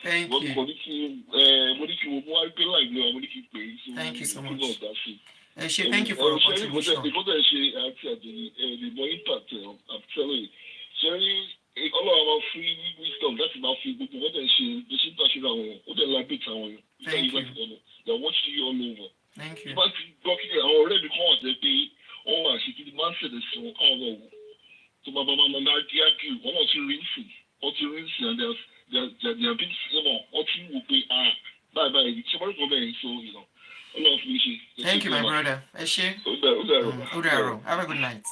Speaker 1: Thank you. Thank you so much. Thank you for your contribution.
Speaker 8: I'm telling you. Ọlọ́run máa fún ní wisdom láti máa fi gbogbo wọ́n dẹ̀ ṣe ṣe ń tàṣírí àwọn èèyàn ó dẹ̀ lábẹ́tì àwọn èèyàn.
Speaker 1: Thank you.
Speaker 8: They are watching you all over.
Speaker 1: Thank you.
Speaker 8: Bá ti gbọ́ kí àwọn ọ̀rẹ́ mi kàn wọ́n tẹ́ pé wọ́n máa ṣe kí ni máa ń ṣẹlẹ̀ sí wọn káwọn náà wò. Tó máa bá máa díágì wọ́n náà ti rí nsìn and they are being similar wọ́n ti wò pé báyìí ṣe mọ́rí kan bẹ́ẹ̀ so Ọlọ́run fún mi ṣe.
Speaker 1: Thank you, my brother. Ẹ ṣé. Ó dàrọ̀. Have a good night.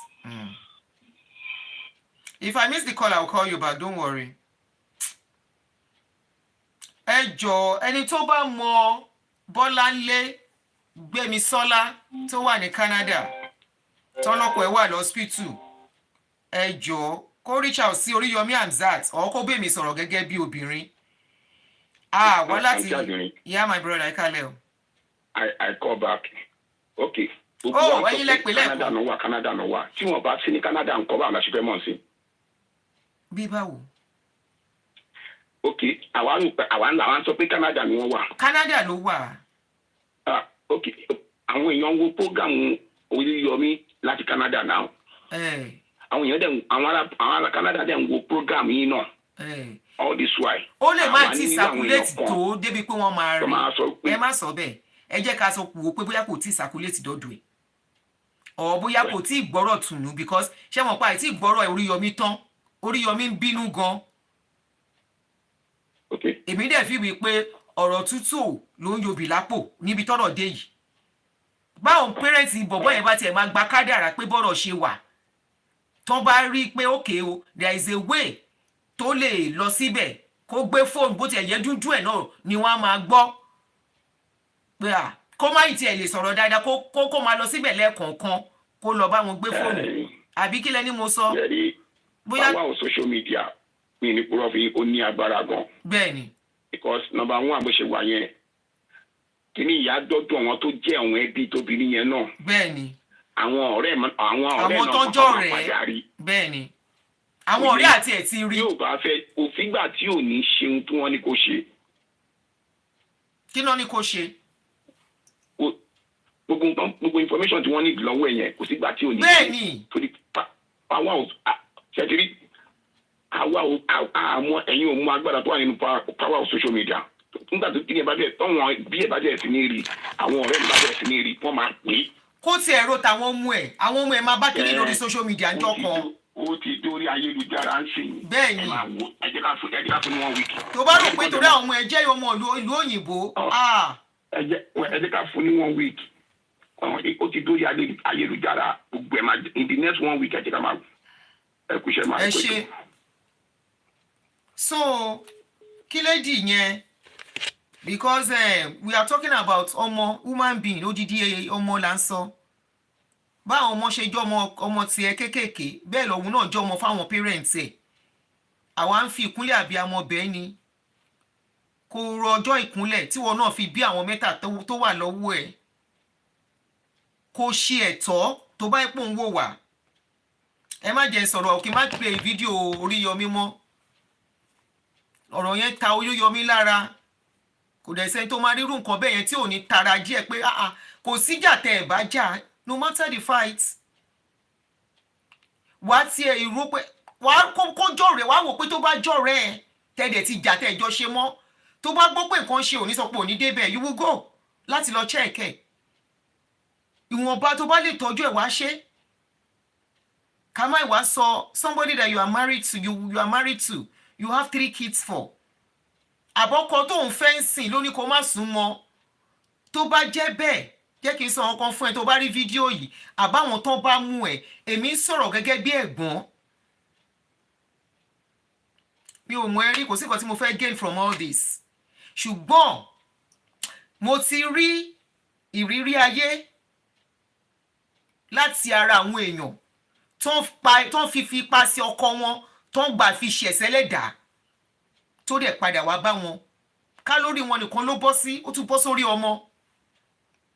Speaker 1: If I miss the call, I'll call you back. Don't worry. Ẹ jọ̀ọ́, ẹni tó bá mọ Bọ́láńlé Gbémisọ́lá tó wà ní Canada, tọ́lọ́pọ̀ ẹ̀ wà lọ́spítù. Ẹ jọ̀ọ́, kó reach out sí Oríyọmí Hamzat or kó bèmí sọ̀rọ̀ gẹ́gẹ́ bí obìnrin. Wá láti yeah my brother I kálẹ̀ o.
Speaker 9: I call back. Okay.
Speaker 1: Ẹ̀yin lẹ pè lẹ́kọ̀ọ́.
Speaker 9: Canada no wà. Tí wọ́n bá sí ní Canada ńkọ́ bá la ṣe fẹ́ mọ̀ sí.
Speaker 1: Bí báwo?
Speaker 9: Okay, àwa sọ pé Canada ni wọ́n wà.
Speaker 1: Canada ló wà.
Speaker 9: Okay, àwọn èèyàn wo program Oríyọmí láti Canada now. Àwọn èèyàn dẹ̀ àwọn ará Canada dẹ̀ ń wo program yìí náà. All this why.
Speaker 1: Ó lè má ti circulate tó débi pé wọ́n máa rí. Ẹ má sọ bẹ́ẹ̀. Ẹ jẹ́ ká sọ wò pé bóyá kò tí circulate dọ́dọ̀ ẹ̀. Or bóyá kò tí gbọ́rọ̀ tùnú because ṣé mo pa àìtí gbọ́rọ̀ Oríyọmí tán. Oríyọmí ń bínú gan.
Speaker 9: Okay.
Speaker 1: Èmi dẹ̀ fi wí pé ọ̀rọ̀ tútù ló ń yobì lápò níbi tọ́rọ̀ dé yìí. Báwọn parents bọ̀bọ́ yẹn bá tiẹ̀ máa gba kádàrá pé bọ́rọ̀ ṣe wà. Tán bá rí pé okay o there is a way tó lè lọ síbẹ̀ kó gbé fóònù bó tiẹ̀ yẹ dúdú ẹ̀ náà ni wọ́n á máa gbọ́. Pé kó má ì tiẹ̀ lè sọ̀rọ̀ dáadáa kó máa lọ síbẹ̀ lẹ́ẹ̀kọ̀ọ̀kan kó lọ bá wọn gbé fóònù. Àbí kí lẹ́ni mo sọ?
Speaker 9: Bóyá àwọn social media mi ní kúrò fi ó ní agbára gan.
Speaker 1: Bẹ́ẹ̀ni.
Speaker 9: Because number one bó ṣe wà yẹn kíní ìyá dọ́dọ̀ àwọn tó jẹ́ àwọn ẹbí tóbìnrin yẹn náà.
Speaker 1: Bẹ́ẹ̀ni.
Speaker 9: Àwọn ọ̀rẹ́ náà
Speaker 1: àwọn tó jọ rẹ̀. Bẹ́ẹ̀ni. Àwọn ọ̀rẹ́ àti ẹ̀ ti rí.
Speaker 9: Yóò bá fẹ́ òfìgbà tí ò ní ṣeun tí wọ́n ní kó ṣe.
Speaker 1: Kí náà ní kó ṣe?
Speaker 9: Gbogbo information tí wọ́n ní lọ́wọ́ ẹ̀ yẹn kò sígbà tí ò ní ṣe.
Speaker 1: Bẹ́ẹ̀ni.
Speaker 9: Torí àwa ò ṣẹ́tìrí àwa ò àmọ́ ẹ̀yin ò mú agbára tó wà nínú power of social media. Nígbà tó tí ẹ bá dẹ̀ tọ́wọ́n bí ẹ bá dẹ̀ sí ní rí àwọn ọ̀rẹ́ mi bá dẹ̀ sí ní rí wọ́n máa pè é.
Speaker 1: Kó ti ẹ̀rọ tàwọn ọmọ ẹ̀ máa bá kiri lórí social media ńjọ́ kan.
Speaker 9: Ó ti dórí ayélujára ń sìn.
Speaker 1: Bẹ́ẹ̀ni.
Speaker 9: Ẹ jẹ́ ká fún 1 week.
Speaker 1: Tó bá rò pé torí àwọn ọmọ ẹ jẹ́ ọmọ ìlú òyìnbó.
Speaker 9: Ẹ jẹ́ ká fún ní 1 week. Ó ti dórí ayélujára gbogbo ẹ̀ máa in the next 1 week ẹ jẹ́ ká máa ẹ kú iṣẹ́ máa.
Speaker 1: Ẹ ṣe. So kí lady yẹn because we are talking about human being odidi ọmọ là ń sọ. Báwọn ọmọ ṣe jọ ọmọ tiẹ̀ kékèké bẹ́ẹ̀ lọ́hun náà jọ ọmọ fáwọn parents ẹ̀. Àwa ń fi ìkúnlẹ̀ àbíamọ bẹ́ẹ̀ ni kò rọ ọjọ́ ìkúnlẹ̀ tí wọn náà fi bí àwọn mẹ́ta tó wà lọ́wọ́ ẹ̀. Kò ṣe ẹ̀tọ́ tó bá ipò ń wò wá. Ẹ má jẹ́ sọ̀rọ̀ òkè má play fídíò Oríyọmí mọ́. Ọ̀rọ̀ yẹn ta Oríyọmí lára. Kò dẹ̀ sẹ́ni tó máa rírú nǹkan bẹ́ẹ̀ yẹn tí ò ní tara jí ẹ̀ pé kò síjà tẹ́ ẹ̀ bá jà no matter the fight. Wá tí ẹ ìró pé wá kó jọ̀rẹ́ wá wò pé tó bá jọ̀rẹ́ ẹ̀ tẹ́ẹ̀dẹ̀ ti jà tẹ́ ẹ̀jọ́ ṣe mọ́. Tó bá gbọ́ pé nǹkan ṣe ò ní sọ pé ò ní débẹ̀ you will go láti lọ check ẹ̀. Ìwọ̀nba tó bá lè tọ́jú ẹ̀ wá ṣe. Ká má ìwà sọ somebody that you are married to you have 3 kids for. Àbọ̀kọ tó ń fẹ́ ń sìn ló ní kó má sún mọ́. Tó bá jẹ́ bẹ́ẹ̀ jẹ́ kí n sọ ọkàn fún ẹ tó bá rí fídíò yìí àbáwọn tó bá mú ẹ èmi ń sọ̀rọ̀ gẹ́gẹ́ bí ẹ̀gbọ́n. Mi ò mọ ẹ rí kò sí nǹkan tí mo fẹ́ gain from all this. Ṣùgbọ́n mo ti rí ìrírí ayé láti ara àwọn èèyàn tó ń fi ipa sí ọkọ wọn tó ń gbà fi ṣẹ̀ṣẹ̀ lẹ́dàá tó dẹ̀ padà wá bá wọn. Ká lórí wọn nìkan ló bọ́ sí ó tún bọ́ sórí ọmọ.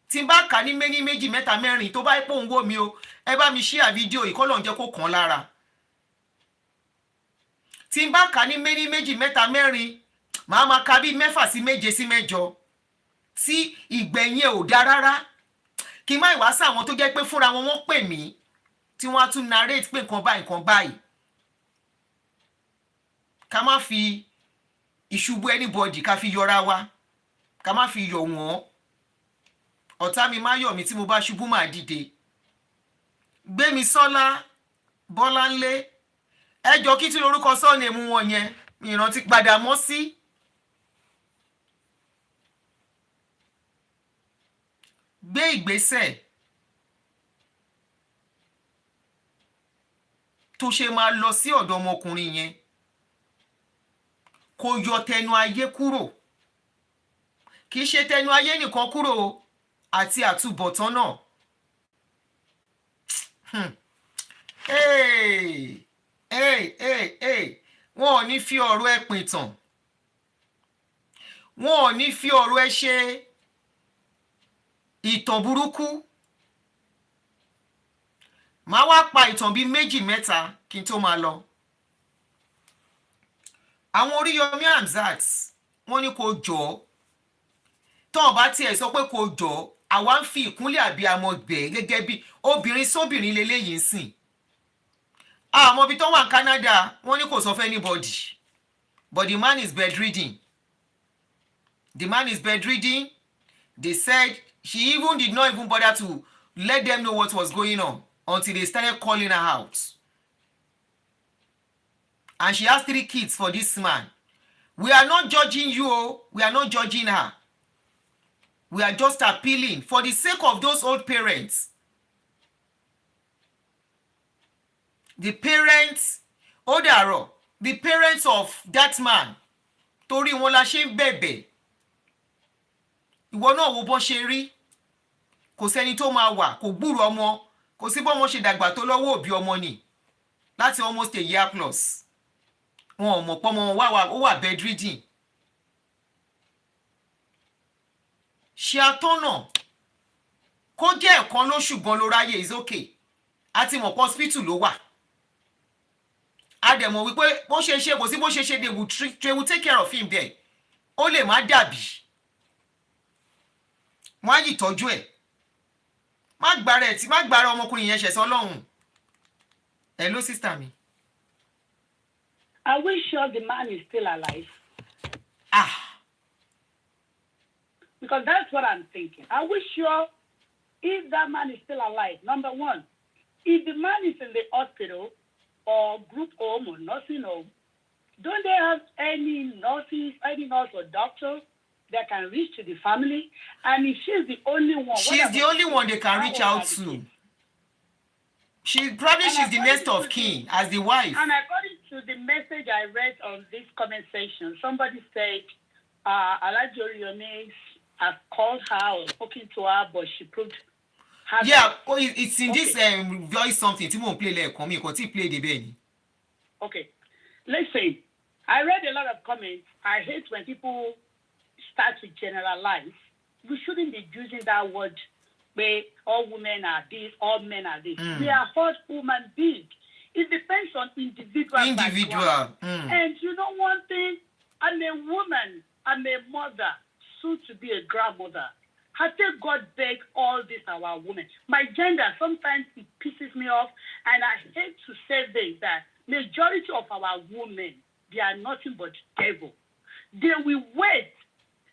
Speaker 1: Tí n bá kà ní méní méjì mẹ́ta mẹ́rin tó bá pò ń wò mí o ẹ bá mi share fídíò yìí kọ́ lọ́n jẹ́ kó kàn lára. Tí n bá kà ní méní méjì mẹ́ta mẹ́rin màá máa ka bí 6 sí 7 sí 8 tí ìgbẹ̀yìn ẹ̀ ò dá rárá. Kí n má ìwá sí àwọn tó jẹ́ pé fúnra wọn wọ́n pè mí tí wọ́n á tún narrate pé nǹkan báyìí. Ká má fi ìṣubú anybody ká fi yọra wa ká má fi yọ̀ wọ́n. Ọ̀tá mi má yọ̀ mí tí mo bá ṣubú máa dìde. Gbémisọ́lá Bọ́láńlé ẹjọ́ kí tí lórúkọ sọ́ọ̀nì mú wọn yẹn ìrántí padà mọ́ sí. Gbé ìgbésẹ̀ tó ṣe máa lọ sí ọ̀dọ̀ ọmọkùnrin yẹn kó yọ tẹnu ayé kúrò. Kì í ṣe tẹnu ayé nìkan kúrò àti àtúbọ̀tán náà. wọn ò ní fi ọ̀rọ̀ ẹ pin tàn, wọn ò ní fi ọ̀rọ̀ ẹ ṣe ìtàn burúkú. Màá wá pa ìtàn bíi méjì mẹ́ta kí n tó máa lọ. Àwọn Oríyọmí Hamzat wọ́n ní kó jọ tọ́n bá tiẹ̀ sọ pé kó jọ àwa ń fi ìkúnlẹ̀ àbíamọ gbẹ̀ gẹ́gẹ́ bí obìnrin sóbìnrin leléyìí ń sìn. Àmọ́ ibi tó wà ní Canada wọ́n ní kò sọ fún anybody, but the man is bedridden. The man is bedridden. They said she even did not even bother to let them know what was going on until they started calling her out. And she has 3 kids for this man. We are not judging you. We are not judging her. We are just appealing for the sake of those old parents. The parents, Odaro, the parents of that man. Torí wọn la ṣe ń bẹ̀bẹ̀. Ìwọ náà wo bó ṣe rí. Kò sẹ́ni tó máa wà, kò gbúrò ọmọ, kò sí bọ́mọ ṣe dàgbà tó lọ́wọ́ òbí ọmọ ni. Láti almost a year plus. Wọn ò mọ̀ pọ́mọ wọn ó wà bedridden. Ṣe àtọ́nà kó jẹ́ ẹ̀kan lóṣù gan ló ráyè is okay. A ti mọ̀ pé hospital ló wà. A dẹ̀ mọ̀ wípé bó ṣe ṣe kò sí bó ṣe ṣe they will take care of him there. Ó lè má dàbí. Wọ́n á yìí tọ́jú ẹ̀. Má gbára ọmọkùnrin yẹn ṣẹ̀sọ́ lọ́hùn. Hello sister mi.
Speaker 10: Are we sure the man is still alive? Because that's what I'm thinking. Are we sure if that man is still alive? Number one, if the man is in the hospital or group home or nursing home, don't they have any nurses, any nurse or doctor that can reach to the family? And if she's the only one,
Speaker 1: she's the only one they can reach out to. She's the next of kin as the wife.
Speaker 10: And according to the message I read on this comment section, somebody said Alaji Oriyomi has called her or spoken to her, but she proved her.
Speaker 1: Yeah, it's in this voice something. Timon play like come because he play the benny.
Speaker 10: Okay, listen. I read a lot of comments. I hate when people start to generalize. We shouldn't be using that word where all women are this, all men are this. We are all human beings. It depends on individual. And you know one thing? I'm a woman. I'm a mother, soon to be a grandmother. I tell God beg all this our women. My gender, sometimes it pisses me off, and I hate to say this, that majority of our women, they are nothing but devil. They will wait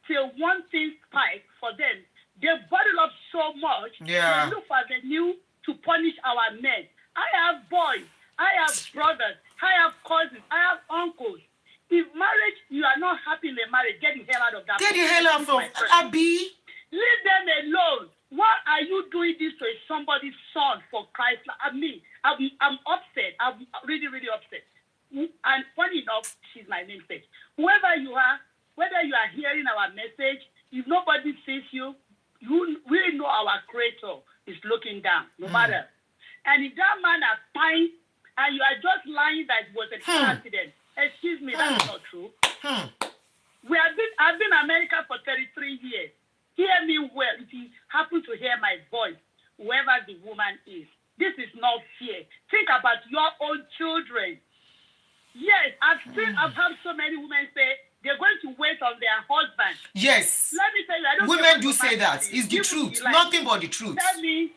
Speaker 10: till one thing spike for them. They bottle up so much, they look for the new to punish our men. I have boys, I have brothers, I have cousins, I have uncles. If marriage, you are not happy in the marriage, get the hell out of that.
Speaker 1: Get the hell out of Abby.
Speaker 10: Leave them alone. Why are you doing this to somebody's son for Christ? I mean, I'm upset. I'm really, really upset. And funny enough, she's my namesake. Whoever you are, whether you are hearing our message, if nobody sees you, we know our Creator is looking down, no matter. And if that man is fine, and you are just lying that it was an accident, excuse me, that's not true. I've been in America for 33 years. Hear me well. If you happen to hear my voice, whoever the woman is, this is not fear. Think about your own children. Yes, I've heard so many women say they're going to wait on their husband.
Speaker 1: Yes.
Speaker 10: Let me tell you, I don't
Speaker 1: women do say that. It's the truth. Like, nothing but the truth.
Speaker 10: Tell me.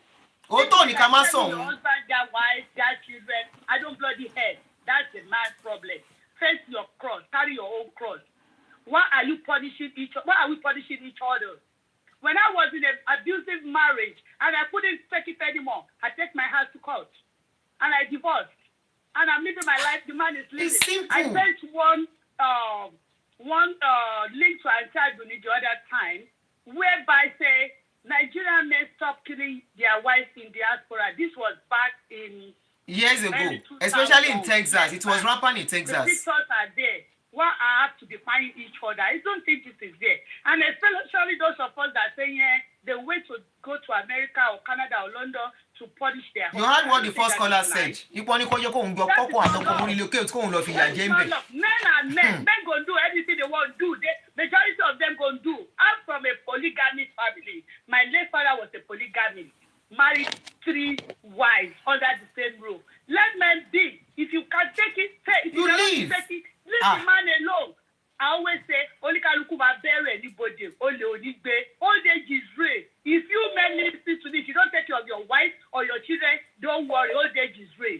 Speaker 1: Your
Speaker 10: husband, their wife, their children. I don't bloody head. That's the man's problem. Face your cross. Carry your own cross. Why are you punishing each other? Why are we punishing each other? When I was in an abusive marriage and I couldn't take it anymore, I take my house to court and I divorced. And I'm living my life. The man is living.
Speaker 1: It's simple.
Speaker 10: I sent one link to Antagony the other time, whereby say Nigerian men stop killing their wives in diaspora. This was back in
Speaker 1: years ago, especially in Texas. It was rampant in Texas.
Speaker 10: The pictures are there. Why I have to be fighting each other? I don't think this is there. And especially those of us that say, yeah, they wait to go to America or Canada or London to punish their
Speaker 1: You heard what the first caller said. Ipò ní kó jẹ́ kóun gbọ́ kọ́kọ́ àtọkùn relocate kóun lọ fìyà jẹ ń bẹ̀.
Speaker 10: Men are men. Men go do anything they want to do. Majority of them go do. I'm from a polygamy family. My late father was a polygamy. Married 3 wives under the same roof. Let men be. If you can take it, take it. If you
Speaker 1: leave.
Speaker 10: Take it, leave the man alone. I always say, Olikaluku ma bere anybody. Ole onigbe. Old age is real. If you men listen to this, you don't take care of your wife or your children, don't worry. Old age is real.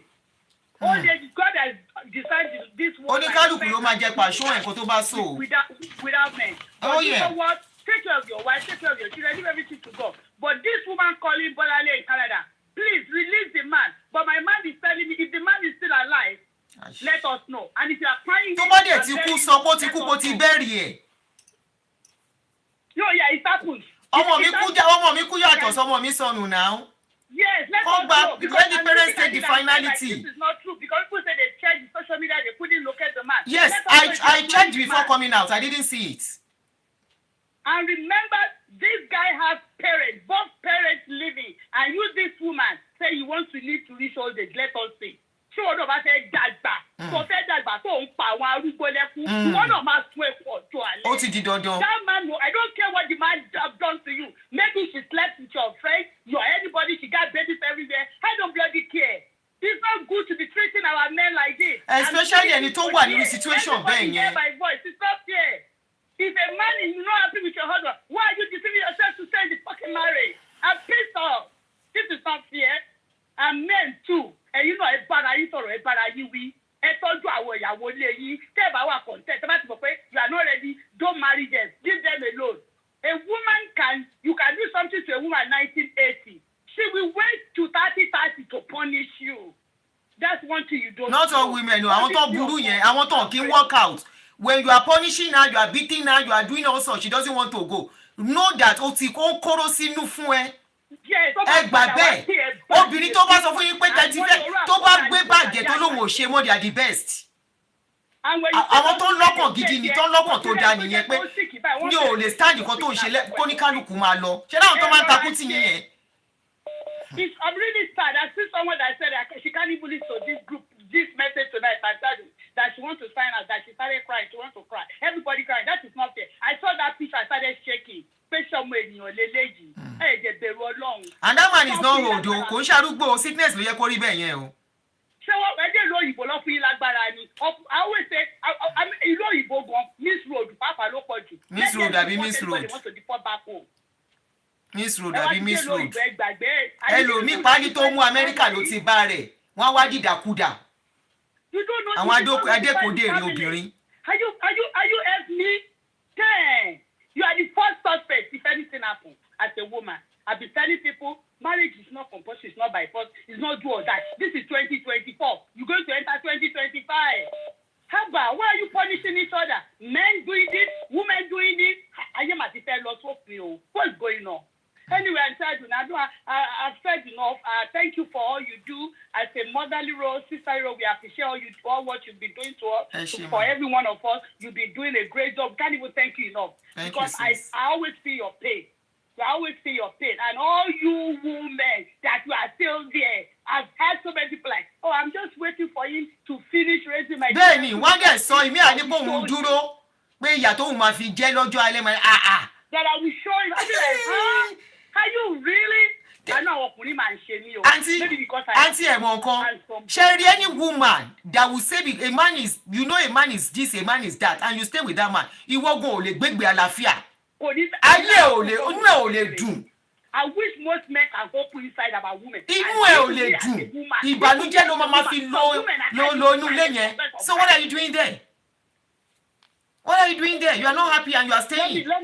Speaker 10: Old age, God has decided this world.
Speaker 1: Olikaluku ló máa jẹ pàṣọ nǹkan tó bá so.
Speaker 10: Without men.
Speaker 1: Oh,
Speaker 10: you
Speaker 1: yeah.
Speaker 10: know what? Take care of your wife, take care of your children, leave everything to God. But this woman calling Bolale in Canada, please release the man. But my man is telling me if the man is still alive, let us know. And if you are crying,
Speaker 1: tó bá dẹ̀ ti kú sọ pé ó ti kú kó ti bẹ́ẹ̀rì ẹ̀.
Speaker 10: No, yeah, it happens.
Speaker 1: ọmọ mi kú yàtọ̀ sọmọ mi sọnù náà.
Speaker 10: Yes, let
Speaker 1: us
Speaker 10: know.
Speaker 1: Let the parents take the finality.
Speaker 10: This is not true because people say they checked the social media, they couldn't locate the man.
Speaker 1: Yes, I checked before coming out. I didn't see it.
Speaker 10: And remember, this guy has parents, both parents living, and you, this woman, say you want to live to reach old age. Let us see. Ṣé wọn náà bá fẹ́ dàgbà? Tó fẹ́ dàgbà tó ń pa àwọn arúgbó lẹ́kún. Wọn náà máa sún ẹ̀kọ́ tó alẹ́.
Speaker 1: Ó ti di dandan.
Speaker 10: That man, I don't care what the man have done to you. Maybe she slept with your friend, your anybody, she got babies everywhere. I don't bloody care. It's not good to be treating our men like this.
Speaker 1: Especially ẹni tó wà nínú situation bẹ́ẹ̀ yẹn.
Speaker 10: Everybody hear my voice. It's not fair. If a man is not happy with your husband, why are you deceiving yourself to stay in the fucking marriage? I'm pissed off. This is not fair. And men too. And you know, ẹ bára yín sọ̀rọ̀, ẹ bára yín wí. Ẹ tọ́jú àwọn ìyàwó ilé yín. Tẹ́ ẹ bá wà content, ẹ bá ti mọ̀ pé you are not ready, don't marry them. Leave them alone. A woman you can do something to a woman 1980. She will wait to 30 to punish you. That's one thing you don't
Speaker 1: Not all women, no. Àwọn tó burú yẹn, àwọn tó kì í work out. When you are punishing her, you are beating her, you are doing all sorts, she doesn't want to go. Know that ó ti kó kóró sínú fún ẹ. Ẹ gbà bẹ́ẹ̀. Obìnrin tó bá sọ fún yín pé tẹ́tí fẹ́ tó bá gbé bàjẹ́ tó lóun ò ṣe mọ́, they are the best. Àwọn tó ń lọ́kàn gidi ni tó ń lọ́kàn tó dáa nìyẹn pé ní ò lè stand nǹkan tó ń ṣe kó ní kálukú máa lọ. Ṣé láwọn tó máa ń takú tì yín yẹn?
Speaker 10: I'm really sad. I see someone that said that she can't even listen to this group, this message tonight. I said that she wants to sign out, that she started crying. She wants to cry. Everybody crying. That is not fair. I saw that picture. I started shaking.
Speaker 1: And that man is not old o. Kò ń ṣarúgbó sickness ló yẹ kó rí bẹ́ẹ̀ yẹn o.
Speaker 10: Ṣé wọ́n ẹjẹ́ ìlú òyìnbó lọ fún yín lágbára ni? I always say ìlú òyìnbó gan Miss Road pàápàá ló pọ̀ jù.
Speaker 1: Miss Road àbí Miss Road? Miss Road àbí Miss Road? Ẹlòmíì pálí tó mú Amẹ́ríkà ló ti bá rẹ̀. Wọ́n wá dìdàkudà. Àwọn adékòdèrè obìnrin.
Speaker 10: Are you help me? Damn. You are the first suspect if anything happens as a woman. I've been telling people marriage is not compulsory, it's not by force, it's not do or die. This is 2024. You're going to enter 2025. How about why are you punishing each other? Men doing this, women doing this. I am at the fair loss of you. What's going on? Anyway, I've said enough. Thank you for all you do as a motherly role, sister role. We appreciate all what you've been doing to us. For every one of us, you've been doing a great job. Can't even thank you enough. Because I always feel your pain. I always feel your pain. And all you women that you are still there, I've had so many people like, oh, I'm just waiting for him to finish raising my
Speaker 1: children. Bẹ́ẹ̀ni, wọ́n dẹ̀ sọ ìmí àdébò òun dúró pé ìyà tó òun máa fi jẹ́ lọ́jọ́ alẹ́ mọ́
Speaker 10: that I will show him. I'll be like, huh? Are you really? I know ọkùnrin máa ń ṣe mí o.
Speaker 1: Auntie ẹ̀mọ̀ nǹkan. Ṣé rí any woman that will say a man is, you know a man is this, a man is that, and you stay with that man, ìwọ gan ò lè gbégbé àlàáfíà. Ayé ò lè, inú ẹ̀ ò lè dùn.
Speaker 10: I wish most men can go put inside about women.
Speaker 1: Inú ẹ̀ ò lè dùn. Ìbànújẹ́ ló máa fi lo inú ilé yẹn. So what are you doing there? What are you doing there? You are not happy and you are staying.
Speaker 10: Let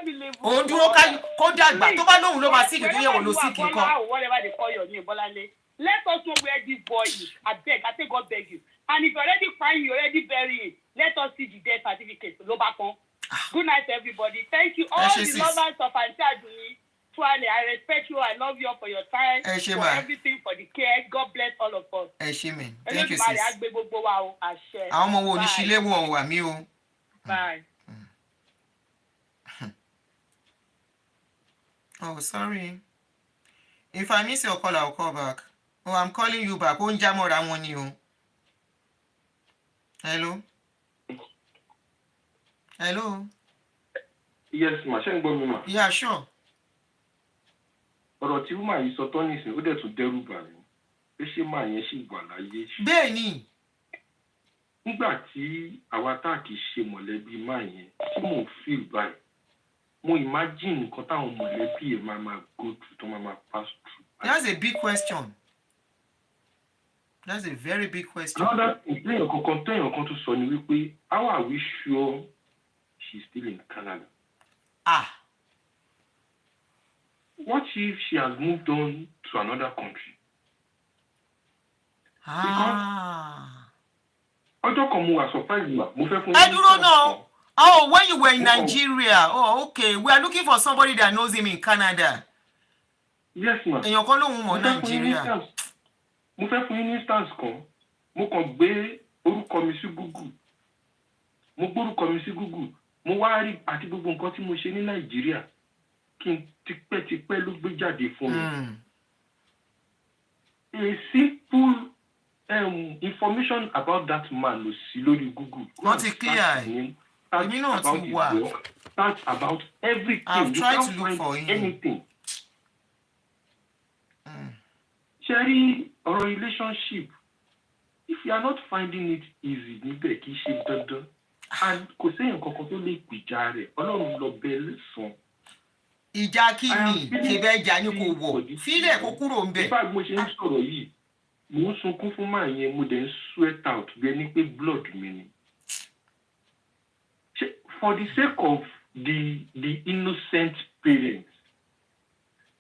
Speaker 10: me leave.
Speaker 1: Òun dúró kó dàgbà tó bá lóhùn ló máa síkì tó yẹ wò ló síkì nǹkan.
Speaker 10: Whatever they call your name, Bolale. Let us know where this boy is. I say God beg you. And if you're already crying, you're already burying. Let us see the death certificate. Good night, everybody. Thank you, all the lovers of Auntie Aduni. Twale, I respect you. I love you all for your time, for everything, for the care. God bless all of us.
Speaker 1: Thank you, sis. Àwọn ọmọ wo ní sílé wọ̀ wà mí o.
Speaker 10: Bye.
Speaker 1: Oh, sorry. If I miss your call, I'll call back. Oh, I'm calling you back. Ó ń já mọ́ra wọn ni o. Hello. Hello.
Speaker 7: Yes, ma. Ṣé ń gbọ́ mi mà?
Speaker 1: Yeah, sure.
Speaker 7: Ọ̀rọ̀ tí woman yìí sọ tán nísìnyí ó dẹ̀ tún dẹ́rù bà mí. Pé ṣé máa yẹn ṣì wà láyé?
Speaker 1: Bẹ́ẹ̀ ni.
Speaker 7: Nígbà tí àwa tá kì í ṣe mọ̀lẹ́bí máa yẹn tí mò ń feel báyìí, mo imagine nǹkan táwọn mọ̀lẹ́bí ẹ̀ máa go through tó máa pass through.
Speaker 1: That's a big question. That's a very big question.
Speaker 7: Another thing, téèyàn kan tó sọ ni wípé how are we sure she's still in Canada? What if she has moved on to another country? Ọjọ́ kan mo wà surprise mo fẹ́ fún
Speaker 1: I don't know. Oh, when you were in Nigeria. Oh, okay. We are looking for somebody that knows him in Canada.
Speaker 7: Yes, ma'am.
Speaker 1: Èèyàn kan lóhun mọ̀ Nigeria.
Speaker 7: Mo fẹ́ fún yín instance kan. Mo kàn gbé orúkọ mi sí Google. Mo gbórúkọ mi sí Google. Mo wá rí àti gbogbo nǹkan tí mo ṣe ní Nàìjíríà. Kí n tipẹ́tipẹ́ ló gbé jáde fún mi. A simple information about that man ló sí lórí Google.
Speaker 1: Not clear. Èmi náà ti wà.
Speaker 7: That's about everything.
Speaker 1: I've tried to look for him.
Speaker 7: Anything. Sherry, or relationship, if you are not finding it easy, níbẹ̀ kì í ṣe dandan. And kò séyàn kankan tó lè gbìjà rẹ̀, Ọlọ́run lọ bẹ lẹ́san.
Speaker 1: Ìjà kí ni? Ṣé bẹ́ẹ̀ jà ní kò wọ̀? Fílẹ̀ kó kúrò ń bẹ̀.
Speaker 7: Nígbà tí mo ṣe ń sọ̀rọ̀ yìí, mo ń sunkún fún màá yẹn, mo dẹ̀ ń sweat out bí ẹni pé blood mi ni. For the sake of the innocent parents,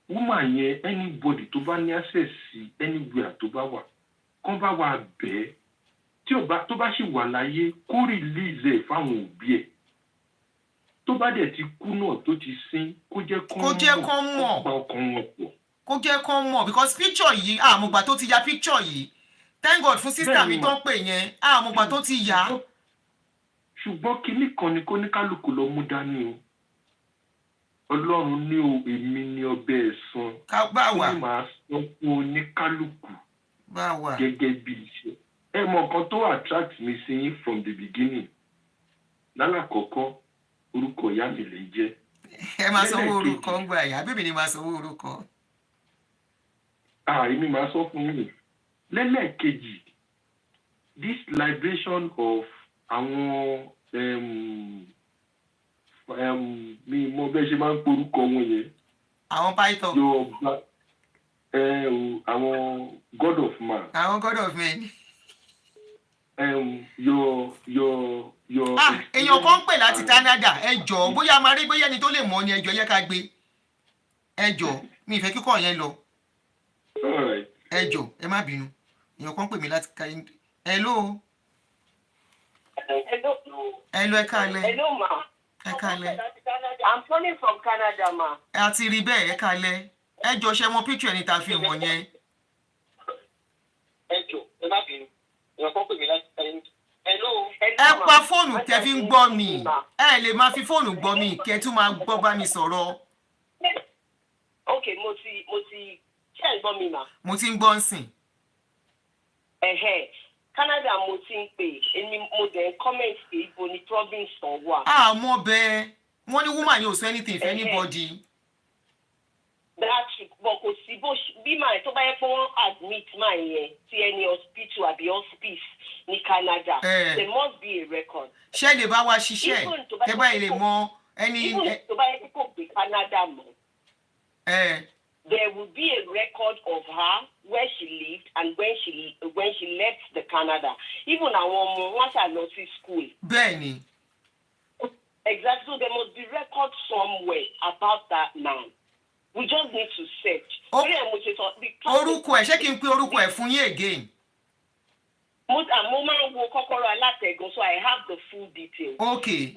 Speaker 7: woman yẹn anybody tó bá ní access sí anywhere tó bá wà kán bá wà bẹ́ẹ̀ tí tó bá sì wà láyé kó release ẹ̀ fáwọn òbí ẹ̀ tó bá dẹ̀ ti kú náà tó ti sin kó jẹ́ kán mọ̀ pa ọkàn wọn pọ̀.
Speaker 1: Kó jẹ́ kán mọ̀ because picture yìí àmùgbà tó ti ya picture yìí thank God fún sister mi tó ń pè yẹn àmùgbà tó ti yá.
Speaker 7: Ṣùgbọ́n kinní kan ni kó ní kálukú lọ mú dání o. Ọlọ́run ní o èmi ní ọbẹ̀ ẹ̀san.
Speaker 1: Báwa.
Speaker 7: Kí màá sọ fún oníkálukú.
Speaker 1: Báwa.
Speaker 7: Gẹ́gẹ́ bí iṣẹ́. Ẹ mọ nǹkan tó attract me sí yín from the beginning. Lálàkọ́kọ́ orúkọ ìyá mi lè jẹ́.
Speaker 1: Ẹ máa sanwó orúkọ ń gbà yá bébì ni máa sanwó orúkọ.
Speaker 7: Èmi máa sọ fún yín. Lẹ́lẹ́kejì this liberation of àwọn mi mo bẹ́ẹ̀ ṣe máa ń porúkọ wọn yẹn.
Speaker 1: Àwọn python.
Speaker 7: Àwọn god of man.
Speaker 1: Àwọn god of men.
Speaker 7: Your.
Speaker 1: Èèyàn kan ń pè láti Canada ẹ jọ̀ọ́ bóyá máa rí bóyá ẹni tó lè mọ̀ ni ẹ jọ̀ọ́ yẹ ká gbé ẹ jọ̀ọ́ mi ìfẹ́ kíkọ́ yẹn lọ. Ẹ jọ̀ọ́ ẹ má bínú èèyàn kan ń pè mí láti hello. Hello, ẹ káalẹ́.
Speaker 11: Hello, ma.
Speaker 1: Ẹ káalẹ́.
Speaker 11: I'm calling from Canada, ma.
Speaker 1: A ti rí bẹ́ẹ̀ ẹ káalẹ́. Ẹ jọ̀ọ́ ṣe mọ picture ẹni tá a fi wọ̀n yẹn.
Speaker 11: Ẹ jọ̀ọ́ ẹ má bínú. Èèyàn kan pè mí láti hello.
Speaker 1: Ẹ pa fóònù tẹ́ fi ń gbọ́ mi. Ẹ lè máa fi fóònù gbọ́ mi kẹ́ tún máa gbọ́ bá mi sọ̀rọ̀.
Speaker 11: Okay, mo ti ṣé ẹ gbọ́ mi mà?
Speaker 1: Mo ti ń gbọ́ nsìn.
Speaker 11: Canada mo ti ń pè èmi mo dẹ̀ comment pé ibo ni province kan wà.
Speaker 1: Mo bẹ wọ́n ní woman yóò sọ anything for anybody.
Speaker 11: That's but kò sí bí màá tó bá yẹ pé wọ́n admit máa yẹn sí any hospital àbí hospice ní Canada. There must be a record.
Speaker 1: Ṣé lè bá wa ṣiṣẹ́ tẹ́ bá lè mọ ẹni.
Speaker 11: Even tó bá yẹ pé kò gbé Canada mọ́. There will be a record of her where she lived and when she left the Canada. Even àwọn ọmọ wọn ṣà lọ sí school.
Speaker 1: Bẹ́ẹ̀ni.
Speaker 11: Exactly. So there must be record somewhere about that man. We just need to search.
Speaker 1: Orúkọ ẹ̀ ṣé kí n pè orúkọ ẹ̀ fún yín again?
Speaker 11: Mo máa ń wo kọ́kọ́rọ́ alátẹ̀gùn so I have the full details.
Speaker 1: Okay.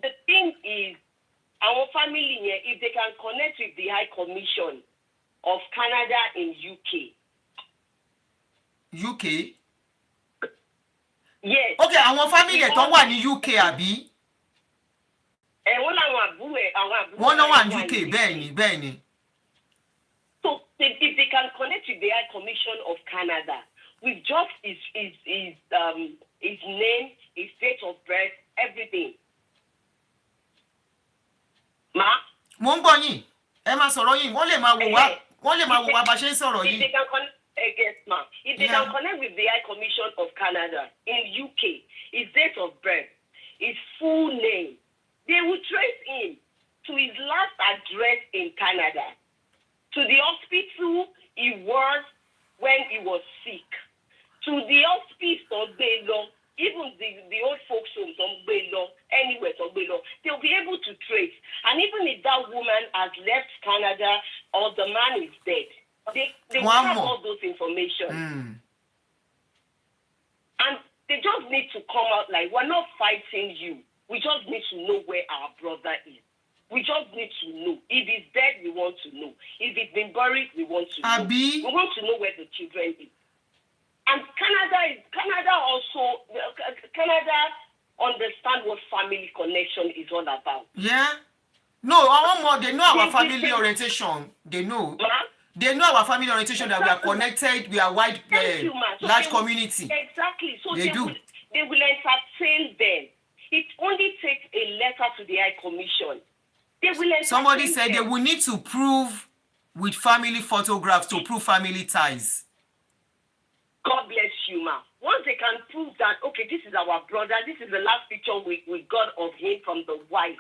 Speaker 11: The thing is our family here, if they can connect with the High Commission of Canada in UK.
Speaker 1: UK?
Speaker 11: Yes.
Speaker 1: Okay, àwọn family tó wà ní UK àbí?
Speaker 11: Wọ́n láwọn àbúrò
Speaker 1: wọ́n náà wà ní UK bẹ́ẹ̀ ni.
Speaker 11: So if they can connect with the High Commission of Canada with just his name, his date of birth, everything. Ma?
Speaker 1: Mo ń gbọ́ yín. Ẹ máa sọ̀rọ̀ yín. Wọ́n lè máa wò wá bá ṣe ń sọ̀rọ̀ yìí.
Speaker 11: If they can connect, yes, ma. If they can connect with the High Commission of Canada in UK, his date of birth, his full name, they will trace him to his last address in Canada, to the hospital he was when he was sick, to the hospice of Baylor, even the old folks' homes on Baylor, anywhere on Baylor, they'll be able to trace. And even if that woman has left Canada or the man is dead, they will have all those information. And they just need to come out like, we're not fighting you. We just need to know where our brother is. We just need to know. If he's dead, we want to know. If he's been buried, we want to know. We want to know where the children is. And Canada also understand what family connection is all about.
Speaker 1: Yeah. No, they know our family orientation. They know. They know our family orientation, that we are connected, we are wide, large community.
Speaker 11: Exactly. So
Speaker 1: they do.
Speaker 11: They will entertain them. It only takes a letter to the High Commission. They will entertain
Speaker 1: Somebody said
Speaker 11: them.
Speaker 1: they will need to prove with family photographs to prove family ties.
Speaker 11: God bless you, ma. Once they can prove that, okay, this is our brother, this is the last picture we got of him from the wife.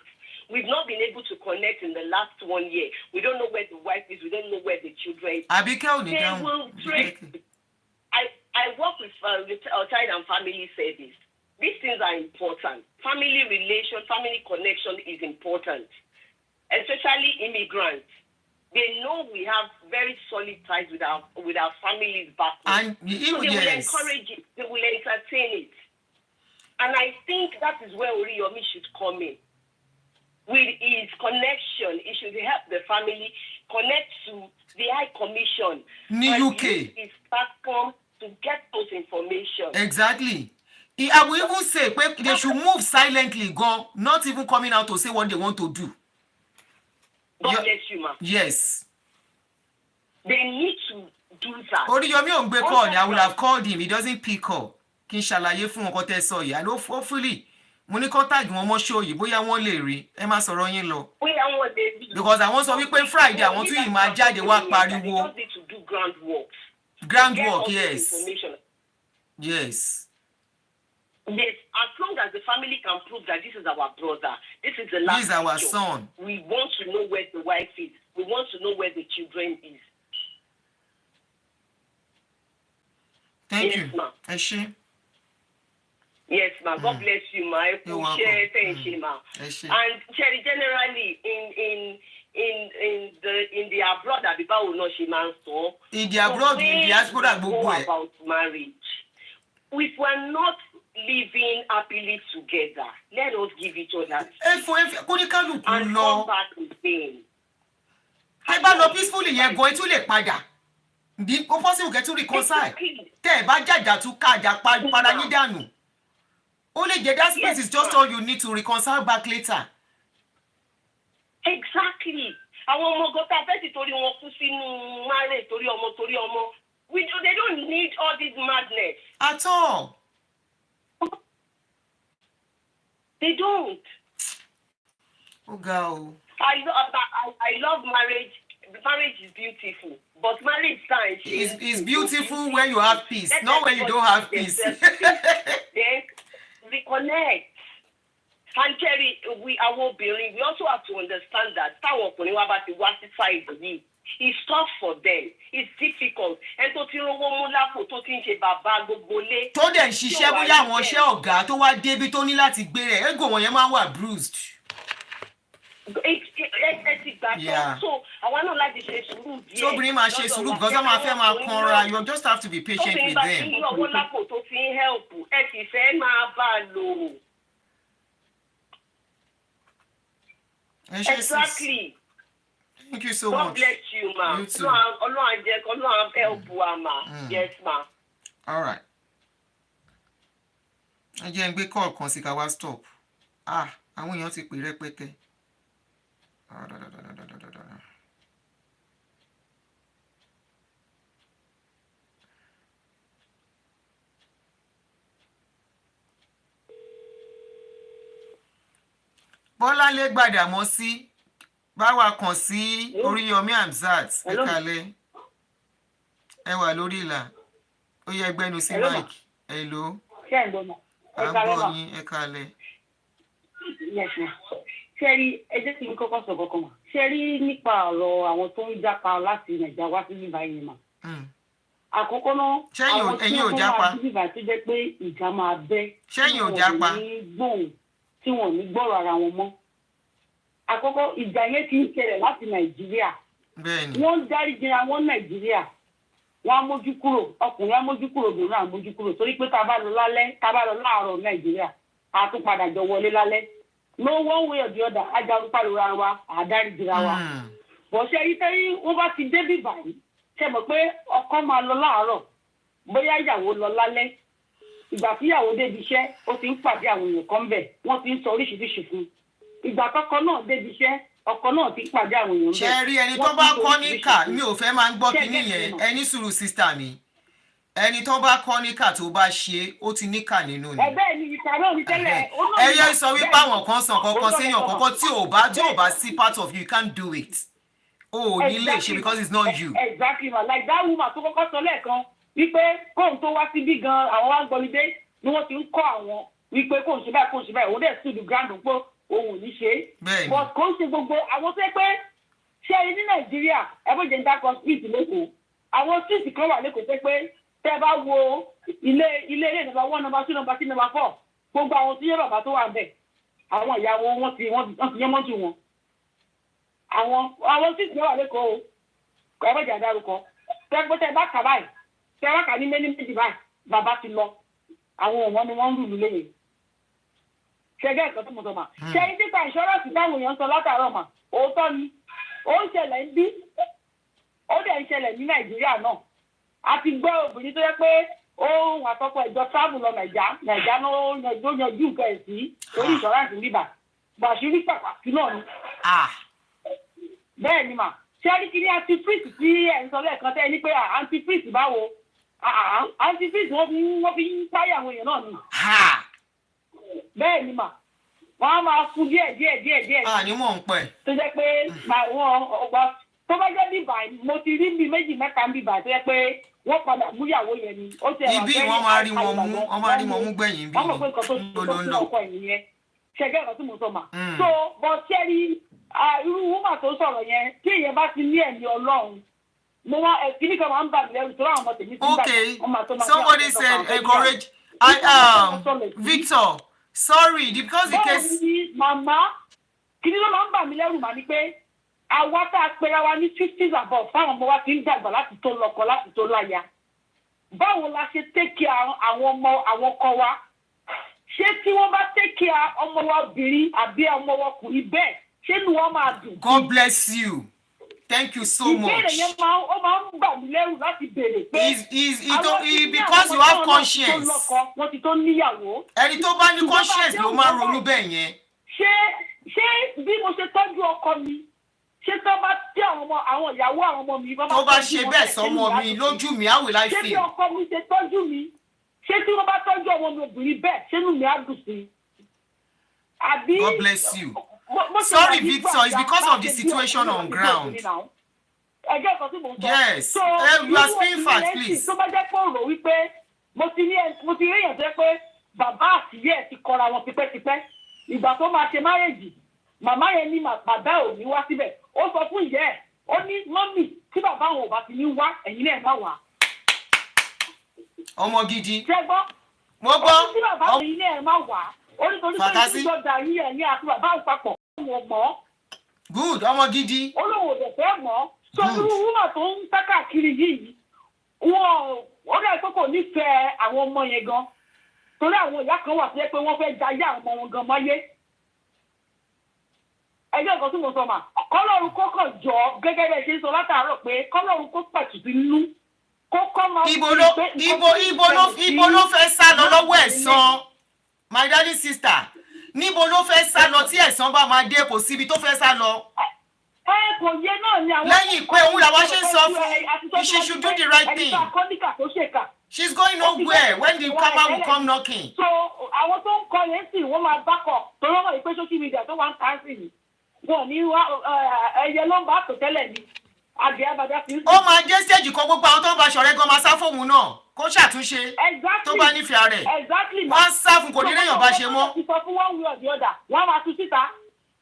Speaker 11: We've not been able to connect in the last 1 year. We don't know where the wife is. We don't know where the children are. They will trace. I work with child and family service. These things are important. Family relation, family connection is important, especially immigrants. They know we have very solid ties with our families back home. So they will encourage it. They will entertain it. And I think that is where Oriyomi should come in. With his connection, he should help the family connect to the High Commission.
Speaker 1: In UK.
Speaker 11: Use his platform to get those information.
Speaker 1: Exactly. I will even say they should move silently, not even coming out to say what they want to do.
Speaker 11: God bless you, ma.
Speaker 1: Yes.
Speaker 11: They need to do that.
Speaker 1: Oriyomi ò ń gbé call ni, I will have called him. He doesn't pick up. Kí n ṣàlàyé fún wọn kó tẹ́ sọ yìí. And hopefully, mo ní contact wọn mọ́ show yìí, bóyá wọ́n lè rí. Ẹ má sọ̀rọ̀ yín lọ. Because àwọn sọ wípé Friday àwọn tún yìí máa jáde wá pariwo.
Speaker 11: They just need to do groundwork.
Speaker 1: Groundwork, yes. Yes.
Speaker 11: Yes, as long as the family can prove that this is our brother, this is the last.
Speaker 1: This is our son.
Speaker 11: We want to know where the wife is. We want to know where the children is.
Speaker 1: Thank you.
Speaker 11: Ma.
Speaker 1: Eshe.
Speaker 11: Yes, ma. God bless you, ma. Thank you, ma. And generally, in the abroad,
Speaker 1: in the abroad, in diaspora,
Speaker 11: about marriage. If we're not living happily together, let us give each other and come back again.
Speaker 1: Ẹ bá lọ peacefully yẹn gan tún lè padà. Bí ó possible kẹ́ tún reconcile. Tẹ́ ẹ bá jàjà tún kájà para yín dànù. Ó lè jẹ́ that space is just all you need to reconcile back later.
Speaker 11: Exactly. Àwọn ọmọ gọ́tà fẹ́ ti torí wọn kú sínú marriage torí ọmọ. They don't need all this madness.
Speaker 1: At all.
Speaker 11: They don't.
Speaker 1: Oh, girl.
Speaker 11: I love marriage. Marriage is beautiful. But marriage time
Speaker 1: is beautiful when you have peace, not when you don't have peace.
Speaker 11: Then reconnect. And Terry, we also have to understand that it's tough for them. It's difficult. And tó
Speaker 1: dẹ̀ ń ṣiṣẹ́ bóyá àwọn iṣẹ́ ọ̀gá tó wá débi tó ní láti gbé rẹ̀ ego wọn yẹn máa wà bruised.
Speaker 11: So àwọn náà láti ṣe sùúrù díẹ̀.
Speaker 1: Tóbìnrin máa ṣe sùúrù because wọ́n máa fẹ́ máa kanra. You just have to be patient with them.
Speaker 11: Ọwọ́ lápò tó fi ń help ẹ sì fẹ́ máa bá a lò. Exactly.
Speaker 1: Thank you so
Speaker 11: much.
Speaker 1: God
Speaker 11: bless you, ma.
Speaker 1: You too.
Speaker 11: Allah help you, ma. Yes, ma.
Speaker 1: All right. Ẹ jẹ́ ń gbé call kan sí ká wá stop. Àwọn èèyàn ti pè rẹpẹtẹ. Bọ́láńlé Gbàdàmọ́sí bá wa kàn sí Oríyọmí Hamzat ẹ kálẹ́ ẹ wà lórí ìlà ó yẹ gbẹ́nu sí mike hello àgbọ̀ yín ẹ kálẹ́.
Speaker 10: ṣe rí ẹjẹ́ tí mo kọ́kọ́ sọ kọ́kọ́ mà ṣe rí nípa ọ̀rọ̀ àwọn tó ń jápa láti Nàìjíríà wá sí bíbá yìí mà. àkọ́kọ́ náà àwọn tí wọ́n máa bí bíbá tó jẹ́ pé ìjà máa bẹ́
Speaker 1: ṣẹ́yìn ò jápa
Speaker 10: tí wọ́n ní gbọ́rọ̀ ara wọn mọ́. àkọ́kọ́ ìjà yẹn ti ń ṣẹlẹ̀ láti Nàìjíríà wọ́n ń dáríjìra wọn Nàìjíríà wọ́n á mójú kúrò ọkùnrin á mójú kúrò obìnrin á mójú kúrò torí pé tá a bá lọ láàárọ̀ Nàìjíríà a tún padà jọ wọlé lálẹ́ no one way or the other ajarúpalùra wa àdáríjìra wa bọ̀ ṣe yí tẹ́rí wọ́n bá ti débì báyìí ṣe mọ̀ pé ọkọ máa lọ láàárọ̀ bóyá ìyàwó lọ lálẹ́ ìgbà tí ìyàwó débi iṣẹ́ ó ti ń pàdé àwọn èèyàn kan bẹ̀ wọ́n ti ń sọ oríṣiríṣi fún ìgbà tọkọ náà débi iṣẹ́ ọkọ náà ti ń pàdé àwọn èèyàn bẹ̀.
Speaker 1: ṣe rí ẹni tó bá kọ́ níkà mi ò fẹ́ máa ń gbọ́ kínní yẹn ẹni sùúrù sísítà mi ẹni tó bá kọ́ níkà tó bá ṣe ó ti níkà nínú ni.
Speaker 10: ẹgbẹ́ ni ìta náà ní tẹ́lẹ̀.
Speaker 1: ẹyẹ sọ wípé àwọn kan sàn kankan séèyàn kankan tí ò bá sí part of you can't do it. o ò ní lè ṣe because it's not you.
Speaker 10: exactly ma like that woman tó kọ́kọ́ sọ lẹ́ẹ̀kan wípé kóun tó wá síbí gan àwọn wá ń gbọ́lidé ni wọ́n ti ń kọ́ àwọn wípé kóun ṣe báyìí òun dẹ̀ sùn the ground pé òun ò ní ṣe. but kò ń ṣe gbogbo àwọn tó pé ṣé ẹni ní Nàìjíríà ẹgbẹ́ jẹ́ ń dákọ̀ street lẹ́kọ̀ọ́ àwọn street kan wà lẹ́kọ̀ọ́ tó pé tẹ́ bá wo ilé number 1 number 2 number 3 number 4 gbogbo àwọn tí yẹ bàbá tó wà ń bẹ̀ àwọn ìyàwó wọn ti yẹ́ mọ́tò wọn àwọn street kan wà lẹ́kọ̀ọ́ ẹgbẹ́ jẹ́ àdárúkọ tẹ́ bá kà báyìí tẹ́ bá kà ní méjì báyìí bàbá ti lọ àwọn òun ni wọ́n ń lùlù léyìn ṣẹgẹ́ ẹ̀kọ́ tó mọ̀ tó mà ṣe ní nípa ìṣọ́rọ̀sì táwọn èèyàn sọ látàárọ̀ mà òótọ́ ni ó ń ṣẹlẹ̀ ń bí ó dẹ̀ ń ṣẹlẹ̀ ní Nàìjíríà náà a ti gbọ́ obìnrin tó yẹ pé òun àtọkọ ìjọ travel lọ Nàìjà ló yanjú nǹkan ẹ̀ sí orí ìṣọ́rọ̀sì bíbà gbàṣírí pàtàkì náà ni. bẹ́ẹ̀ ni mà ṣé ní kí ní antifreeze tí ẹ̀ ń sọ lẹ́ẹ̀kan tẹ́ ẹ ní pé antifreeze báwo antifreeze wọ́n fi ń táyà àwọn èèyàn náà ni. bẹ́ẹ̀ ni mà wọ́n á máa fún díẹ̀.
Speaker 1: ní mò ń pẹ́.
Speaker 10: tó jẹ́ pé àwọn ọgbà tó bá jẹ́ bíbà mo ti rí bí 2 mẹ́ta ń bíbà tó jẹ́ pé wọ́n padà múyàwó yẹn ni.
Speaker 1: ibi wọ́n máa rí wọn mú gbẹ̀yìn bí
Speaker 10: wọ́n mọ̀ pé nǹkan tó ti ọkọ ẹ̀yìn yẹn ṣẹgẹ́ ọ̀rọ̀ tí mo sọ mà. so bọ́ ṣẹ́rí irú wúmà tó sọ̀rọ̀ yẹn tí èèyàn bá ti ní ẹ̀mí Ọlọ́run mo wá kíní kan máa ń bà mí lẹ́rù tó láwọn ọmọ tèmi ti ń bà
Speaker 1: okay somebody said encourage Victor sorry because the case.
Speaker 10: màmá kíní ló máa ń bà mí lẹ́rù mà ni pé àwa tá a pera wa ní 50s above fáwọn ọmọ wa ti ń dàgbà láti tó lọ́kọ láti tó láya báwo la ṣe tẹ́kì àwọn ọkọ wa ṣé tí wọ́n bá tẹ́kì ọmọ wa obìnrin àbí ọmọ wa ọkùnrin bẹ́ẹ̀ ṣé ni wọ́n máa dùn.
Speaker 1: God bless you. Thank you so much.
Speaker 10: ìbéèrè yẹn máa ń bà mí lẹ́rù láti béèrè pé
Speaker 1: because you have conscience.
Speaker 10: wọ́n ti tó níyàwó.
Speaker 1: ẹni tó bá ní conscience ló máa ń ronú bẹ́ẹ̀ yẹn.
Speaker 10: ṣé bí mo ṣe tọ́jú ọkọ mi ṣé tó bá tí àwọn ìyàwó àwọn ọmọ mi.
Speaker 1: tó bá ṣe bẹ́ẹ̀ sọmọ mi lójú mi how will I feel.
Speaker 10: ṣé bí ọkọ mi ṣe tọ́jú mi ṣé tí wọ́n bá tọ́jú ọmọ mi obìnrin bẹ́ẹ̀ ṣé inú mi á dùn sí i.
Speaker 1: God bless you. Sorry, Victor, it's because of the situation on ground. Yes, you are speaking fast, please.
Speaker 10: tó bá jẹ́ pé ọ̀rọ̀ wípé mo ti rí èèyàn tó yẹ pé bàbá àtìyẹ́ ẹ̀ ti kọra wọn tipẹ́tipẹ́ ìgbà tó máa ṣe márèjì màmá yẹn ní bàbá ò ní wá síbẹ̀ ó sọ fún ìyá ẹ̀ ó ní mọ́mì tí bàbá àwọn ò bá ti ní wá ẹ̀yin náà má wá.
Speaker 1: ọmọ gidi.
Speaker 10: ṣé gbọ́
Speaker 1: mo gbọ́
Speaker 10: ó ní tí bàbá àwọn ẹ̀yin náà má wá ó ní torí pé ìjọba dà yín ẹ̀ ní àti bàbá àwọn papọ̀ wọn mọ́.
Speaker 1: good ọmọ gidi.
Speaker 10: olówó dẹ̀ fẹ́ mọ́ tó irú wúmà tó ń fẹ́ káàkiri yìí wọn ó dẹ̀ pé kò nífẹ̀ẹ́ àwọn ọmọ yẹn gan torí àwọn ìyá kan wà tó yẹ pé wọ́n fẹ́ jayé àwọn ọmọ wọn gan máyé. ẹjọ́ nǹkan tí mo sọ mà kọ́lọ́run kó kàn jọ gẹ́gẹ́ bẹ́ẹ̀ ṣe ń sọ látàárọ̀ pé kọ́lọ́run kó pàtùtù nínú kó kọ́ máa ń
Speaker 1: fi ibo ló fẹ́ sá lọ lọ́wọ́ ẹ̀san my daddy sister níbo ló fẹ́ sá lọ tí ẹ̀san bá máa dé kò síbi tó fẹ́ sá lọ.
Speaker 10: kò yẹ náà ni àwọn.
Speaker 1: lẹ́yìn pé òun làwọn ṣe ń sọ fún she should do the right thing.
Speaker 10: ẹni tó akọ́níkà tó ṣèkà
Speaker 1: She's going nowhere when the camera will come knocking.
Speaker 10: So àwọn tó ń kọ yẹn sì wọ́n máa bákọ̀ tó lọ́wọ́ ìpè social media tó wà ń kà sí ni. Wọ́n ní ẹyẹ ló ń bá kò tẹ́lẹ̀ ni. Àgbẹ̀ abàdá fi ń sùn.
Speaker 1: Ó máa jẹ́ stage kan gbogbo àwọn tó ń bá ṣọ̀rẹ́ gan máa sá fóun náà kó ṣàtúnṣe tó bá nífẹ̀ẹ́ rẹ̀. Wọ́n á sá fún kò ní léèyàn bá ṣe mọ́.
Speaker 10: Ìsọ fún one way or the other, wọ́n á máa tún síta.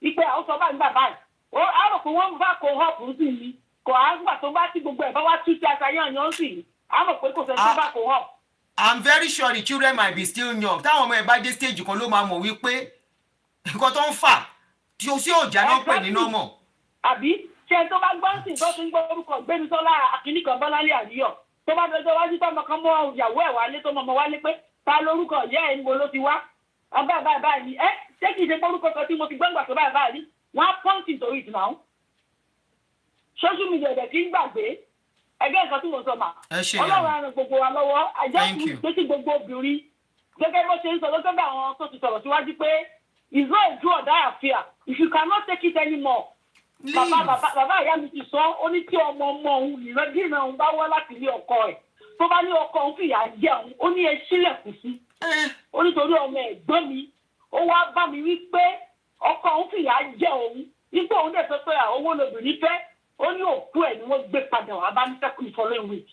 Speaker 10: Ìpè àwọn sọ bá nígbà báyìí. Á rò pé wọ́n bá kó họ́ọ̀pù sí ni. Kò á gbà tó bá tí gbogbo ẹ̀ bá wá tú sí aṣayán yan sí ni. Á rò pé kò sẹ́ tó bá kó họ́ọ̀pù.
Speaker 1: I'm very sure the children might be still young. Táwọn ọmọ ẹ̀ bá dé stage kan ló máa mọ̀ wípé nǹkan tó ń fà tí o sí òjà náà pè ní nọ́mọ̀.
Speaker 10: Àbí ṣe tó bá gbọ́n sí tó ti ń gbọ́ orúkọ Gbémisọ́lá Akíníkan Bọ́láńlé Àríyọ̀ tó bá dọjọ́ wájú tó ọmọ kan mọ́ ìyàwó ẹ̀ wálé tó mọ̀ wálé pé ta lórúkọ ìyá ẹ̀ ń bo ló ti wá báyìí ni ṣé kìí ṣe orúkọ kan tí mo ti gbọ́ngbà tó báyìí wọ́n á pọ́ǹtì torí ìtì náà. Social media ẹ̀dẹ̀ kì í gbàgbé ẹgbẹ́ nǹkan tí mo sọ mà Ọlọ́run á ràn gbogbo wa lọ́wọ́ àjẹkù pé kí gbogbo obìnrin gẹ́gẹ́ bó ṣe ń sọ lọ́sọ́ bá àwọn tó ti sọ̀rọ̀ síwájú pé it's not a do or die affair if you cannot take it anymore. Bàbá ìyá mi ti sọ ó ní tí ọmọ òun ìrẹ́gìrìnà òun bá wá láti ilé ọkọ ẹ̀ tó bá ní ọkọ òun fìyà jẹ òun ó ní ẹ sílẹ̀kùn sí ó nítorí ọmọ ẹ̀gbọ́n mi ó wá bá mi wí pé ọkọ òun fìyà jẹ òun nígbà òun dẹ̀ sọ pé owó lobìnrin fẹ́ ó ní òkú ẹ̀ ni wọ́n gbé padà wá bá ní sẹ́kùn following week.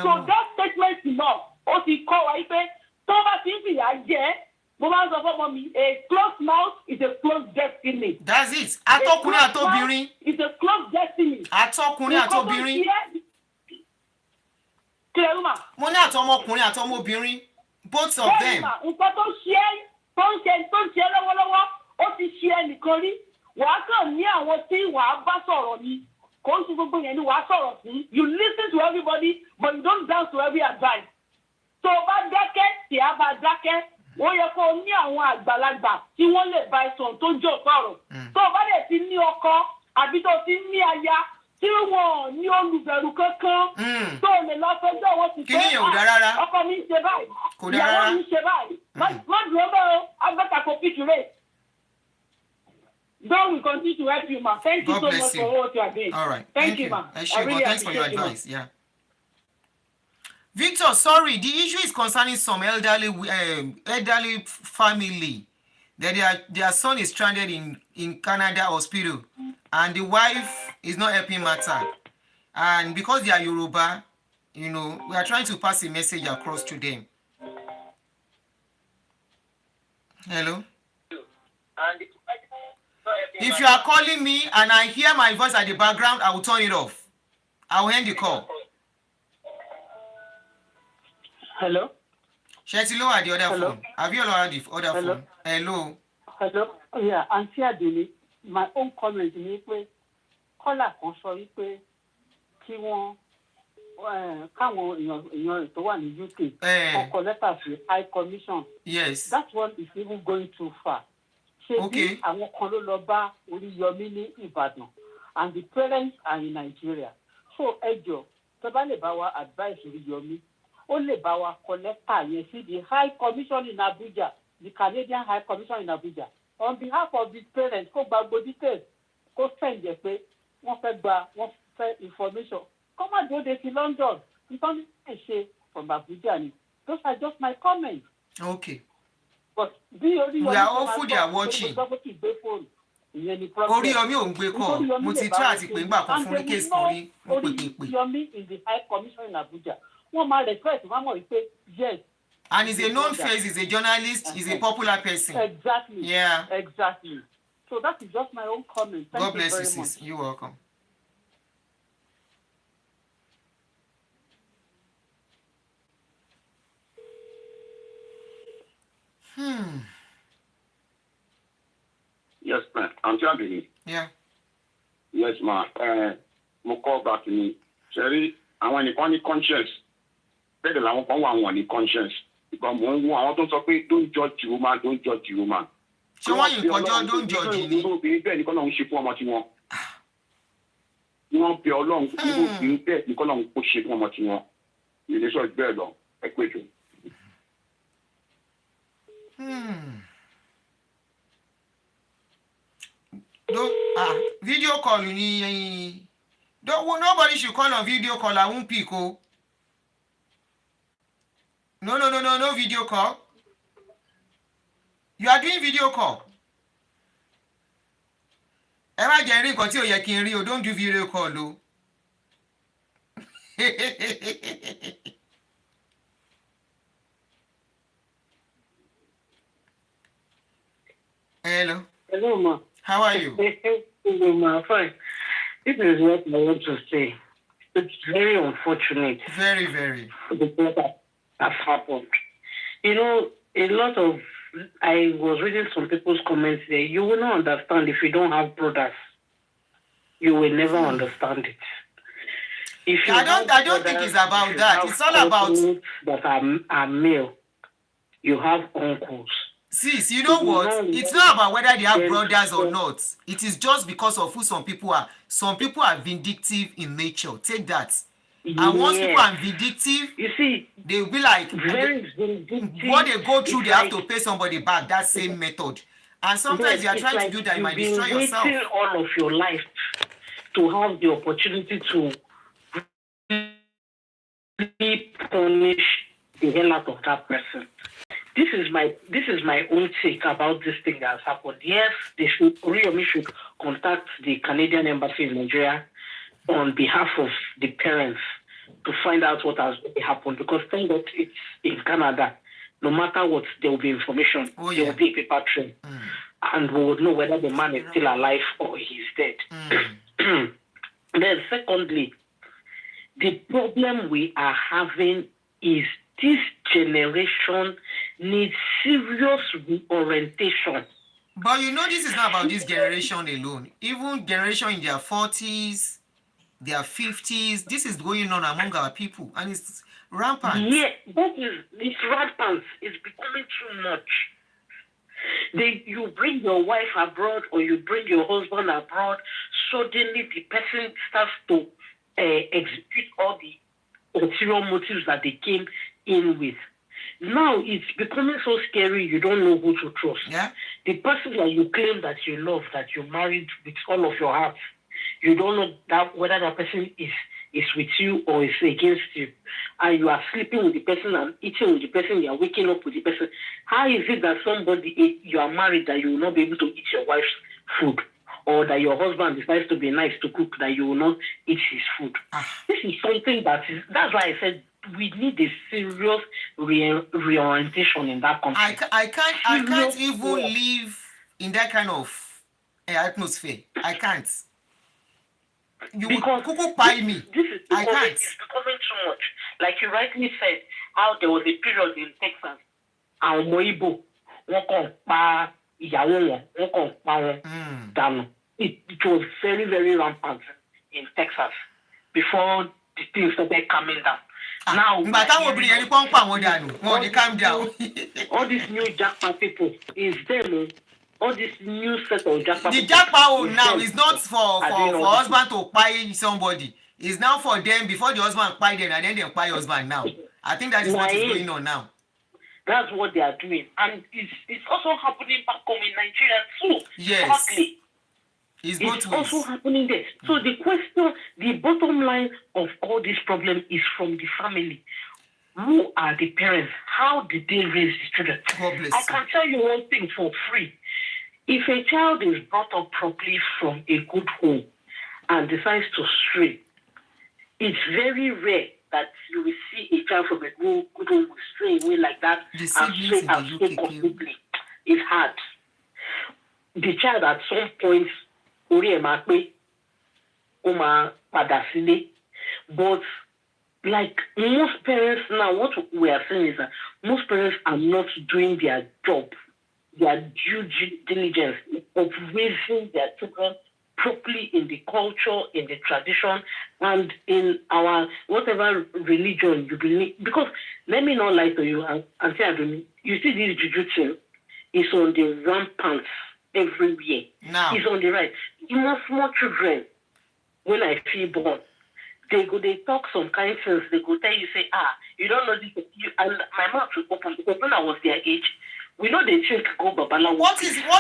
Speaker 10: So that statement náà ó ti kọ́ wa pé tó bá ti ń fìyà jẹ mo máa ń sọ fọ́mọ mi a closed mouth is a closed destiny.
Speaker 1: That's it. Atọ́kùnrin àtobìnrin.
Speaker 10: It's a closed destiny.
Speaker 1: Atọ́kùnrin àtobìnrin.
Speaker 10: Kílẹ̀rúmà.
Speaker 1: Mo ní àtọmọkùnrin àtọmọbìnrin both of them.
Speaker 10: Nǹkan tó ń ṣe lọ́wọ́lọ́wọ́ ó ti ṣe ẹnìkan rí wàá kàn ní àwọn tí wàá bá sọ̀rọ̀ ni kò ń ṣe gbogbo yẹn ni wàá sọ̀rọ̀ sí. You listen to everybody but you don't dance to every advice. Tó o bá dákẹ́ tí a bá dákẹ́ wọ́n yẹ kó ní àwọn àgbàlagbà tí wọ́n lè bá ẹ̀sùn tó jò sọ̀rọ̀. Tó o bá lè ti ní ọkọ àbí tó o ti ní aya tí wọ́n ní olùbẹ̀rù kankan tó o lè lọ fẹjọ́ wọn ti fẹ́ ọkọ mi ń ṣe báyìí ìyàwó mi ń ṣe báyìí má dúró bẹ́ẹ̀ o agbẹ́ta kò fi kìrè. God will continue to help you, ma. Thank you so much for what you are doing.
Speaker 1: All right.
Speaker 10: Thank you, ma.
Speaker 1: I really thanks for your advice. Yeah. Victor, sorry, the issue is concerning some elderly family that their son is stranded in Canada hospital and the wife is not helping matter. And because they are Yoruba, we are trying to pass a message across to them. Hello? If you are calling me and I hear my voice at the background, I will turn it off. I will end the call.
Speaker 10: Hello?
Speaker 1: Shetilo at the other phone. Have you lowered the other phone? Hello?
Speaker 10: Hello? Yeah, Auntie Adele, my own comment ni pé kọ́là kan sọ wípé kí wọ́n káwọn èèyàn tó wà ní UK ọkọ̀ lẹ́tà sí High Commission.
Speaker 1: Yes.
Speaker 10: That one is even going too far. Ṣé bí àwọn kan ló lọ bá Oríyọmí ní Ìbàdàn and the parents are in Nigeria. So ẹjọ́ tó bá lè bá wa advice Oríyọmí ó lè bá wa kọ lẹ́tà yẹn sí the High Commission in Abuja, the Canadian High Commission in Abuja, on behalf of the parents kó gba gbogbo details kó send ẹ̀ pé wọ́n fẹ́ information kó má dúró de ti London nítorí ẹ̀ ṣe from Abuja ni. Those are just my comments.
Speaker 1: Okay.
Speaker 10: But we
Speaker 1: are hopeful they are watching. Oríyọmí ò ń gbé kọ́ mo ti try àti pé ńgbà kan fún case kan rí mo pè.
Speaker 10: Oríyọmí in the High Commission in Abuja wọ́n máa request wọ́n mọ̀ wípé yes.
Speaker 1: And he's a known face, he's a journalist, he's a popular person.
Speaker 10: Exactly.
Speaker 1: Yeah.
Speaker 10: Exactly. So that is just my own comment. Thank
Speaker 1: God
Speaker 10: you
Speaker 1: bless
Speaker 10: very
Speaker 1: you, sis.
Speaker 10: much.
Speaker 1: You're welcome.
Speaker 9: Yes, ma'am. I'm Jabini.
Speaker 1: Yeah.
Speaker 9: Yes, ma'am. Mo call back ni. Sherry, àwọn nìkan ní conscience. Bẹ́ẹ̀ làwọn kan wà wọ́n ní conscience. Ìgbà mo ń wo àwọn tó ń sọ pé don't judge the woman, don't judge the woman.
Speaker 1: Ṣé wọ́n yìí kọjọ́ don't judge ni?
Speaker 9: Obìnrin bẹ́ẹ̀ ni kọ́lọ́run ṣe fún ọmọ tiwọn. Wọ́n bẹ Ọlọ́run obìnrin bẹ́ẹ̀ ni kọ́lọ́run kó ṣe fún ọmọ tiwọn. Ìlẹ́sọ̀ bẹ́ẹ̀ lọ, ẹ pé jù.
Speaker 1: Video call nobody should call on video call. I won't pick. No video call. You are doing video call. Ẹ má jẹ́ rí nǹkan tí ò yẹ kí n rí o, don't do video call o. Hello.
Speaker 12: Hello, ma.
Speaker 1: How are you?
Speaker 12: Hello, ma. Fine. This is what I want to say. It's very unfortunate.
Speaker 1: Very, very.
Speaker 12: That has happened. You know, a lot of, I was reading some people's comments there. You will not understand if you don't have brothers. You will never understand it. If you
Speaker 1: I don't think it's about that. It's all about
Speaker 12: that are male. You have uncles.
Speaker 1: Sis, you know what? It's not about whether they have brothers or not. It is just because of who some people are. Some people are vindictive in nature. Take that. And once people are vindictive,
Speaker 12: you see,
Speaker 1: they'll be like,
Speaker 12: very vindictive.
Speaker 1: What they go through, they have to pay somebody back. That same method. And sometimes you are trying to do that, you might destroy yourself.
Speaker 12: You've been waiting all of your life to have the opportunity to punish the hell out of that person. This is my own take about this thing that has happened. Yes, Oriomi should contact the Canadian Embassy in Nigeria on behalf of the parents to find out what has really happened, because thank God it's in Canada. No matter what, there will be information. There will be a paper trail. And we would know whether the man is still alive or he's dead. Then secondly, the problem we are having is this generation needs serious reorientation.
Speaker 1: But you know, this is not about this generation alone. Even generation in their 40s, their 50s, this is going on among our people, and it's rampant.
Speaker 12: Yeah, it's rampant. It's becoming too much. You bring your wife abroad or you bring your husband abroad, suddenly the person starts to execute all the ulterior motives that they came in with. Now it's becoming so scary, you don't know who to trust.
Speaker 1: Yeah.
Speaker 12: The person that you claim that you love, that you married with all of your heart, you don't know that whether that person is with you or is against you. And you are sleeping with the person and eating with the person, you are waking up with the person. How is it that somebody, you are married, that you will not be able to eat your wife's food? Or that your husband decides to be nice to cook, that you will not eat his food? This is something that's why I said we need a serious reorientation in that country.
Speaker 1: I can't even live in that kind of atmosphere. I can't. You will buy me. I can't.
Speaker 12: It's becoming too much. Like you rightly said, how there was a period in Texas, and Moibo, it was very, very rampant in Texas before the things started coming down. Now,
Speaker 1: calm down.
Speaker 12: All these new jackpot people is them. All this new set of jackpot.
Speaker 1: The jackpot now is not for husband to buy somebody. It's now for them before the husband buy them and then they buy husband now. I think that is what is going on now.
Speaker 12: That's what they are doing, and it's also happening back home in Nigeria too.
Speaker 1: Yes.
Speaker 12: Partly. It's also happening there. So the bottom line of all this problem is from the family. Who are the parents? How did they raise the children? I can tell you one thing for free. If a child is brought up properly from a good home and decides to stray, it's very rare that you will see a child from a good home stray away like that and stray completely. It's hard. The child at some point, but like most parents now, what we are saying is that most parents are not doing their job, their due diligence of raising their children properly in the culture, in the tradition, and in our whatever religion you believe. Because let me not lie to you, and say I don't. You see, this juju is on the rampant everywhere.
Speaker 1: Now
Speaker 12: it's on the right. Even small children, when I feel born, they talk some kind of things. They go tell you, say, you don't know this. And my mouth will open because when I was their age, we know they think go babala.
Speaker 1: What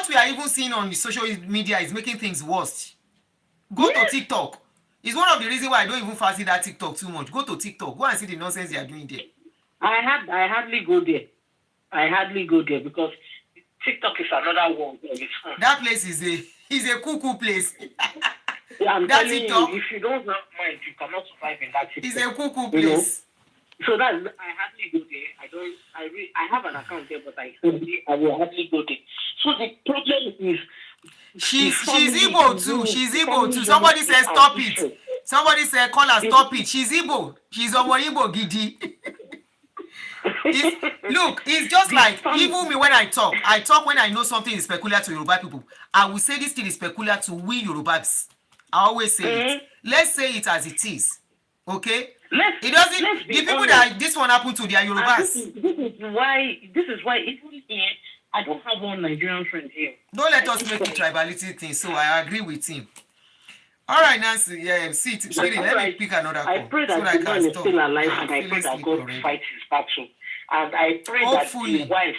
Speaker 1: we are even seeing on the social media is making things worse. Go to TikTok. It's one of the reasons why I don't even fancy that TikTok too much. Go to TikTok. Go and see the nonsense they are doing there.
Speaker 12: I hardly go there. Because TikTok is another world.
Speaker 1: That place is a cuckoo place.
Speaker 12: Yeah, I'm
Speaker 1: That's
Speaker 12: telling
Speaker 1: TikTok.
Speaker 12: you, if you don't have mind, you cannot survive in that TikTok.
Speaker 1: It's a cuckoo place.
Speaker 12: So I hardly go there. I have an account there, but I will hardly go there. So the problem is
Speaker 1: she's Igbo too. She's Igbo too. Somebody said stop it. Somebody said call her stop it. She's Igbo. She's Omo Igbo Gidi. It's just like even me when I talk when I know something is peculiar to Yoruba people. I will say this thing is peculiar to we Yorubas. I always say it. Let's say it as it is. Okay? It doesn't. The people that this one happened to, they are Yorubas.
Speaker 12: This is why even here I don't have one Nigerian friend here.
Speaker 1: Don't let us make it tribality thing. So I agree with him. All right, Nancy. Yeah, Sweetie, let me pick another call.
Speaker 12: I pray that the man is still alive, and I pray that God fights his battle. And I pray that the wife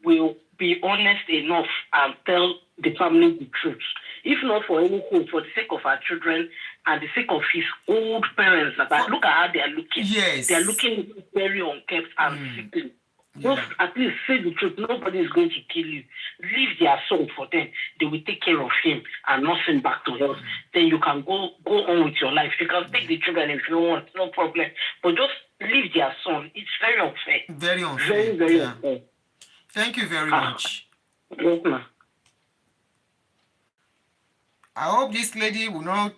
Speaker 12: will be honest enough and tell the family the truth. If not for anything, for the sake of our children and the sake of his old parents, that look at how they are looking.
Speaker 1: Yes.
Speaker 12: They are looking very unkempt and sickly. Just at least say the truth. Nobody is going to kill you. Leave their soul for them. They will take care of him and not send back to health. Then you can go on with your life. You can take the children if you want, no problem. But just leave their son. It's very unfair.
Speaker 1: Very unfair.
Speaker 12: Very, very unfair.
Speaker 1: Thank you very much.
Speaker 12: Yes, ma'am.
Speaker 1: I hope this lady will not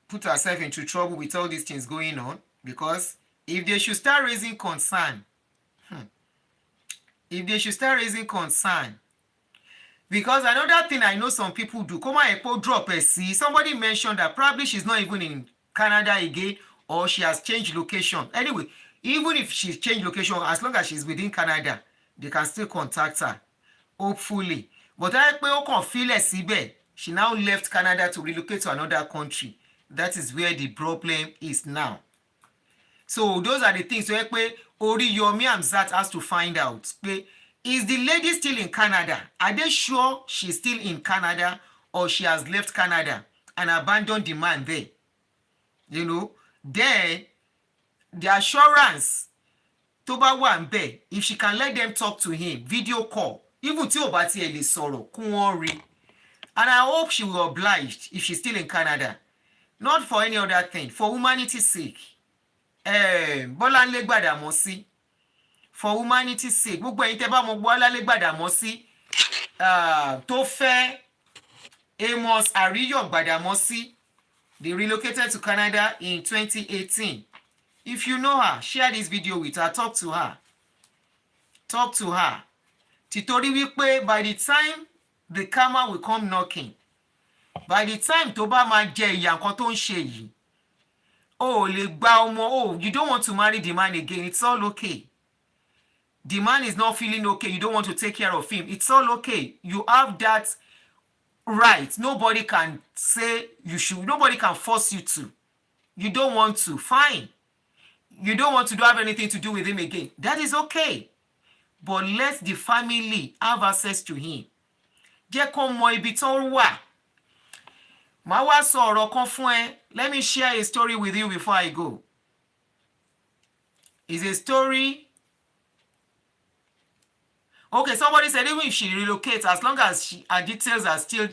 Speaker 1: put herself into trouble with all these things going on, because if they should start raising concern, because another thing I know some people do, come on, drop a C. Somebody mentioned that probably she's not even in Canada again, or she has changed location. Anyway, even if she's changed location, as long as she's within Canada, they can still contact her, hopefully. But I can feel it. She now left Canada to relocate to another country. That is where the problem is now. So those are the things. So Oriyomi Amzat has to find out. Is the lady still in Canada? Are they sure she's still in Canada, or she has left Canada and abandoned the man there? Then the assurance, Toba Wambe, if she can let them talk to him, video call, even till Obati Eli Soro, Kunwori. And I hope she will oblige if she's still in Canada. Not for any other thing, for humanity's sake. Bolanle Gbadamosi. For humanity's sake. Gbogbo ẹ̀yin tẹ́ bá mọ̀ Bolanle Gbadamosi. Tó fẹ́ Amos Ariyo Gbadamosi. They relocated to Canada in 2018. If you know her, share this video with her. Talk to her. Titori wípé by the time the karma will come knocking, by the time tó bá máa jẹ ìyà nǹkan tó ń ṣe yìí, lè gba ọmọ, you don't want to marry the man again, it's all okay. The man is not feeling okay, you don't want to take care of him, it's all okay. You have that right. Nobody can say you should, nobody can force you to. You don't want to, fine. You don't want to have anything to do with him again, that is okay. But let the family have access to him. Jẹ́ kó mọ ibi tó wà. Màá wá sọ ọ̀rọ̀ kan fún ẹ. Let me share a story with you before I go. It's a story. Okay, somebody said even if she relocates, as long as her details are still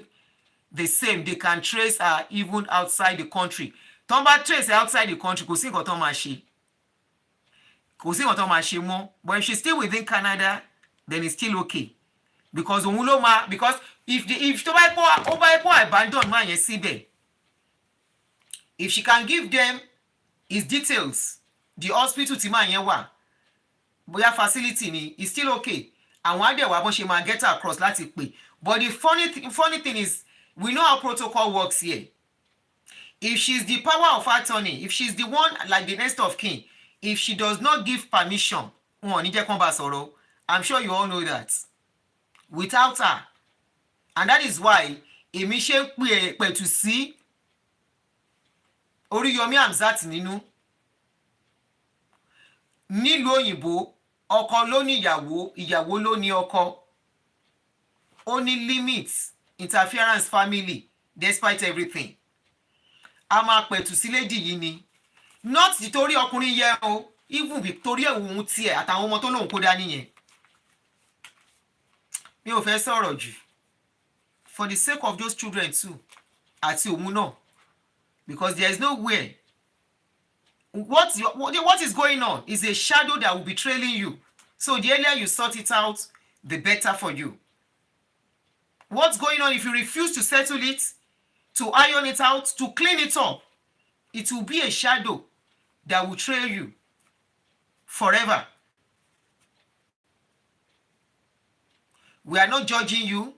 Speaker 1: the same, they can trace her even outside the country. Tó bá trace her outside the country, kò sí nǹkan tó máa ṣe. Kò sí nǹkan tó máa ṣe mọ́. But if she's still within Canada, then it's still okay. Because because if tó bá abandon man yẹn síbẹ̀, if she can give them his details, the hospital tí man yẹn wà, bóyá facility ni, it's still okay. Àwọn á dẹ̀ wá bọ́n ṣe máa get her across láti pè. But the funny thing is, we know how protocol works here. If she's the power of attorney, if she's the one like the next of kin, if she does not give permission, wọn ò ní jẹ́ kán bá sọ̀rọ̀. I'm sure you all know that. Without her. And that is why èmi ṣe ń pẹ̀tù sí Oríyọmí Hamzat nínú. Nílùú òyìnbó, ọkọ ló ní ìyàwó, ìyàwó ló ní ọkọ. Ó ní limits, interference family, despite everything. A máa pẹ̀tù sí lady yìí ni. Not títorí ọkùnrin yẹn o. even Victoria òun tiẹ̀ àtàwọn ọmọ tó lóun kó dání yẹn mi ò fẹ́ sọ̀rọ̀ jù for the sake of those children too àti òun náà because there is nowhere what is going on is a shadow that will be trailing you. So the earlier you sort it out, the better for you. What's going on if you refuse to settle it, to iron it out, to clean it up? It will be a shadow that will trail you forever. We are not judging you.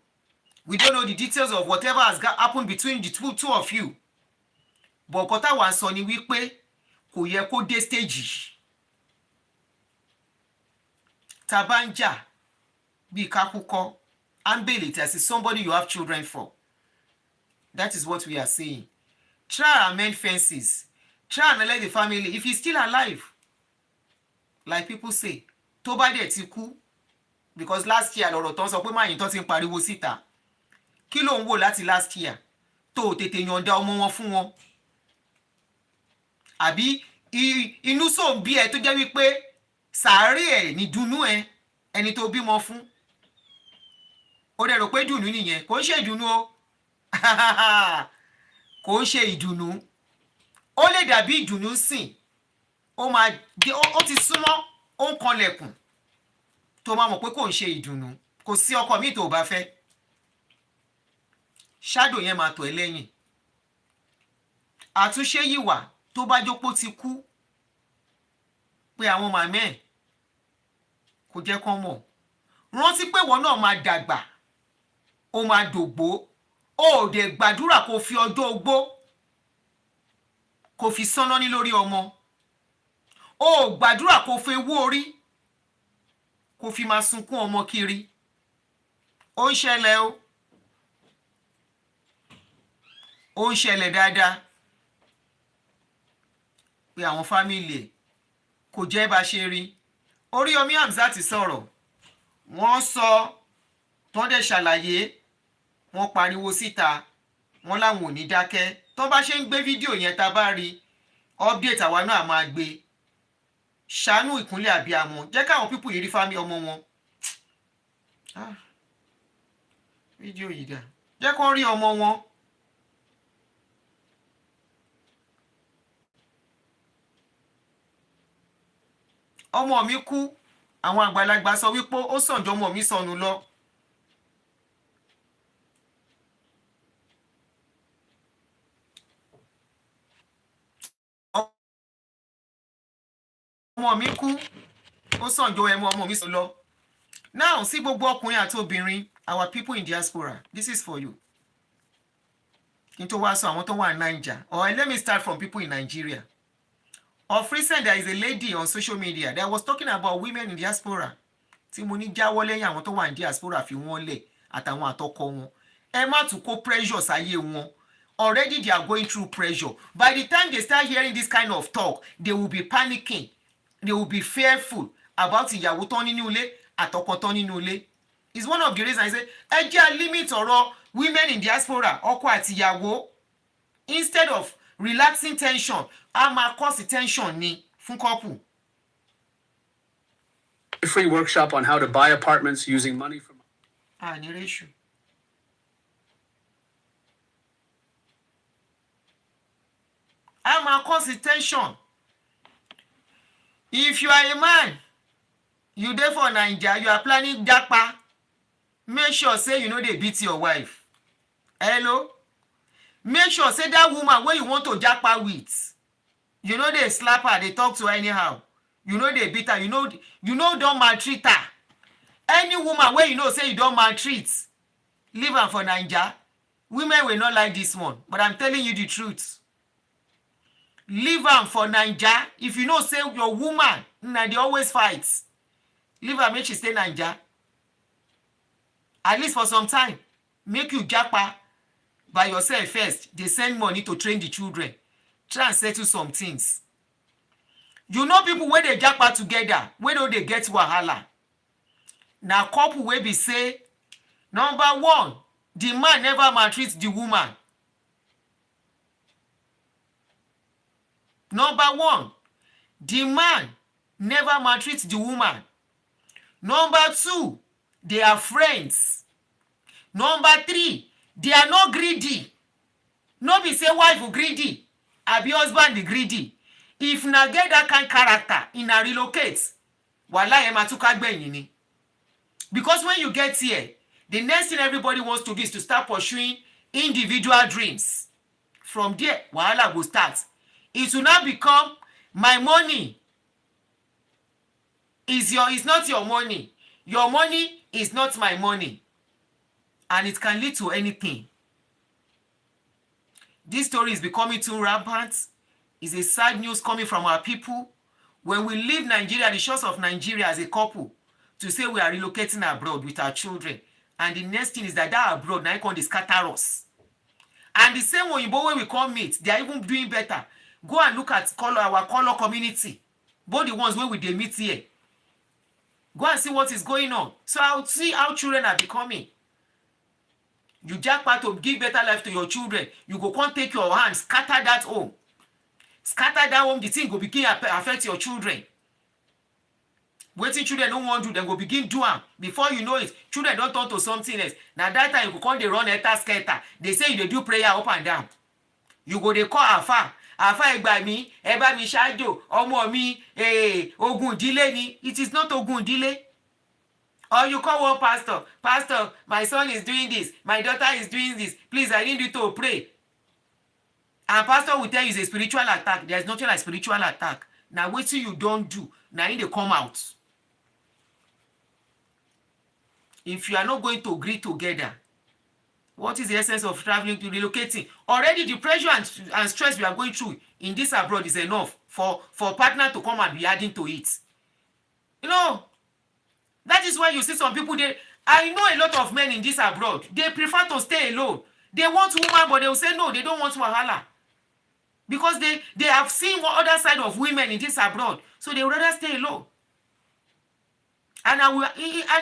Speaker 1: We don't know the details of whatever has happened between the two of you. But kọ́tà wà sọ ni wípé kò yẹ kó dé stage tá bá ń jà bí kakúkọ ambele tẹ̀sí somebody you have children for. That is what we are saying. Try and mend fences. Try and let the family, if he's still alive, like people say, tó bá dẹ̀ ti kú, because last year lọ́rọ̀ tán sọ pé máyìn tán ti ń pariwo síta. Kí ló ń wò láti last year? Tó tètè yọ̀ǹda ọmọ wọn fún wọn. Àbí inú sóun bí ẹ tó jẹ́ wípé sàárè ẹ̀ ní dùnnú ẹ ẹni tó bímọ fún. Ó dẹ̀ rò pé dùnnú nìyẹn, kò ń ṣe ìdùnnú o. Kò ń ṣe ìdùnnú. Ó lè dàbí ìdùnnú sìn. Ó ti súnmọ́, ó ń kanlẹ̀kùn. Tó máa mọ̀ pé kò ń ṣe ìdùnnú. Kò sí ọkọ mi tó bá fẹ́. Shadow yẹn máa tọ̀ ẹ́ lẹ́yìn. Àtúnṣe yìí wà tó bá jókòó ti kú pé àwọn màmá ẹ̀ kò jẹ́ kán mọ̀. Rántí pé ìwọ náà máa dàgbà, ó máa dògbó, ó dẹ̀ gbàdúrà kó fi ọjọ́ ogbó kó fi sánná ní lórí ọmọ. Ó gbàdúrà kó fi ewú orí kó fi máa sunkún ọmọ kiri. Ó ń ṣẹlẹ̀ o. Ó ń ṣẹlẹ̀ dáadáa pé àwọn fámìlì ẹ̀ kò jẹ́ bá ṣe rí. Oríyọmí Hamzat sọ̀rọ̀, wọ́n sọ tán dẹ̀ ṣàlàyé, wọ́n pariwo síta, wọ́n láwọn ò ní dákẹ́. Tán bá ṣe ń gbé fídíò yẹn tá bá rí update àwa náà máa gbé. Ṣàánú ìkúnlẹ̀ àbíamọ, jẹ́ káwọn pípù yìí rí fámì ọmọ wọn. Fídíò yìí dà, jẹ́ kán rí ọmọ wọn. Ọmọ mi kú, àwọn àgbàlagbà sọ wípé ó sàn jọ ọmọ mi sọnù lọ. Ọmọ mi kú, ó sàn jọ ọmọ mi sọnù lọ. Now, sí gbogbo ọkùnrin àti obìnrin, our people in diaspora, this is for you. Kí n tó wá sọ àwọn tó wà ní Naija, or let me start from people in Nigeria. Of recent, there is a lady on social media that was talking about women in diaspora. Tí mo ní jáwọ́ lẹ́yìn àwọn tó wà ní diaspora fi wọ́n lẹ̀ àtàwọn àtọkọ wọn. Ẹ má tún kó pressure sáyé wọn. Already they are going through pressure. By the time they start hearing this kind of talk, they will be panicking. They will be fearful about ìyàwó tán nínú ilé àtọkọ tán nínú ilé. It's one of the reasons I say, ẹ jẹ́ a limit ọ̀rọ̀ women in diaspora, ọkọ àti ìyàwó. Instead of relaxing tension, a máa cause tension ni fún couple.
Speaker 13: A free workshop on how to buy apartments using money from.
Speaker 1: Ní ratio. A máa cause tension. If you are a man, you dey for Naija, you are planning japa, make sure say you no dey beat your wife. Hello? Make sure say that woman wey you want to japa with, you no dey slap her, dey talk to her anyhow. You no dey beat her, you no don maltreat her. Any woman wey you know say you don maltreat, leave am for Naija. Women will not like this one, but I'm telling you the truth. Leave am for Naija. If you know say your woman, na dey always fight, leave her make she stay Naija. At least for some time, make you japa by yourself first. Dey send money to train the children. Try and settle some things. You know people wey dey japa together, wey no dey get wahala. Na couple wey be say, number one, the man never maltreat the woman. Number one, the man Never maltreat the woman. Number 2, they are friends. Number 3, they are not greedy. No be say wife greedy, abi husband greedy. If na get that kind character, in a relocate, wallahi ma tún ká gbẹ̀yìn ni. Because when you get here, the next thing everybody wants to do is to start pursuing individual dreams. From there, wahala will start. It will now become my money is not your money. Your money is not my money. And it can lead to anything. This story is becoming too rampant. It's a sad news coming from our people. When we leave Nigeria, the shores of Nigeria as a couple, to say we are relocating abroad with our children. And the next thing is that abroad, now they scatter us. And the same way when we come meet, they are even doing better. Go and look at our color community. Both the ones where we meet here. Go and see what is going on. So I'll see how children are becoming. You jackpot to give better life to your children. You go come take your hand, scatter that home. Scatter that home, the thing go begin affect your children. Waiting children don't want to do, then go begin do them. Before you know it, children don't turn to something else. Now that time you go come they run enter skater. They say you do prayer up and down. You go they call Afa. Afa egba mi, eba mi shajo, omo mi, ogun dile ni. It is not ogun dile. Or you call one pastor. Pastor, my son is doing this. My daughter is doing this. Please, I need you to pray. And pastor will tell you it's a spiritual attack. There's nothing like spiritual attack. Now, wait till you don't do. Now, they come out. If you are not going to agree together, what is the essence of traveling to relocating? Already the pressure and stress we are going through in this abroad is enough for partner to come and be adding to it. You know, that is why you see some people, I know a lot of men in this abroad, they prefer to stay alone. They want woman, but they will say no, they don't want wahala. Because they have seen what other side of women in this abroad. So they would rather stay alone. And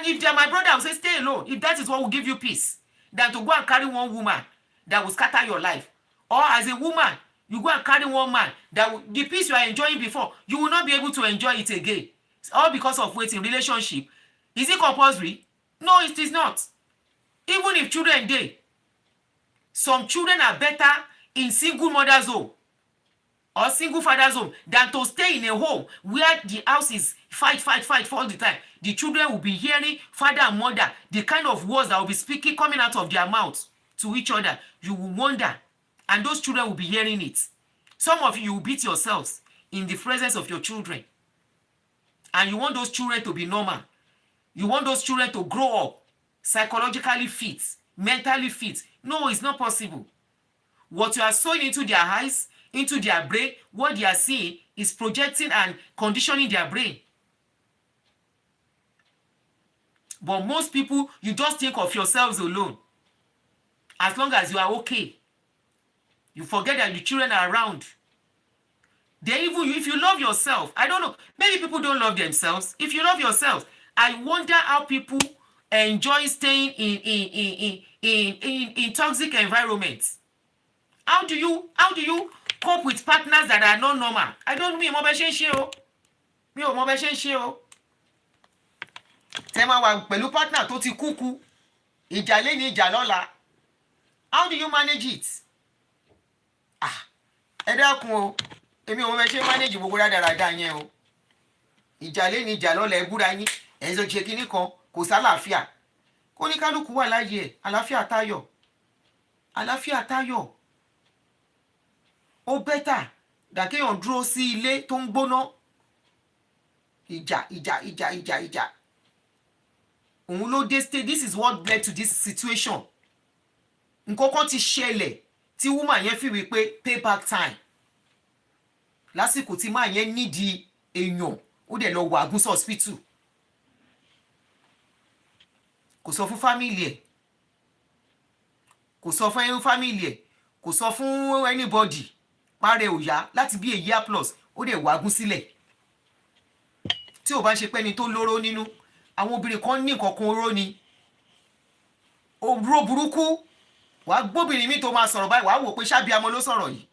Speaker 1: if they're my brother, I will say stay alone. If that is what will give you peace, than to go and carry one woman that will scatter your life. Or as a woman, you go and carry one man that the peace you are enjoying before, you will not be able to enjoy it again. It's all because of waiting relationship. Is it compulsory? No, it is not. Even if children dey, some children are better in single mother's home or single father's home than to stay in a home where the house is fight all the time. The children will be hearing father and mother, the kind of words that will be speaking coming out of their mouths to each other. You will wonder, and those children will be hearing it. Some of you will beat yourselves in the presence of your children. And you want those children to be normal. You want those children to grow up psychologically fit, mentally fit. No, it's not possible. What you are sowing into their eyes, into their brain, what they are seeing is projecting and conditioning their brain. But most people, you just think of yourselves alone. As long as you are okay. You forget that the children are around. They even, if you love yourself, I don't know, maybe people don't love themselves. If you love yourself, I wonder how people enjoy staying in toxic environments. How do you cope with partners that are not normal? I don't mean mo be se o. Mi o mo be se o. Tẹ́ máa wà pẹ̀lú partner tó ti kúkú. Ìjà lẹ́ni ìjà lọ́la. How do you manage it? Ẹ dákun o. Èmi ò mọ̀ be se manage gbogbo rádaràda yẹn o. Ìjà lẹ́ni ìjà lọ́la ẹ búra yín. Ẹ sọ ṣe kíní kan kò sálàáfíà. Kó ní kálukú wà láyé ẹ̀, àlàáfíà tayọ̀. Àlàáfíà tayọ̀. Ó bẹ́tà dà kéèyàn dúró sí ilé tó ń gbóná. Ìjà. Òun ló dé stage. This is what led to this situation. Nǹkan kan ti ṣẹlẹ̀ tí woman yẹn fi wí pé payback time. Lásìkò tí máa yẹn nídìí èèyàn ó dẹ̀ lọ wọ Àgúnṣe hospital. Kò sọ fún family ẹ̀. Kò sọ fún family ẹ̀. Kò sọ fún anybody. Pare ò yá láti bí a year plus ó dẹ̀ wọ Àgúnṣe sílẹ̀. Tí ò bá ṣe pé ni tó lóró nínú, àwọn obìnrin kan ní nǹkan kan oró ni. Òbúrò burúkú. Wàá gbóbìnrin mi tó máa sọ̀rọ̀ báyìí, wàá wò pé ṣábíamọ ló sọ̀rọ̀ yìí.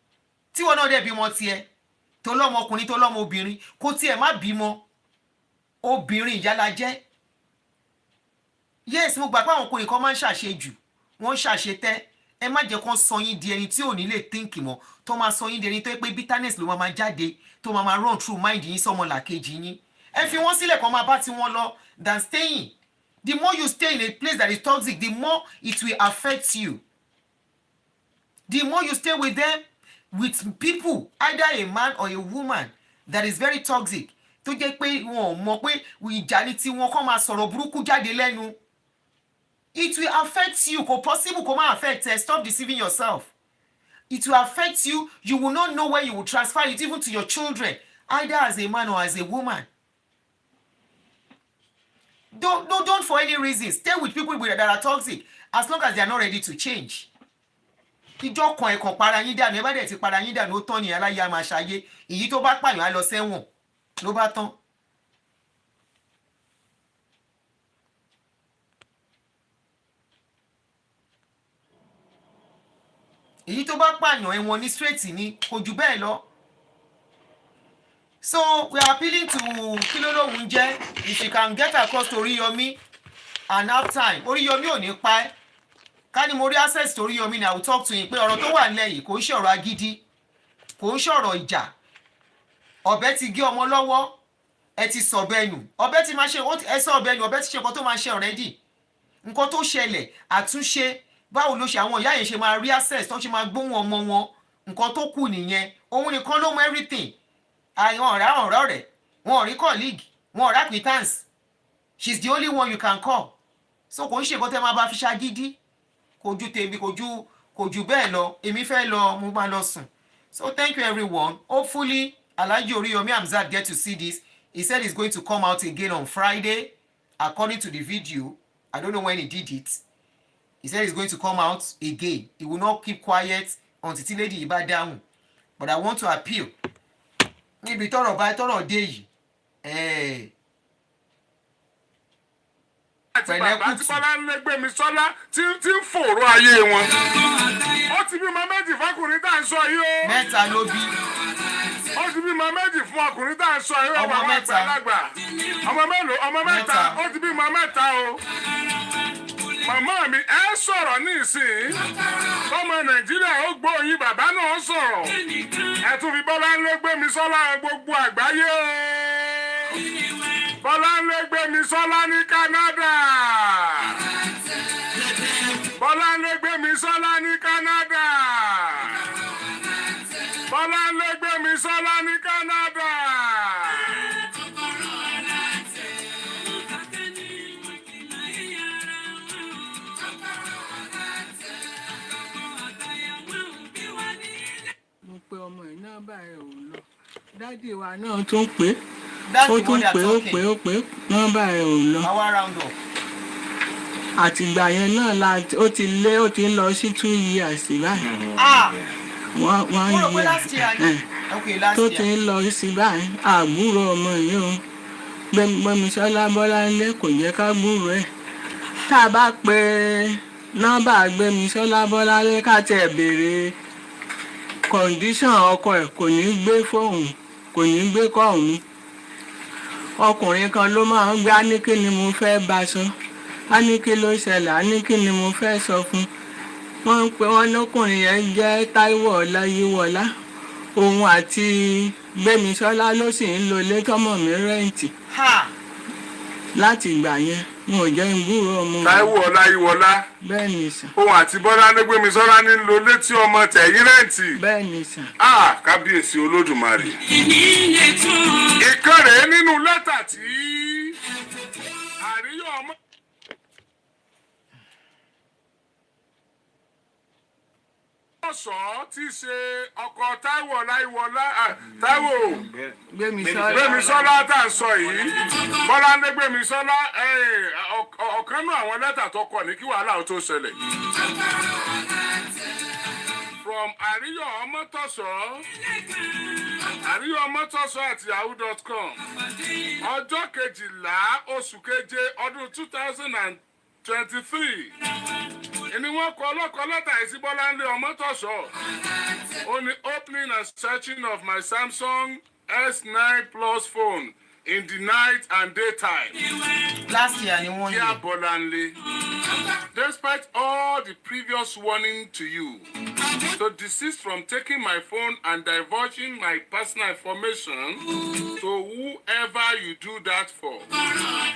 Speaker 1: Tí wọn náà dẹ̀ bímọ tiẹ̀, tó lọ́mọ ọkùnrin tó lọ́mọ obìnrin, kó tiẹ̀ má bímọ, obìnrin ìyálàjẹ́. Yes, mo gbà pé àwọn ọkùnrin kan máa ń ṣàṣejù, wọ́n ṣàṣetẹ́. Ẹ má jẹ́ kán sọ yín di ẹni tí ò ní lè think mọ́, tó máa sọ yín di ẹni tó pé bitterness ló máa jáde, tó máa run through mind yín sọ́mọ làkejì yín. Ẹ fi wọ́n sílẹ̀ kán máa bá tí wọ́n lọ than staying. The more you stay in a place that is toxic, the more it will affect you. The more you stay with them, with people, either a man or a woman that is very toxic, tó jẹ́ pé wọn ò mọ̀ pé ìjà ni tí wọn kàn máa sọ̀rọ̀ burúkú jáde lẹ́nu. It will affect you. Kò possible kó má affect ẹ. Stop deceiving yourself. It will affect you. You will not know where you will transfer it, even to your children, either as a man or as a woman. Don't for any reason stay with people that are toxic as long as they are not ready to change. Ìjọ kan ẹ̀kan para yín dànù, ẹ bá dẹ̀ ti para yín dànù, ó tán ni aláya máa ṣayé. Èyí tó bá pààyàn á lọ sẹ́wọ̀n ló bá tán. Èyí tó bá pààyàn ẹ̀wọ̀n ní straight ni, kò jù bẹ́ẹ̀ lọ. So we are appealing to Kilolóhùn jẹ́, if you can get across to Oriyomi and have time. Oriyomi ò ní pa ẹ́. Ká ní mo rí access to Oriyomi ni I will talk to him pé ọ̀rọ̀ tó wà nílẹ̀ yìí kò ń ṣọ̀rọ̀ agídí, kò ń ṣọ̀rọ̀ ìjà. Ọ̀bẹ ti gé ọmọ lọ́wọ́, ẹ ti sọ̀bẹ nù. Ọ̀bẹ ti máa ṣe, ẹ sọ ọ̀bẹ nù, ọ̀bẹ ti ṣe nǹkan tó máa ṣe already. Nǹkan tó ṣẹlẹ̀, àtúnṣe, báwo ló ṣe àwọn ìyá yẹn ṣe máa rí access tó ṣe máa gbóhùn ọmọ wọn. Nǹkan tó kù nìyẹn. Òun nìkan ló mọ everything. Àwọn ọ̀rẹ́ rẹ̀, wọn ò rí colleague, wọn ò rí acquaintance. She's the only one you can call. So kò ń ṣe nǹkan tẹ́ máa bá fi ṣagídí. Kò ju tèmi, kò ju bẹ́ẹ̀ lọ. Èmi fẹ́ lọ, mo máa lọ sùn. So thank you everyone. Hopefully Alhaji Oriyomi Hamzat get to see this. He said he's going to come out again on Friday. According to the video, I don't know when he did it. He said he's going to come out again. He will not keep quiet until tí lady yìí bá dáhùn. But I want to appeal. Níbi tọ́rọ̀ bá tọ́rọ̀ dé yìí.
Speaker 3: Àti bàbá tí Bọ́lá ń lé Gbémi Sọ́lá tí ń fòrò ayé wọn. Ó ti bímọ méjì fọkùnrin tá à ń sọ yìí o.
Speaker 1: Mẹ́ta ló bí.
Speaker 3: Ó ti bímọ méjì fún ọkùnrin tá à ń sọ yìí o.
Speaker 1: Ọmọ mẹ́ta.
Speaker 3: Ọmọ mélòó? Ọmọ mẹ́ta. Ó ti bímọ mẹ́ta o. Màmá mi ẹ sọ̀rọ̀ ní ìsìn. Ọmọ Nàìjíríà ó gbóyin bàbá náà sọ̀rọ̀. Ẹ tún fi Bọ́lá ń lé Gbémi Sọ́lá gbogbo àgbáyé o. Bọ́lá ń lé Gbémi Sọ́lá ní Canada. Bọ́lá ń lé Gbémi Sọ́lá ní Canada. Bọ́lá ń lé Gbémi Sọ́lá ní Canada.
Speaker 14: Mo pe ọmọ ẹ̀ náà báyìí ò lọ. Dádì wa náà tún pé. Ó tún pé nọ́mbà ẹ̀ ò lọ.
Speaker 1: Our round up.
Speaker 14: Àtìgbà yẹn náà ó ti ń lọ sí 2 years báyìí. One year tó ti ń lọ sí báyìí. Àbúrò ọmọ yìí o. Gbémisọ́lá Bọ́láńlé kò jẹ́ ká gbúrò ẹ̀. Tá a bá pe nọ́mbà Gbémisọ́lá Bọ́láńlé ká tẹ̀ béèrè condition ọkọ ẹ̀ kò ní gbé fóònù, kò ní gbé kọ́ọ̀hún. Ọkùnrin kan ló máa ń gbé á ní kí ni mo fẹ́ bá sọ, á ní kí ló ṣẹlẹ̀, á ní kí ni mo fẹ́ sọ fún. Wọ́n ń pe wọ́n lọ́kùnrin yẹn jẹ́ Táíwò Ọláyíwọlá. Òun àti Gbémisọ́lá ló sì ń lo ilé tọ́mọ mi rẹ́ǹtì. Láti ìgbà yẹn wọn ò jẹ́ ìgbúrò ọmọ.
Speaker 3: Táíwò Ọláyíwọlá.
Speaker 14: Bẹ́ẹ̀ ni sà.
Speaker 3: Òun àti Bọ́lá ń Gbémi Sọ́lá ní lo létí ọmọ tẹ̀yìn rẹ́ǹtì.
Speaker 14: Bẹ́ẹ̀ ni sà.
Speaker 3: Kábíyèsí Olódùmarè. Ìkan rèé nínú lẹ́tà tí Àríyọ̀ ọmọ. Ọ̀sọ́ tí ṣe ọkọ Táíwò Ọláyíwọlá Táíwò Gbémisọ́lá tá à ń sọ yìí. Bọ́lá ń Gbémi Sọ́lá ọ̀kan náà àwọn lẹ́tà tó kọ ní kí wàhálà ó tó ṣẹlẹ̀. From Àríyọ̀ Ọmọ́tọ̀sọ́ àríyọ̀ọmọ́tọ̀sọ́@yahoo.com ọjọ́ 12 oṣù keje ọdún 2023 ni wọ́n kọ ọlọ́kọ lẹ́tà yìí sí Bọ́láńlé Ọmọ́tọ̀sọ́. Ó ní opening and searching of my Samsung S9 Plus phone in the night and daytime.
Speaker 1: Last year, and one
Speaker 3: Dear
Speaker 1: year.
Speaker 3: Bolanle, despite all the previous warning to you to desist from taking my phone and divulging my personal information to whoever you do that for.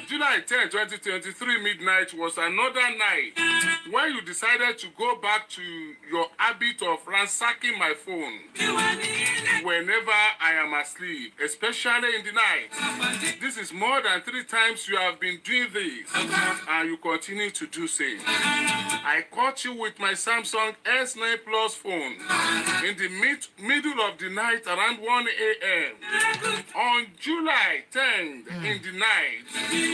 Speaker 3: July 10, 2023 midnight was another night when you decided to go back to your habit of ransacking my phone whenever I am asleep, especially in the night. This is more than 3 times you have been doing this, and you continue to do so. I caught you with my Samsung S9 Plus phone in the middle of the night around 1 a.m. on July 10th in the night,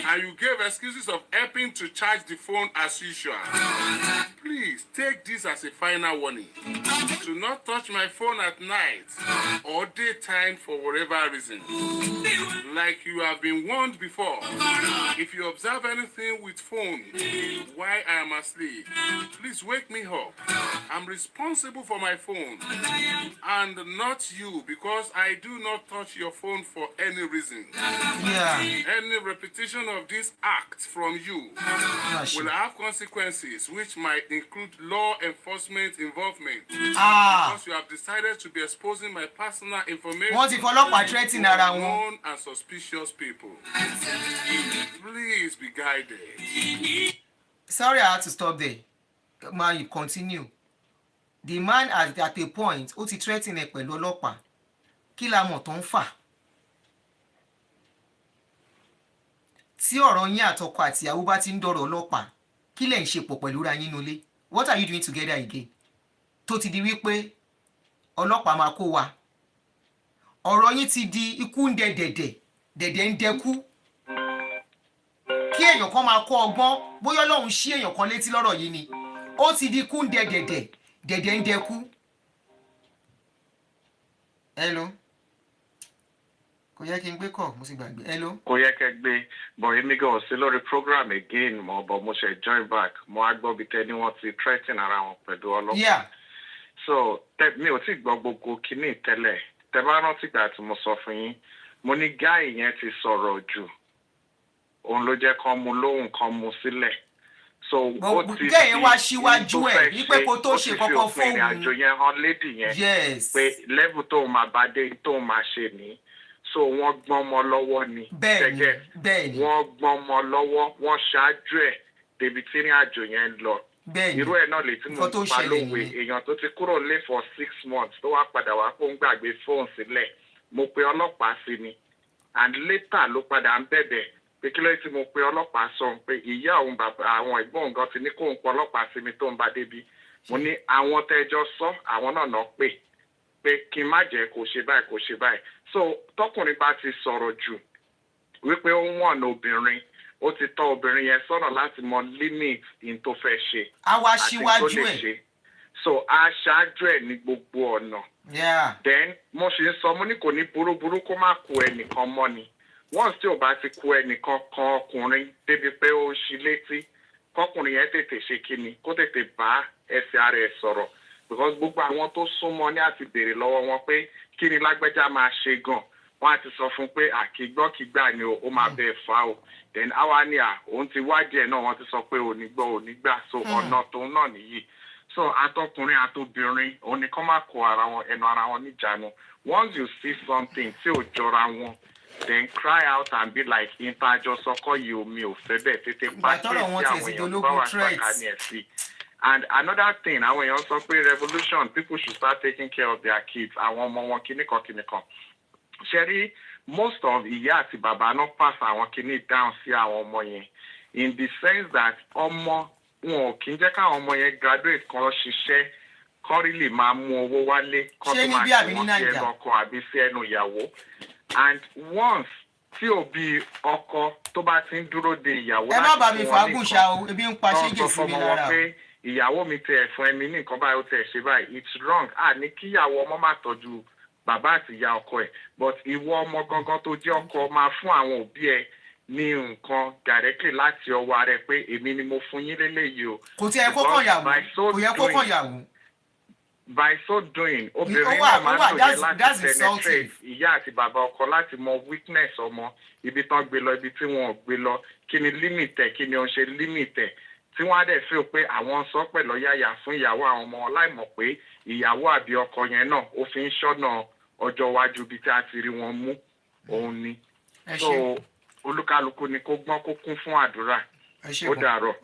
Speaker 3: and you gave excuses of helping to charge the phone as usual. Please take this as a final warning. Do not touch my phone at night or daytime for whatever reason. Like you have been warned before, if you observe anything with phone while I am asleep, please wake me up. I'm responsible for my phone and not you, because I do not touch your phone for any reason.
Speaker 1: Yeah.
Speaker 3: Any repetition of this act from you will have consequences which might include law enforcement involvement. Because you have decided to be exposing my personal information
Speaker 1: Wọ́n ti fọlọ́pàá threatening ara wọn.
Speaker 3: known and suspicious people. Please be guided.
Speaker 1: Sorry, I had to stop there. Man, you continue. The man at a point, ó ti threaten ẹ pẹ̀lú ọlọ́pàá. Kí la mọ̀ tó ń fà? Tí ọ̀rọ̀ yín àtọkọ àti ìyàwó bá ti ń dọ̀rọ̀ ọlọ́pàá, kí lẹ̀ ń ṣe pọ̀ pẹ̀lú ra yín nulẹ̀? What are you doing together again? Tó ti di wípé ọlọ́pàá máa kó wa. Ọ̀rọ̀ yín ti di ikú ń dẹ dẹ̀dẹ̀, dẹ̀dẹ̀ ń dẹkú. Kí èèyàn kan máa kọ́ ọgbọ́n, bóyá Ọlọ́run ṣí èèyàn kan létí lọ́rọ̀ yìí ni. Ó ti di ikú ń dẹ dẹ̀dẹ̀, dẹ̀dẹ̀ ń dẹkú. Hello. Kò yẹ kí n gbé kọ̀, mo sì gbàgbé. Hello.
Speaker 6: Kò yẹ kẹ́ gbé, but èmi gan ò sí lórí program again mọ́, but mo ṣe join back. Mo á gbọ́ bí tẹ́ni wọ́n ti threaten ara wọn pẹ̀lú ọlọ́pàá.
Speaker 1: Yeah.
Speaker 6: So, mi ò tí gbọ́ gbogbo kíní tẹ́lẹ̀. Tẹ́ bá rántí ìgbà tí mo sọ fún yín, mo ní guy yẹn ti sọ̀rọ̀ jù. Òun ló jẹ́ kán mú lóhùn kán mú sílẹ̀. So, ó ti
Speaker 1: fi yẹn wá síwájú ẹ̀ wípé kó tó ṣe kọ́kọ́ fóun.
Speaker 6: Ó ti fi òpin àjò yẹn hàn lady yẹn.
Speaker 1: Yes.
Speaker 6: Pé level tóun máa bá dé tóun máa ṣe ní. So, wọ́n gbọ́n mọ́ lọ́wọ́ ni.
Speaker 1: Bẹ́ẹ̀ni.
Speaker 6: Wọ́n gbọ́n mọ́ lọ́wọ́, wọ́n ṣáájú ẹ̀ débi tí ní àjò yẹn lọ. Irú ẹ̀ náà lè tí mo pa lówe èèyàn tó ti kúrò lé for 6 months tó wá padà wá fún gbàgbé fóònù sílẹ̀. Mo pe ọlọ́pàá sí ni, and later ló padà ń bẹ̀bẹ̀ pé kí ló tí mo pe ọlọ́pàá sọ pé ìyá òun bàbá àwọn ẹ̀gbọ́n nǹkan ti ní kó ń pọ ọlọ́pàá sí mi tó ń bá débi. Mo ní àwọn tẹ́jọ́ sọ àwọn náà pé kí n má jẹ́ kó ṣe báyìí kó ṣe báyìí. So tọkùnrin bá ti sọ̀rọ̀ jù wípé ó ń wọ̀n obìnrin, ó ti tọ́ obìnrin yẹn sọ́nà láti mọ limit in tó fẹ́ ṣe.
Speaker 1: A wá síwájú ẹ̀.
Speaker 6: So a ṣáájú ẹ̀ ní gbogbo ọ̀nà.
Speaker 1: Yeah.
Speaker 6: Then mo ṣe ń sọ mo ní kò ní burúburú kó má kú ẹnìkan mọ́ ni. Once tí ò bá ti kú ẹnìkan kan ọkùnrin débi pé ó ṣí létí, kọkùnrin yẹn tètè ṣe kíni, kó tètè bá ẹsẹ̀ ara ẹ̀ sọ̀rọ̀. Because gbogbo àwọn tó súnmọ́ ní àti béèrè lọ́wọ́ wọn pé kí ni lágbẹ́já máa ṣe gan. Wọ́n á ti sọ fún pé àkígbọ́kígbà ni ó máa bẹ̀ fà o. Then àwa ni òun ti wádìí ẹ̀ náà wọ́n ti sọ pé onígbà so ọ̀nà tóun náà nìyí. So àtọkùnrin àtobìnrin òun ni kọ́ máa kó ẹnu ara wọn níjànú. Once you see something tí ò jọra wọn, then cry out and be like intajọ sọkọ yìí omi ò fẹ́ bẹ́ẹ̀ tètè pàṣẹ sí àwọn èèyàn bá wà sàkání ẹ̀ sí. And another thing, àwọn èèyàn sọ pé revolution, people should start taking care of their kids. Àwọn ọmọ wọn kíníkan. Ṣẹ́rí, most of ìyá àti bàbá náà pass àwọn kíní down sí àwọn ọmọ yẹn. In the sense that ọmọ wọn ò kí ń jẹ́ káwọn ọmọ yẹn graduate kan ṣiṣẹ́ kọ́ rí lè máa mú owó wálé kọ́ tó máa ṣe wọ́n sí ẹnu ọkọ àbí sí ẹnu ìyàwó. And once tí òbí ọkọ tó bá ti ń dúró de ìyàwó
Speaker 1: láti fún wọn nìkan, ẹ má bàa mi fàágùn ṣá o, ebi ń pa ṣége sí mi lára.
Speaker 6: Ìyàwó mi tẹ ẹ̀fọn ẹ̀mí ní nǹkan báyìí ó tẹ̀ ṣe báyìí, it's wrong. Ní kíyàwó ọmọ má tọ́jú bàbá àti ìyá ọkọ ẹ̀, but ìwọ ọmọ gangan tó jẹ́ ọkọ máa fún àwọn òbí ẹ̀ ní nǹkan directly láti ọwọ́ ara ẹ̀ pé èmi ni mo fún yín léléyìí o.
Speaker 1: Kò tí ẹ kọ́kọ́ yàwó, kò yẹ kọ́kọ́ yàwó.
Speaker 6: by so doing obìnrin náà máa ń lòye láti penetrate ìyá àti bàbá ọkọ láti mọ weakness ọmọ ibi tán gbé lọ ibi tí wọn ò gbé lọ kí ni limit ẹ kí ni ó ń ṣe limit ẹ tí wọn á dẹ̀ feel pé àwọn sọ pẹ̀lú yáyà fún ìyàwó àwọn ọmọ láìmọ̀ pé ìyàwó àbí ọkọ yẹn náà ó fi ń ṣọ́nà ọjọ́ iwájú ibi tí a ti rí wọn mú òun ni so olúkálùkù ni kó gbọ́n kó kún fún àdúrà ó dàrọ̀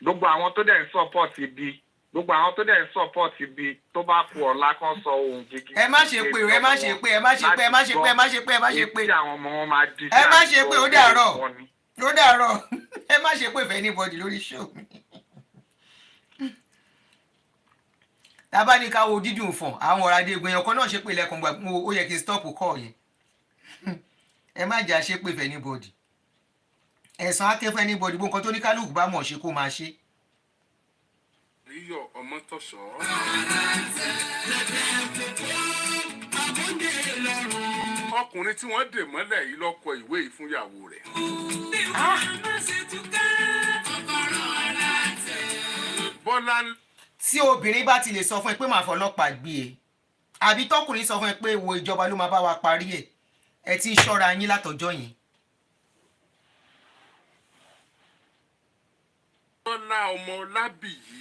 Speaker 6: gbogbo àwọn tó dẹ̀ ń support ibi gbogbo àwọn tó dẹ̀ ń support ibi tó bá kú ọ̀la kan sọ ohun gidi.
Speaker 1: ẹ má ṣe pé ẹ má ṣe pé ẹ má ṣe pé ẹ má ṣe pé ẹ má ṣe pé ẹ má ṣe pé
Speaker 6: tí àwọn ọmọ wọn máa di
Speaker 1: ẹ má ṣe pé ó dàrọ̀ ẹ má ṣe pé for anybody lórí show mi. tábà ní ká wo dídùn fún àwọn ọ̀rọ̀ adé egun ọkọ náà ṣe pé lẹ́kùn gbà ó yẹ kí n stop call yẹn ẹ má jà ṣe pé for anybody ẹ̀sán akẹ́ for anybody bó nǹkan tó ní kálukú bá mọ̀ ṣe kó máa ṣe.
Speaker 3: Ríyọ̀ Ọmọ́tọ̀ṣọ́. Ọkùnrin tí wọ́n dè mọ́lẹ̀ yìí ló kọ ìwé yìí fún ìyàwó rẹ̀. Bọ́lá.
Speaker 1: Tí obìnrin bá ti lè sọ fún ẹ pé màá fọlọ́pàá gbé e àbí tọkùnrin sọ fún ẹ pé wo ìjọba ló máa bá wa parí ẹ ti ń ṣọ́ra yín látọjọ́ yẹn.
Speaker 3: Bọ́lá ọmọ Ọlábìyí.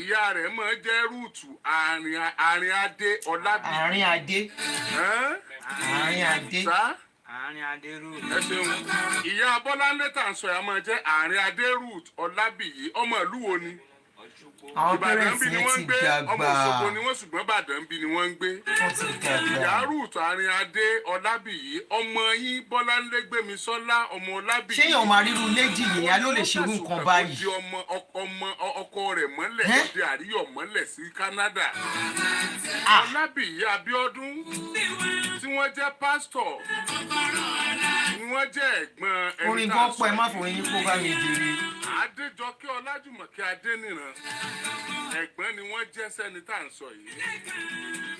Speaker 3: Ìyá rẹ̀ máa jẹ́ Rúùtù àárín adé Ọlábìyí.
Speaker 1: Àárín adé. Àárín adé.
Speaker 4: Àárín adé Rúùtù.
Speaker 3: Ẹ ṣeun. Ìyá Bọ́láńlé tà ń sọ ẹ̀ máa jẹ́ àárín adé Rúùtù Ọlábìyí ọmọ ìlú wo ni?
Speaker 1: Àwọn parents yẹn ti dàgbà.
Speaker 3: Ọmọ Òṣogbo ni wọ́n ṣùgbọ́n Ìbàdàn bí ni wọ́n ń gbé. Ìyá Rúùtù àárín adé Ọlábìyí ọmọ yín Bọ́láńlé Gbémisọ́lá ọmọ Ọlábìyí.
Speaker 1: ṣé èèyàn máa ríru léjì yìí á ló lè ṣerú nǹkan báyìí.
Speaker 3: ó di ọmọ ọkọ rẹ̀ mọ́lẹ̀ ó di àríyọ̀ mọ́lẹ̀ sí Canada. Ọlábìyí Abíọ́dún tí wọ́n jẹ́ pásítọ̀ ni wọ́n jẹ́ ẹ̀gbọ́n ẹni tá a sọ.
Speaker 1: orin gan pọ̀ ẹ má fòun yín kó bá mi jèrè.
Speaker 3: Adéjọkẹ́ Ọlájùmọ̀kẹ́ Adéníran ẹ̀gbọ́n ni wọ́n jẹ́ sẹ́ni tá à ń sọ yìí.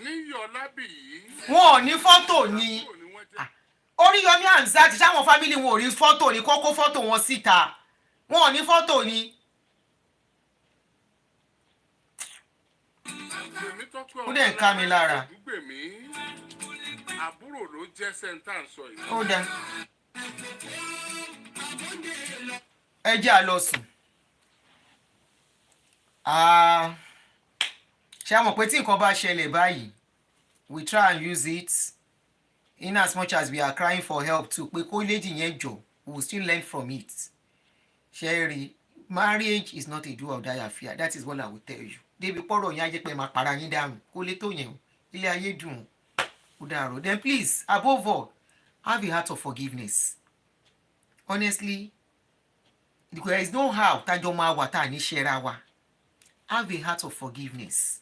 Speaker 3: Níyì Ọlábìyí.
Speaker 1: Wọn ò ní fọ́tò ni Oríyọmí Hamzat sáwọn fámìlì wọn ò rí fọ́tò ní kókó fọ́tò wọn síta wọn ò ní fọ́tò ni. Ó dẹ̀ ń ká mi lára.
Speaker 3: Àbúrò ló jẹ́ sẹ́ni tá à ń sọ yìí.
Speaker 1: Ó dá. Ẹ jẹ́ a lọ sùn. Ṣé a mọ̀ pé tí nǹkan bá ṣẹlẹ̀ báyìí we try and use it in as much as we are crying for help too pé kó léjì yẹn jọ we will still learn from it. Ṣé rí marriage is not a do or die affair that is what I will tell you. Débi pọ́rọ̀ yẹn á jẹ́ pé máa para yín dànù kó lè tó yẹn o ilé ayé dùn ó dàrú. Then please above all have a heart of forgiveness. Honestly there is no how tájọ́ máa wà tá à ní ṣẹ́ra wa. Have a heart of forgiveness.